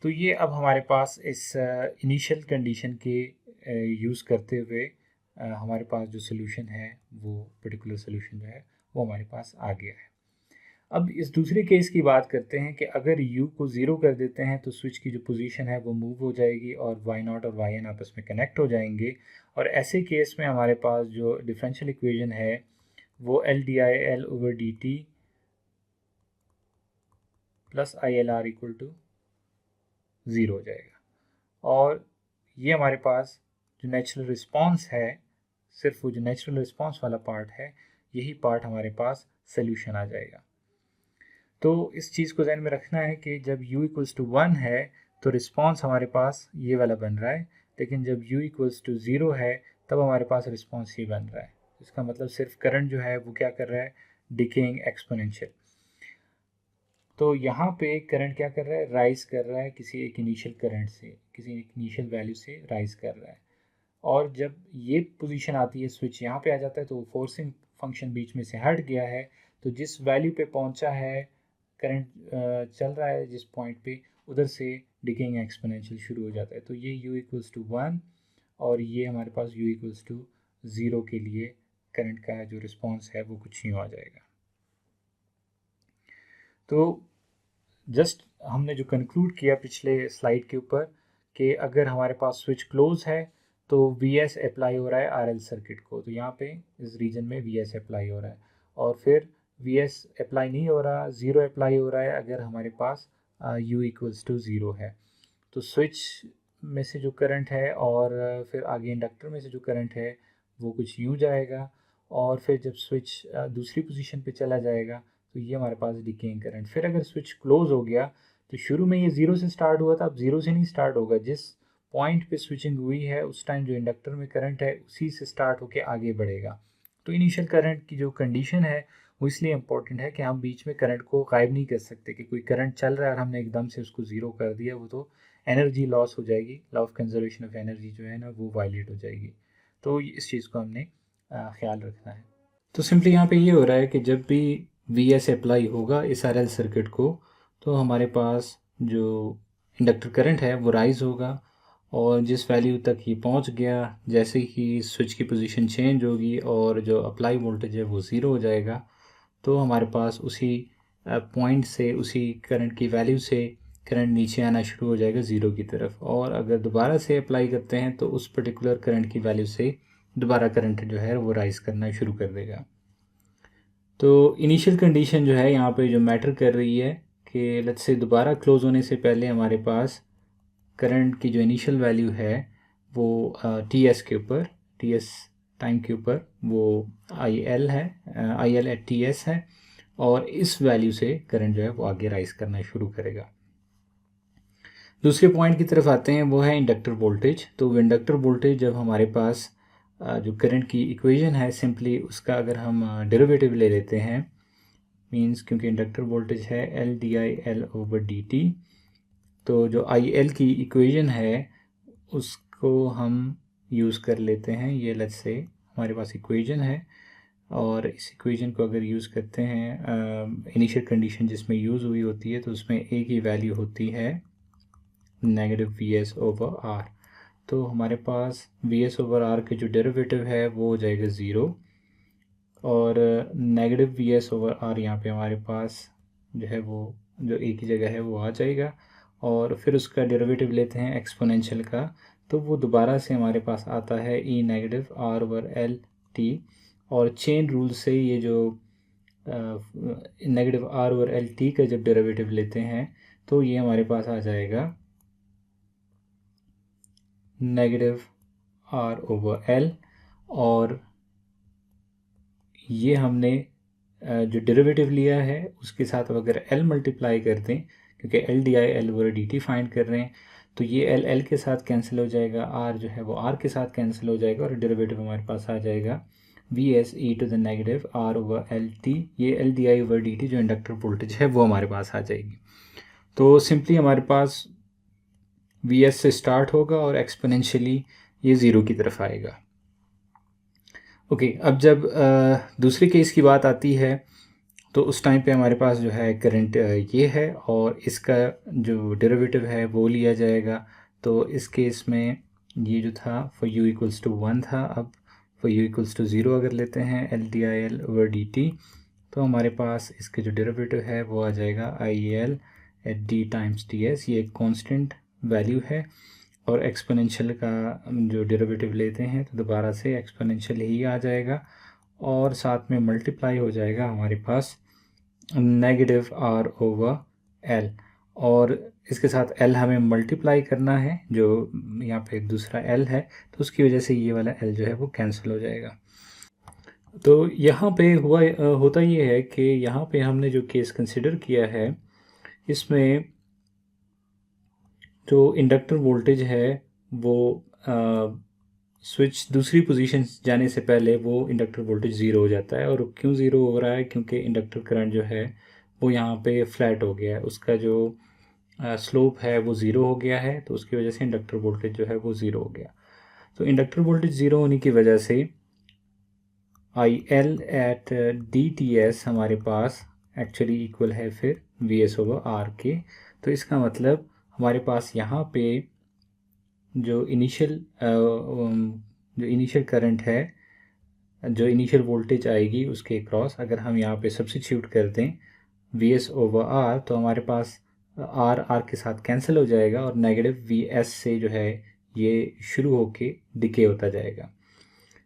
Speaker 1: तो ये अब हमारे पास इस इनिशियल कंडीशन के यूज़ करते हुए हमारे पास जो सोल्यूशन है वो पर्टिकुलर सोल्यूशन जो है वो हमारे पास आ गया है। अब इस दूसरे केस की बात करते हैं कि अगर U को 0 कर देते हैं तो स्विच की जो पोजीशन है वो मूव हो जाएगी और Y0 और YN आपस में कनेक्ट हो जाएंगे। और ऐसे केस में हमारे पास जो डिफरेंशियल इक्वेशन है वो LdIL/dt plus ILR equal to 0 हो जाएगा। और ये हमारे पास जो नेचुरल रिस्पांस है, सिर्फ वो जो नेचुरल रिस्पांस वाला पार्ट है, यही पार्ट हमारे पास सोल्यूशन आ जाएगा। तो इस चीज़ को ध्यान में रखना है कि जब U इक्वल्स टू 1 है तो रिस्पांस हमारे पास ये वाला बन रहा है, लेकिन जब U इक्वल्स टू 0 है तब हमारे पास रिस्पांस ये बन रहा है। इसका मतलब सिर्फ करंट जो है वो क्या कर रहा है, डिकेइंग एक्सपोनेंशियल। तो यहाँ पे करंट क्या कर रहा है, राइज कर रहा है किसी एक इनिशियल करंट से, किसी एक इनिशियल वैल्यू से राइज कर रहा है। और जब ये पोजीशन आती है, स्विच यहाँ पे आ जाता है तो फोर्सिंग फंक्शन बीच में से हट गया है, तो जिस वैल्यू पे पहुँचा है करंट चल रहा है जिस पॉइंट पे, उधर से डिकेइंग एक्सपोनेंशियल शुरू हो जाता है। तो ये U इक्वल्स टू 1 और ये हमारे पास U इक्वल्स टू 0 के लिए करंट का जो रिस्पॉन्स है वो कुछ यूँ आ जाएगा। तो जस्ट हमने जो कंक्लूड किया पिछले स्लाइड के ऊपर कि अगर हमारे पास स्विच क्लोज है तो VS अप्लाई हो रहा है RL सर्किट को, तो यहाँ पे इस रीजन में VS अप्लाई हो रहा है। और फिर वी एस अप्लाई नहीं हो रहा, ज़ीरो अप्लाई हो रहा है अगर हमारे पास यू इक्वल्स टू ज़ीरो है। तो स्विच में से जो करंट है और फिर आगे इंडक्टर में से जो करंट है वो कुछ यूँ जाएगा, और फिर जब स्विच दूसरी पोजीशन पे चला जाएगा तो ये हमारे पास डिकेइंग करंट। फिर अगर स्विच क्लोज हो गया तो शुरू में ये ज़ीरो से स्टार्ट हुआ था, अब ज़ीरो से नहीं स्टार्ट होगा, जिस पॉइंट पे स्विचिंग हुई है उस टाइम जो इंडक्टर में करंट है उसी से स्टार्ट होकर आगे बढ़ेगा। तो इनिशियल करंट की जो कंडीशन है वो इसलिए इम्पोर्टेंट है कि हम बीच में करंट को गायब नहीं कर सकते, कि कोई करंट चल रहा है और हमने एकदम से उसको ज़ीरो कर दिया, वो तो एनर्जी लॉस हो जाएगी, law of conservation of energy जो है ना वो वायलेट हो जाएगी। तो इस चीज़ को हमने ख्याल रखना है। तो सिंपली यहाँ पे ये हो रहा है कि जब भी वी एस अप्लाई होगा इस आर एल सर्किट को, तो हमारे पास जो इंडक्टर करंट है वो राइज़ होगा, और जिस वैल्यू तक ये पहुँच गया, जैसे ही स्विच की पोजीशन चेंज होगी और जो अप्लाई वोल्टेज है वो ज़ीरो हो जाएगा, तो हमारे पास उसी पॉइंट से, उसी करंट की वैल्यू से करंट नीचे आना शुरू हो जाएगा ज़ीरो की तरफ। और अगर दोबारा से अप्लाई करते हैं तो उस पर्टिकुलर करंट की वैल्यू से दोबारा करंट जो है वो राइज़ करना शुरू कर देगा। तो इनिशियल कंडीशन जो है यहाँ पे जो मैटर कर रही है कि लेट्स से दोबारा क्लोज होने से पहले हमारे पास करंट की जो इनिशियल वैल्यू है वो टी एस के ऊपर, टी एस टाइम के ऊपर वो आई एल है, आई एल एट टी एस है, और इस वैल्यू से करंट जो है वो आगे राइज करना शुरू करेगा। दूसरे पॉइंट की तरफ आते हैं, वो है इंडक्टर वोल्टेज। तो इंडक्टर वोल्टेज जब हमारे पास जो करंट की इक्वेशन है, सिंपली उसका अगर हम डेरिवेटिव ले लेते हैं, मींस क्योंकि इंडक्टर वोल्टेज है L D I L over D T, तो जो आई एल की इक्वेशन है उसको हम यूज़ कर लेते हैं। ये लेट्स से हमारे पास इक्वेशन है, और इस इक्वेशन को अगर यूज़ करते हैं, इनिशियल कंडीशन जिसमें यूज़ हुई होती है, तो उसमें ए की वैल्यू होती है negative V S over R. तो हमारे पास वी एस ओवर आर के जो डेरिवेटिव है वो हो जाएगा ज़ीरो, और negative V S over R यहाँ पे हमारे पास जो है वो जो ए की जगह है वो आ जाएगा, और फिर उसका डेरिवेटिव लेते हैं एक्सपोनेंशियल का, तो वो दोबारा से हमारे पास आता है e negative R over L T, और चेन रूल से ये जो negative R over L T का जब डेरिवेटिव लेते हैं तो ये हमारे पास आ जाएगा नेगेटिव आर ओवर एल, और ये हमने जो डेरिवेटिव लिया है उसके साथ अगर एल मल्टीप्लाई कर दें, क्योंकि L D I L over D T find कर रहे हैं, तो ये एल एल के साथ कैंसिल हो जाएगा, आर जो है वो आर के साथ कैंसिल हो जाएगा, और डेरिवेटिव हमारे पास आ जाएगा V S e to the negative R over L T. ये L D I over D T जो इंडक्टर वोल्टेज है वो हमारे पास आ जाएगी। तो सिंपली हमारे पास वी एस से स्टार्ट होगा और एक्सपोनेंशियली ये ज़ीरो की तरफ आएगा। ओके, अब जब दूसरे केस की बात आती है तो उस टाइम पे हमारे पास जो है करंट ये है, और इसका जो डेरिवेटिव है वो लिया जाएगा। तो इस केस में ये जो था फॉर यू इक्वल्स टू 1 था, अब फॉर यू इक्वल्स टू 0 अगर लेते हैं L D I L over D T, तो हमारे पास इसके जो डेरिवेटिव है वो आ जाएगा I L at D times T S. ये एक कॉन्स्टेंट वैल्यू है, और एक्सपोनेंशियल का जो डेरिवेटिव लेते हैं तो दोबारा से एक्सपोनेंशियल ही आ जाएगा, और साथ में मल्टीप्लाई हो जाएगा हमारे पास नेगेटिव आर ओवर एल, और इसके साथ एल हमें मल्टीप्लाई करना है, जो यहाँ पे दूसरा एल है, तो उसकी वजह से ये वाला एल जो है वो कैंसिल हो जाएगा। तो यहाँ पे होता ये है कि यहाँ पे हमने जो केस कंसिडर किया है इसमें जो इंडक्टर वोल्टेज है वो स्विच दूसरी पोजीशन जाने से पहले वो इंडक्टर वोल्टेज ज़ीरो हो जाता है। और क्यों ज़ीरो हो रहा है? क्योंकि इंडक्टर करंट जो है वो यहाँ पे फ्लैट हो गया है, उसका जो स्लोप है वो ज़ीरो हो गया है, तो उसकी वजह से इंडक्टर वोल्टेज जो है वो ज़ीरो हो गया। तो इंडक्टर वोल्टेज ज़ीरो होने की वजह से I L at D T S हमारे पास एक्चुअली इक्वल है फिर वी एस ओवर आर के। तो इसका मतलब हमारे पास यहाँ पे जो इनिशियल करंट है, जो इनिशियल वोल्टेज आएगी उसके क्रॉस अगर हम यहाँ पे सब्स्टिट्यूट कर दें वी एस ओवर आर, तो हमारे पास आर आर के साथ कैंसिल हो जाएगा, और नेगेटिव वी एस से जो है ये शुरू होके डिके होता जाएगा।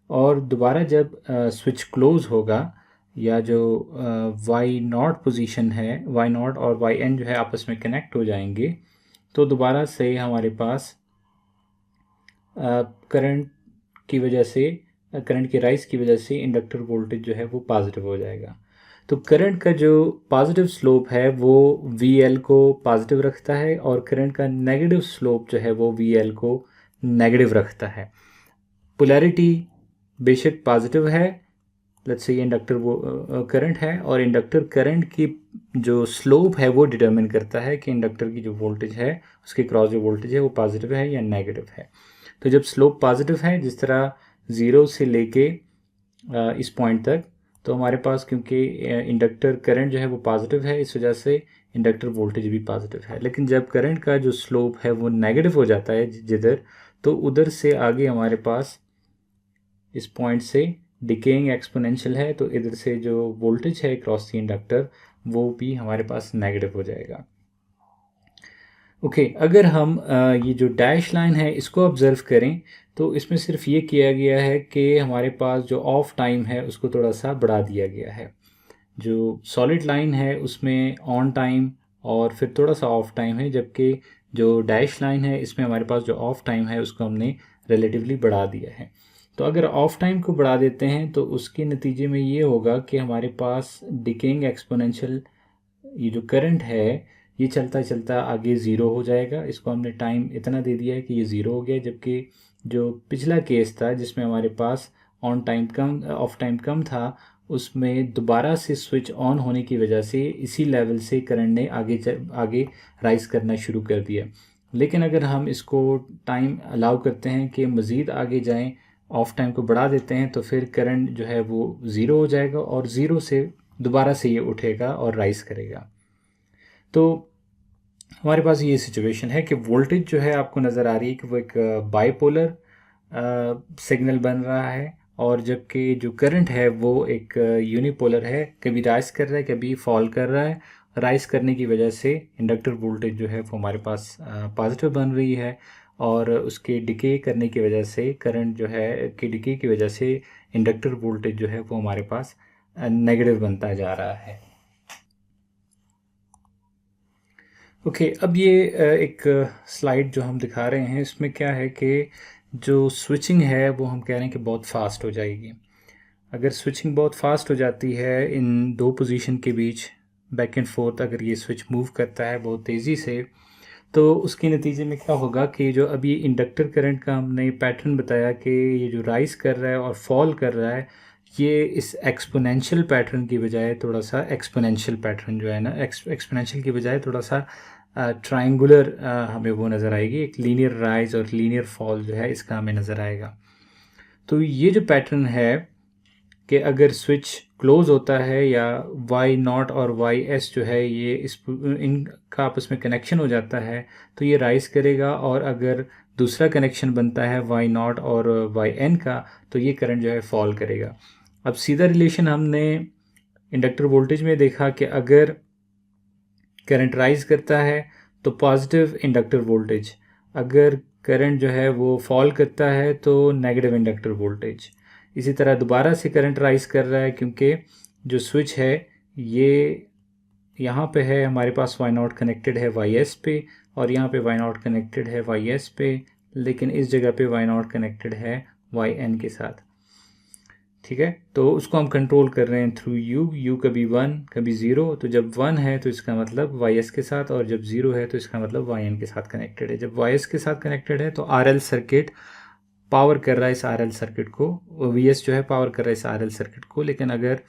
Speaker 1: और दोबारा जब स्विच क्लोज होगा या जो वाई नॉट पोजीशन है, वाई नॉट और वाई एन जो है आपस में कनेक्ट हो जाएंगे, तो दोबारा से हमारे पास करंट की वजह से, करंट के राइज की वजह से इंडक्टर वोल्टेज जो है वो पॉजिटिव हो जाएगा। तो करंट का जो पॉजिटिव स्लोप है वो वी एल को पॉजिटिव रखता है, और करंट का नेगेटिव स्लोप जो है वो वी एल को नेगेटिव रखता है। पोलैरिटी बेशक पॉजिटिव है, लेट्स से ये इंडक्टर वो करंट है, और इंडक्टर करंट की जो स्लोप है वो डिटरमिन करता है कि इंडक्टर की जो वोल्टेज है उसके क्रॉस जो वोल्टेज है वो पॉजिटिव है या नेगेटिव है। तो जब स्लोप पॉजिटिव है, जिस तरह ज़ीरो से लेके इस पॉइंट तक, तो हमारे पास क्योंकि इंडक्टर करंट जो है वो पॉजिटिव है, इस वजह से इंडक्टर वोल्टेज भी पॉजिटिव है। लेकिन जब करंट का जो स्लोप है वो नेगेटिव हो जाता है जिधर, तो उधर से आगे हमारे पास इस पॉइंट से डिकेइंग एक्सपोनेंशियल है, तो इधर से जो वोल्टेज है क्रॉस द इंडक्टर वो भी हमारे पास नेगेटिव हो जाएगा। ओके, अगर हम ये जो डैश लाइन है इसको ऑब्ज़र्व करें, तो इसमें सिर्फ ये किया गया है कि हमारे पास जो ऑफ टाइम है उसको थोड़ा सा बढ़ा दिया गया है। जो सॉलिड लाइन है उसमें ऑन टाइम और फिर थोड़ा सा ऑफ टाइम है, जबकि जो डैश लाइन है इसमें हमारे पास जो ऑफ टाइम है उसको हमने रिलेटिवली बढ़ा दिया है। तो अगर ऑफ टाइम को बढ़ा देते हैं तो उसके नतीजे में ये होगा कि हमारे पास डिकेइंग एक्सपोनेंशियल ये जो करंट है ये चलता चलता आगे ज़ीरो हो जाएगा। इसको हमने टाइम इतना दे दिया है कि ये ज़ीरो हो गया, जबकि जो पिछला केस था जिसमें हमारे पास ऑन टाइम कम ऑफ टाइम कम था, उसमें दोबारा से स्विच ऑन होने की वजह से इसी लेवल से करंट ने आगे राइज करना शुरू कर दिया। लेकिन अगर हम इसको टाइम अलाउ करते हैं कि मज़ीद आगे जाएं, ऑफ टाइम को बढ़ा देते हैं, तो फिर करंट जो है वो ज़ीरो हो जाएगा और ज़ीरो से दोबारा से ये उठेगा और राइज करेगा। तो हमारे पास ये सिचुएशन है कि वोल्टेज जो है आपको नज़र आ रही है कि वो एक बाइपोलर सिग्नल बन रहा है, और जबकि जो करंट है वो एक यूनिपोलर है, कभी राइज कर रहा है कभी फॉल कर रहा है। राइज करने की वजह से इंडक्टर वोल्टेज जो है वो हमारे पास पॉजिटिव बन रही है, और उसके डिके करने की वजह से करंट जो है कि डिके की वजह से इंडक्टर वोल्टेज जो है वो हमारे पास नेगेटिव बनता जा रहा है। ओके, अब ये एक स्लाइड जो हम दिखा रहे हैं इसमें क्या है कि जो स्विचिंग है वो हम कह रहे हैं कि बहुत फास्ट हो जाएगी। अगर स्विचिंग बहुत फास्ट हो जाती है इन दो पोजीशन के बीच, बैक एंड फोर्थ, अगर ये स्विच मूव करता है बहुत तेज़ी से, तो उसके नतीजे में क्या होगा कि जो अभी इंडक्टर करंट का हमने पैटर्न बताया कि ये जो राइज कर रहा है और फॉल कर रहा है, ये इस एक्सपोनेंशियल पैटर्न की बजाय थोड़ा सा एक्सपोनेंशियल पैटर्न जो है ना, एक्सपोनेंशियल की बजाय थोड़ा सा ट्रायंगुलर हमें वो नज़र आएगी। एक लीनियर राइज और लीनियर फॉल जो है इसका हमें नज़र आएगा। तो ये जो पैटर्न है कि अगर स्विच क्लोज होता है या वाई नॉट और वाई एस जो है ये इनका आपस में कनेक्शन हो जाता है तो ये राइज करेगा, और अगर दूसरा कनेक्शन बनता है वाई नॉट और वाई एन का तो ये करंट जो है फॉल करेगा। अब सीधा रिलेशन हमने इंडक्टर वोल्टेज में देखा कि अगर करंट राइज करता है तो पॉजिटिव इंडक्टर वोल्टेज, अगर करंट जो है वो फॉल करता है तो नेगेटिव इंडक्टर वोल्टेज। इसी तरह दोबारा से करंट राइज कर रहा है क्योंकि जो स्विच है ये यहाँ पे है, हमारे पास वाई नॉट कनेक्टेड है वाई एस पे, और यहाँ पे वाई नॉट कनेक्टेड है वाई एस पे, लेकिन इस जगह पे वाई नॉट कनेक्टेड है वाई एन के साथ। ठीक है, तो उसको हम कंट्रोल कर रहे हैं थ्रू यू कभी 1 कभी 0। तो जब 1 है तो इसका मतलब वाई एस के साथ, और जब 0 है तो इसका मतलब वाई एन के साथ कनेक्टेड है। जब वाई एस के साथ कनेक्टेड है तो आर एल सर्किट पावर कर रहा है इस आर एल सर्किट को, वी एस जो है पावर कर रहा है इस आर एल सर्किट को। लेकिन अगर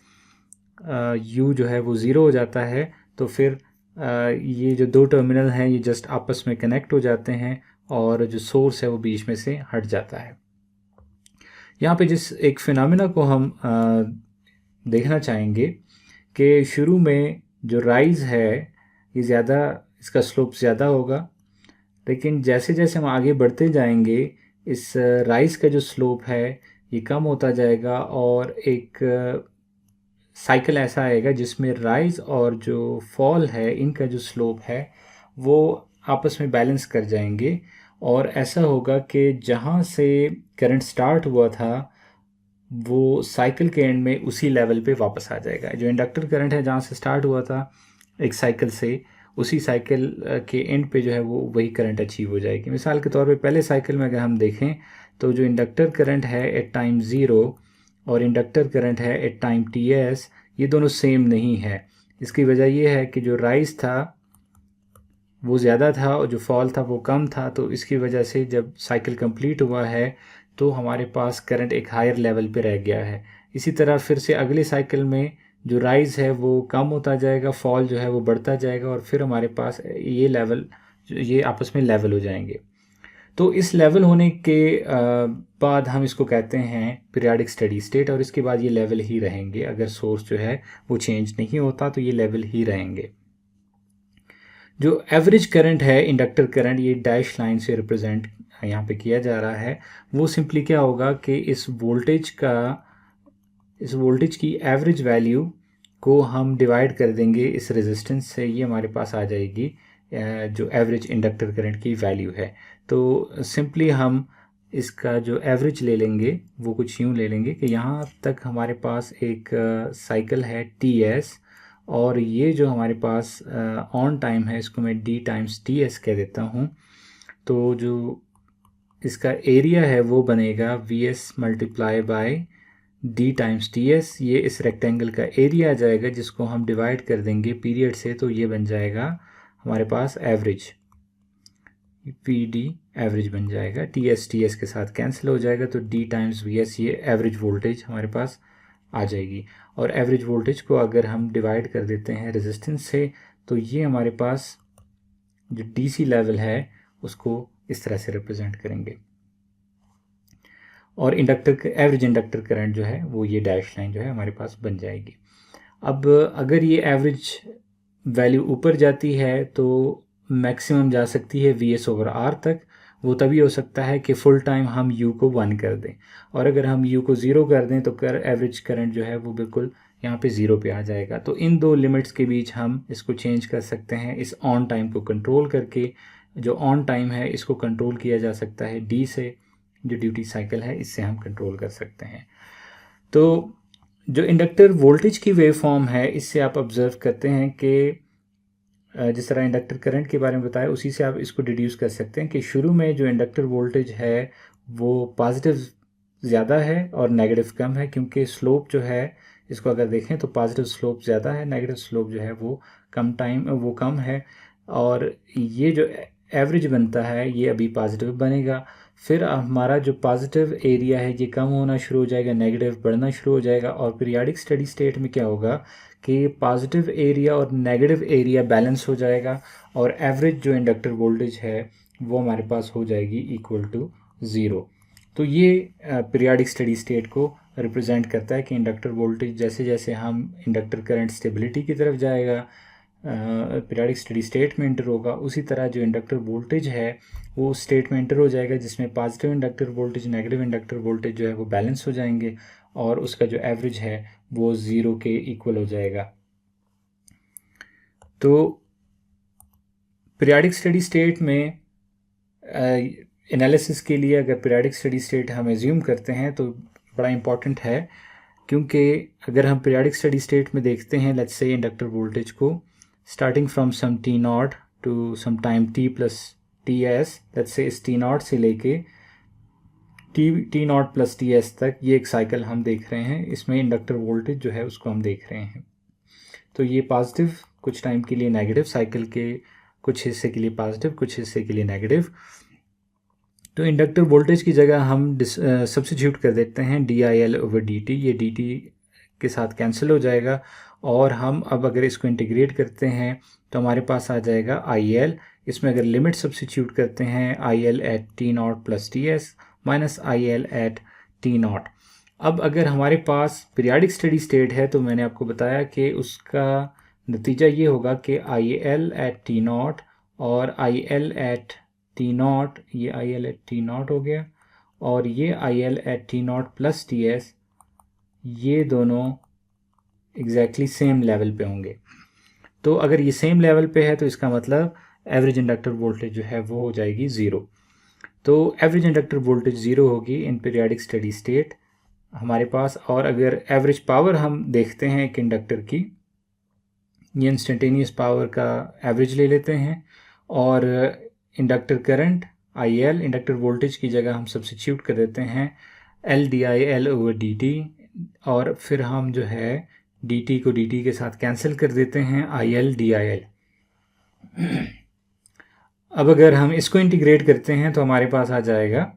Speaker 1: यू जो है वो 0 हो जाता है तो फिर ये जो दो टर्मिनल हैं ये जस्ट आपस में कनेक्ट हो जाते हैं, और जो सोर्स है वो बीच में से हट जाता है। यहाँ पे जिस एक फिनोमेना को हम देखना चाहेंगे कि शुरू में जो राइज़ है ये ज़्यादा, इसका स्लोप ज़्यादा होगा, लेकिन जैसे जैसे हम आगे बढ़ते जाएंगे इस राइज़ का जो स्लोप है ये कम होता जाएगा, और एक साइकिल ऐसा आएगा जिसमें राइज़ और जो फॉल है इनका जो स्लोप है वो आपस में बैलेंस कर जाएंगे। और ऐसा होगा कि जहाँ से करंट स्टार्ट हुआ था वो साइकिल के एंड में उसी लेवल पे वापस आ जाएगा। जो इंडक्टर करंट है जहाँ से स्टार्ट हुआ था एक साइकिल से, उसी साइकिल के एंड पे जो है वो वही करंट अचीव हो जाएगी। मिसाल के तौर पे पहले साइकिल में अगर हम देखें तो जो इंडक्टर करंट है एट टाइम 0 और इंडक्टर करंट है एट टाइम ts, ये दोनों सेम नहीं है। इसकी वजह ये है कि जो राइज था वो ज़्यादा था और जो फॉल था वो कम था, तो इसकी वजह से जब साइकिल कंप्लीट हुआ है तो हमारे पास करंट एक हायर लेवल पे रह गया है। इसी तरह फिर से अगले साइकिल में जो राइज है वो कम होता जाएगा, फॉल जो है वो बढ़ता जाएगा और फिर हमारे पास ये आपस में लेवल हो जाएंगे। तो इस लेवल होने के बाद हम इसको कहते हैं पीरियाडिक स्टेडी स्टेट, और इसके बाद ये लेवल ही रहेंगे। अगर सोर्स जो है वो चेंज नहीं होता तो ये लेवल ही रहेंगे। जो एवरेज करंट है इंडक्टर करंट, ये डैश लाइन से रिप्रेजेंट यहाँ पे किया जा रहा है। वो सिंपली क्या होगा कि इस वोल्टेज की एवरेज वैल्यू को हम डिवाइड कर देंगे इस रेजिस्टेंस से, ये हमारे पास आ जाएगी जो एवरेज इंडक्टर करंट की वैल्यू है। तो सिंपली हम इसका जो एवरेज ले लेंगे वो कुछ यूँ ले लेंगे कि यहाँ तक हमारे पास एक साइकिल है ts, और ये जो हमारे पास ऑन टाइम है इसको मैं d टाइम्स ts कह देता हूँ। तो जो इसका एरिया है वो बनेगा vs multiply by d times ts। ये इस रेक्टेंगल का एरिया आ जाएगा जिसको हम डिवाइड कर देंगे पीरियड से, तो ये बन जाएगा हमारे पास एवरेज, pd एवरेज बन जाएगा। ts के साथ कैंसिल हो जाएगा, तो d टाइम्स vs ये एवरेज वोल्टेज हमारे पास आ जाएगी। और एवरेज वोल्टेज को अगर हम डिवाइड कर देते हैं रेजिस्टेंस से, तो ये हमारे पास जो डीसी लेवल है उसको इस तरह से रिप्रेजेंट करेंगे। और एवरेज इंडक्टर करंट जो है वो ये डैश लाइन जो है हमारे पास बन जाएगी। अब अगर ये एवरेज वैल्यू ऊपर जाती है तो मैक्सिमम जा सकती है VS/R तक। वो तभी हो सकता है कि फुल टाइम हम U को 1 कर दें, और अगर हम U को 0 कर दें तो एवरेज करंट जो है वो बिल्कुल यहाँ पे 0 पे आ जाएगा। तो इन दो लिमिट्स के बीच हम इसको चेंज कर सकते हैं इस ऑन टाइम को कंट्रोल करके। जो ऑन टाइम है इसको कंट्रोल किया जा सकता है D से, जो ड्यूटी साइकिल है इससे हम कंट्रोल कर सकते हैं। तो जो इंडक्टर वोल्टेज की वेव फॉर्म है इससे आप ऑब्जर्व करते हैं कि जिस तरह इंडक्टर करंट के बारे में बताया उसी से आप इसको डिड्यूस कर सकते हैं कि शुरू में जो इंडक्टर वोल्टेज है वो पॉजिटिव ज़्यादा है और नेगेटिव कम है, क्योंकि स्लोप जो है इसको अगर देखें तो पॉजिटिव स्लोप ज़्यादा है, नेगेटिव स्लोप जो है वो कम है। और ये जो एवरेज बनता है ये अभी पॉजिटिव बनेगा। फिर हमारा जो पॉजिटिव एरिया है ये कम होना शुरू हो जाएगा, नेगेटिव बढ़ना शुरू हो जाएगा, और पीरियाडिक स्टेडी स्टेट में क्या होगा कि पॉजिटिव एरिया और नेगेटिव एरिया बैलेंस हो जाएगा, और एवरेज जो इंडक्टर वोल्टेज है वो हमारे पास हो जाएगी इक्वल टू 0। तो ये पीरियाडिक स्टेडी स्टेट को रिप्रेजेंट करता है कि इंडक्टर वोल्टेज जैसे जैसे हम इंडक्टर करंट स्टेबिलिटी की तरफ जाएगा, पीरियाडिक स्टेडी स्टेट में इंटर होगा, उसी तरह जो इंडक्टर वोल्टेज है वो स्टेट में इंटर हो जाएगा जिसमें positive inductor voltage negative inductor voltage जो है वो बैलेंस हो जाएंगे, और उसका जो एवरेज है वो 0 के इक्वल हो जाएगा। तो पीरियाडिक स्टेडी स्टेट में एनालिसिस के लिए अगर पीरियाडिक स्टेडी स्टेट हम एज्यूम करते हैं तो बड़ा इंपॉर्टेंट है, क्योंकि अगर हम पीरियाडिक स्टेडी स्टेट में देखते हैं लेट्स से इंडक्टर वोल्टेज को starting from some t0 to some time t plus ts, let's say इस t0 से लेके t0 प्लस ts तक ये एक साइकिल हम देख रहे हैं। इसमें इंडक्टर वोल्टेज जो है उसको हम देख रहे हैं। तो ये पॉजिटिव कुछ टाइम के लिए नेगेटिव, साइकिल के कुछ हिस्से के लिए पॉजिटिव कुछ हिस्से के लिए नेगेटिव। तो इंडक्टर वोल्टेज की जगह हम सब्स्टिट्यूट कर देते हैं DIL/dt, ये dt के साथ कैंसिल हो जाएगा, और हम अब अगर इसको इंटीग्रेट करते हैं तो हमारे पास आ जाएगा IL। इसमें अगर लिमिट सब्स्टिट्यूट करते हैं IL at t0 plus ts minus IL at t0। अब अगर हमारे पास पीरियाडिक स्टेडी स्टेट है तो मैंने आपको बताया कि उसका नतीजा ये होगा कि IL एट t0 और IL एट t0, ये IL एट t0 हो गया, और ये IL at t0 plus ts, ये दोनों एग्जैक्टली सेम लेवल पे होंगे। तो अगर ये सेम लेवल पे है तो इसका मतलब एवरेज इंडक्टर वोल्टेज जो है वो हो जाएगी 0। तो एवरेज इंडक्टर वोल्टेज 0 होगी इन पीरियाडिक स्टेडी स्टेट हमारे पास, और अगर एवरेज पावर हम देखते हैं एक इंडक्टर की, ये इंस्टेंटेनियस पावर का एवरेज ले लेते हैं और inductor current IL, inductor voltage की जगह हम सब्स्टिट्यूट कर देते हैं LdIL/dt, और फिर हम जो है dt को dt के साथ कैंसिल कर देते हैं IL/dIL। अब अगर हम इसको इंटीग्रेट करते हैं तो हमारे पास आ जाएगा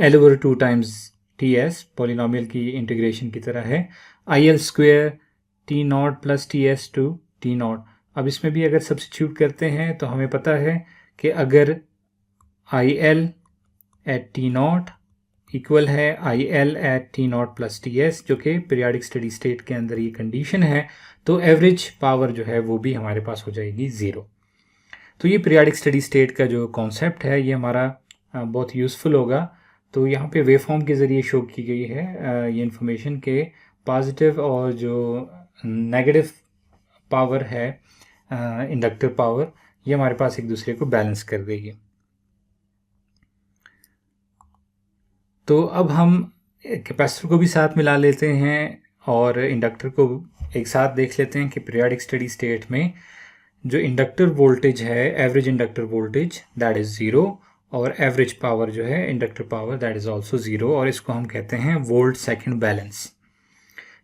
Speaker 1: L/2 टाइम्स TS, पॉलिनॉमियल की इंटीग्रेशन की तरह है, IL² T0 plus TS to T0। अब इसमें भी अगर सब्स्टिट्यूट करते हैं तो हमें पता है कि अगर IL एट T0 इक्वल है IL at T0 plus TS, जो कि पीरियाडिक स्टडी स्टेट के अंदर ये कंडीशन है, तो एवरेज पावर जो है वो भी हमारे पास हो जाएगी 0। तो ये पीरियाडिक स्टडी स्टेट का जो कॉन्सेप्ट है ये हमारा बहुत यूज़फुल होगा। तो यहाँ पे वेवफॉर्म के ज़रिए शो की गई है ये इन्फॉर्मेशन के पॉजिटिव और जो नेगेटिव पावर है इंडक्टर पावर, ये हमारे पास एक दूसरे को बैलेंस कर देगी। तो अब हम कैपेसिटर को भी साथ मिला लेते हैं और इंडक्टर को एक साथ देख लेते हैं कि पीरियाडिक स्टडी स्टेट में जो इंडक्टर वोल्टेज है, average inductor voltage that is 0, और एवरेज पावर जो है inductor power that is also 0, और इसको हम कहते हैं वोल्ट सेकंड बैलेंस।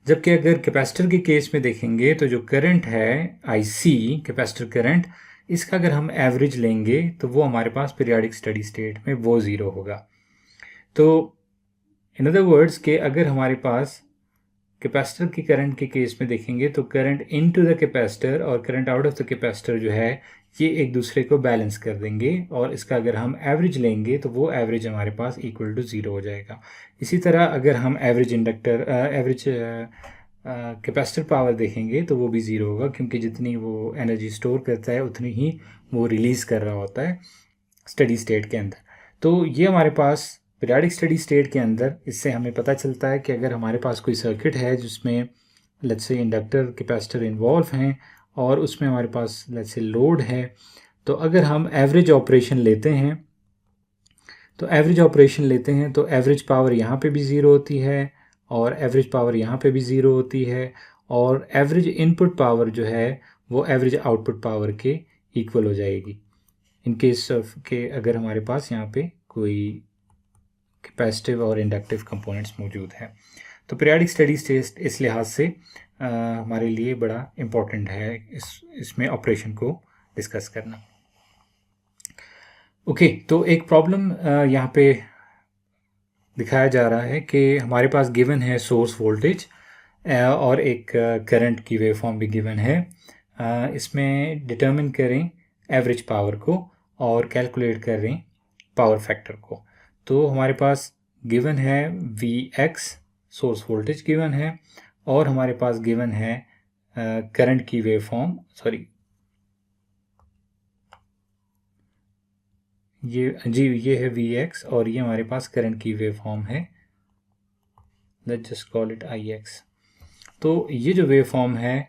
Speaker 1: जबकि अगर कैपेसिटर के केस में देखेंगे तो जो करंट है IC, कैपेसिटर करंट, इसका अगर हम एवरेज लेंगे तो वो हमारे पास पीरियाडिक स्टडी स्टेट में वो 0 होगा। तो इन अदर वर्ड्स के अगर हमारे पास कैपेसिटर की करंट के केस में देखेंगे तो करंट इनटू द कैपेसिटर और current out of the capacitor जो है ये एक दूसरे को बैलेंस कर देंगे, और इसका अगर हम एवरेज लेंगे तो वो एवरेज हमारे पास इक्वल टू 0 हो जाएगा। इसी तरह अगर हम एवरेज कैपेसिटर पावर देखेंगे तो वो भी 0 होगा, क्योंकि जितनी वो एनर्जी स्टोर करता है उतनी ही वो रिलीज़ कर रहा होता है स्टडी स्टेट के अंदर। तो ये हमारे पास पीरियाडिक स्टडी स्टेट के अंदर, इससे हमें पता चलता है कि अगर हमारे पास कोई सर्किट है जिसमें let's say inductor capacitor involve हैं और उसमें हमारे पास लेट्स से लोड है, तो अगर हम एवरेज ऑपरेशन लेते हैं तो एवरेज पावर यहाँ पे भी 0 होती है और एवरेज पावर यहाँ पे भी 0 होती है, और एवरेज इनपुट पावर जो है वो एवरेज आउटपुट पावर के इक्वल हो जाएगी इन केस ऑफ के अगर हमारे पास यहाँ पे कोई कैपेसिटिव और इंडक्टिव कंपोनेंट्स मौजूद हैं। तो पीरियाडिक स्टडी स्टेट इस लिहाज से हमारे लिए बड़ा इम्पोर्टेंट है इसमें ऑपरेशन को डिस्कस करना। ओके, तो एक प्रॉब्लम यहाँ पे दिखाया जा रहा है कि हमारे पास गिवन है सोर्स वोल्टेज और एक करंट की वेवफॉर्म भी गिवन है। इसमें डिटर्मिन करें एवरेज पावर को और कैलकुलेट करें पावर फैक्टर को। तो हमारे पास गिवन है Vx, सोर्स वोल्टेज गिवन है, और हमारे पास गिवन है करंट की वेवफॉर्म, ये है Vx और ये हमारे पास करंट की वेवफॉर्म है, let's just call it Ix। तो ये जो वेवफॉर्म है,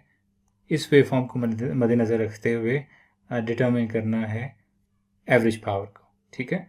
Speaker 1: इस वेवफॉर्म को मद्देनज़र रखते हुए डिटर्मिन करना है एवरेज पावर को, ठीक है।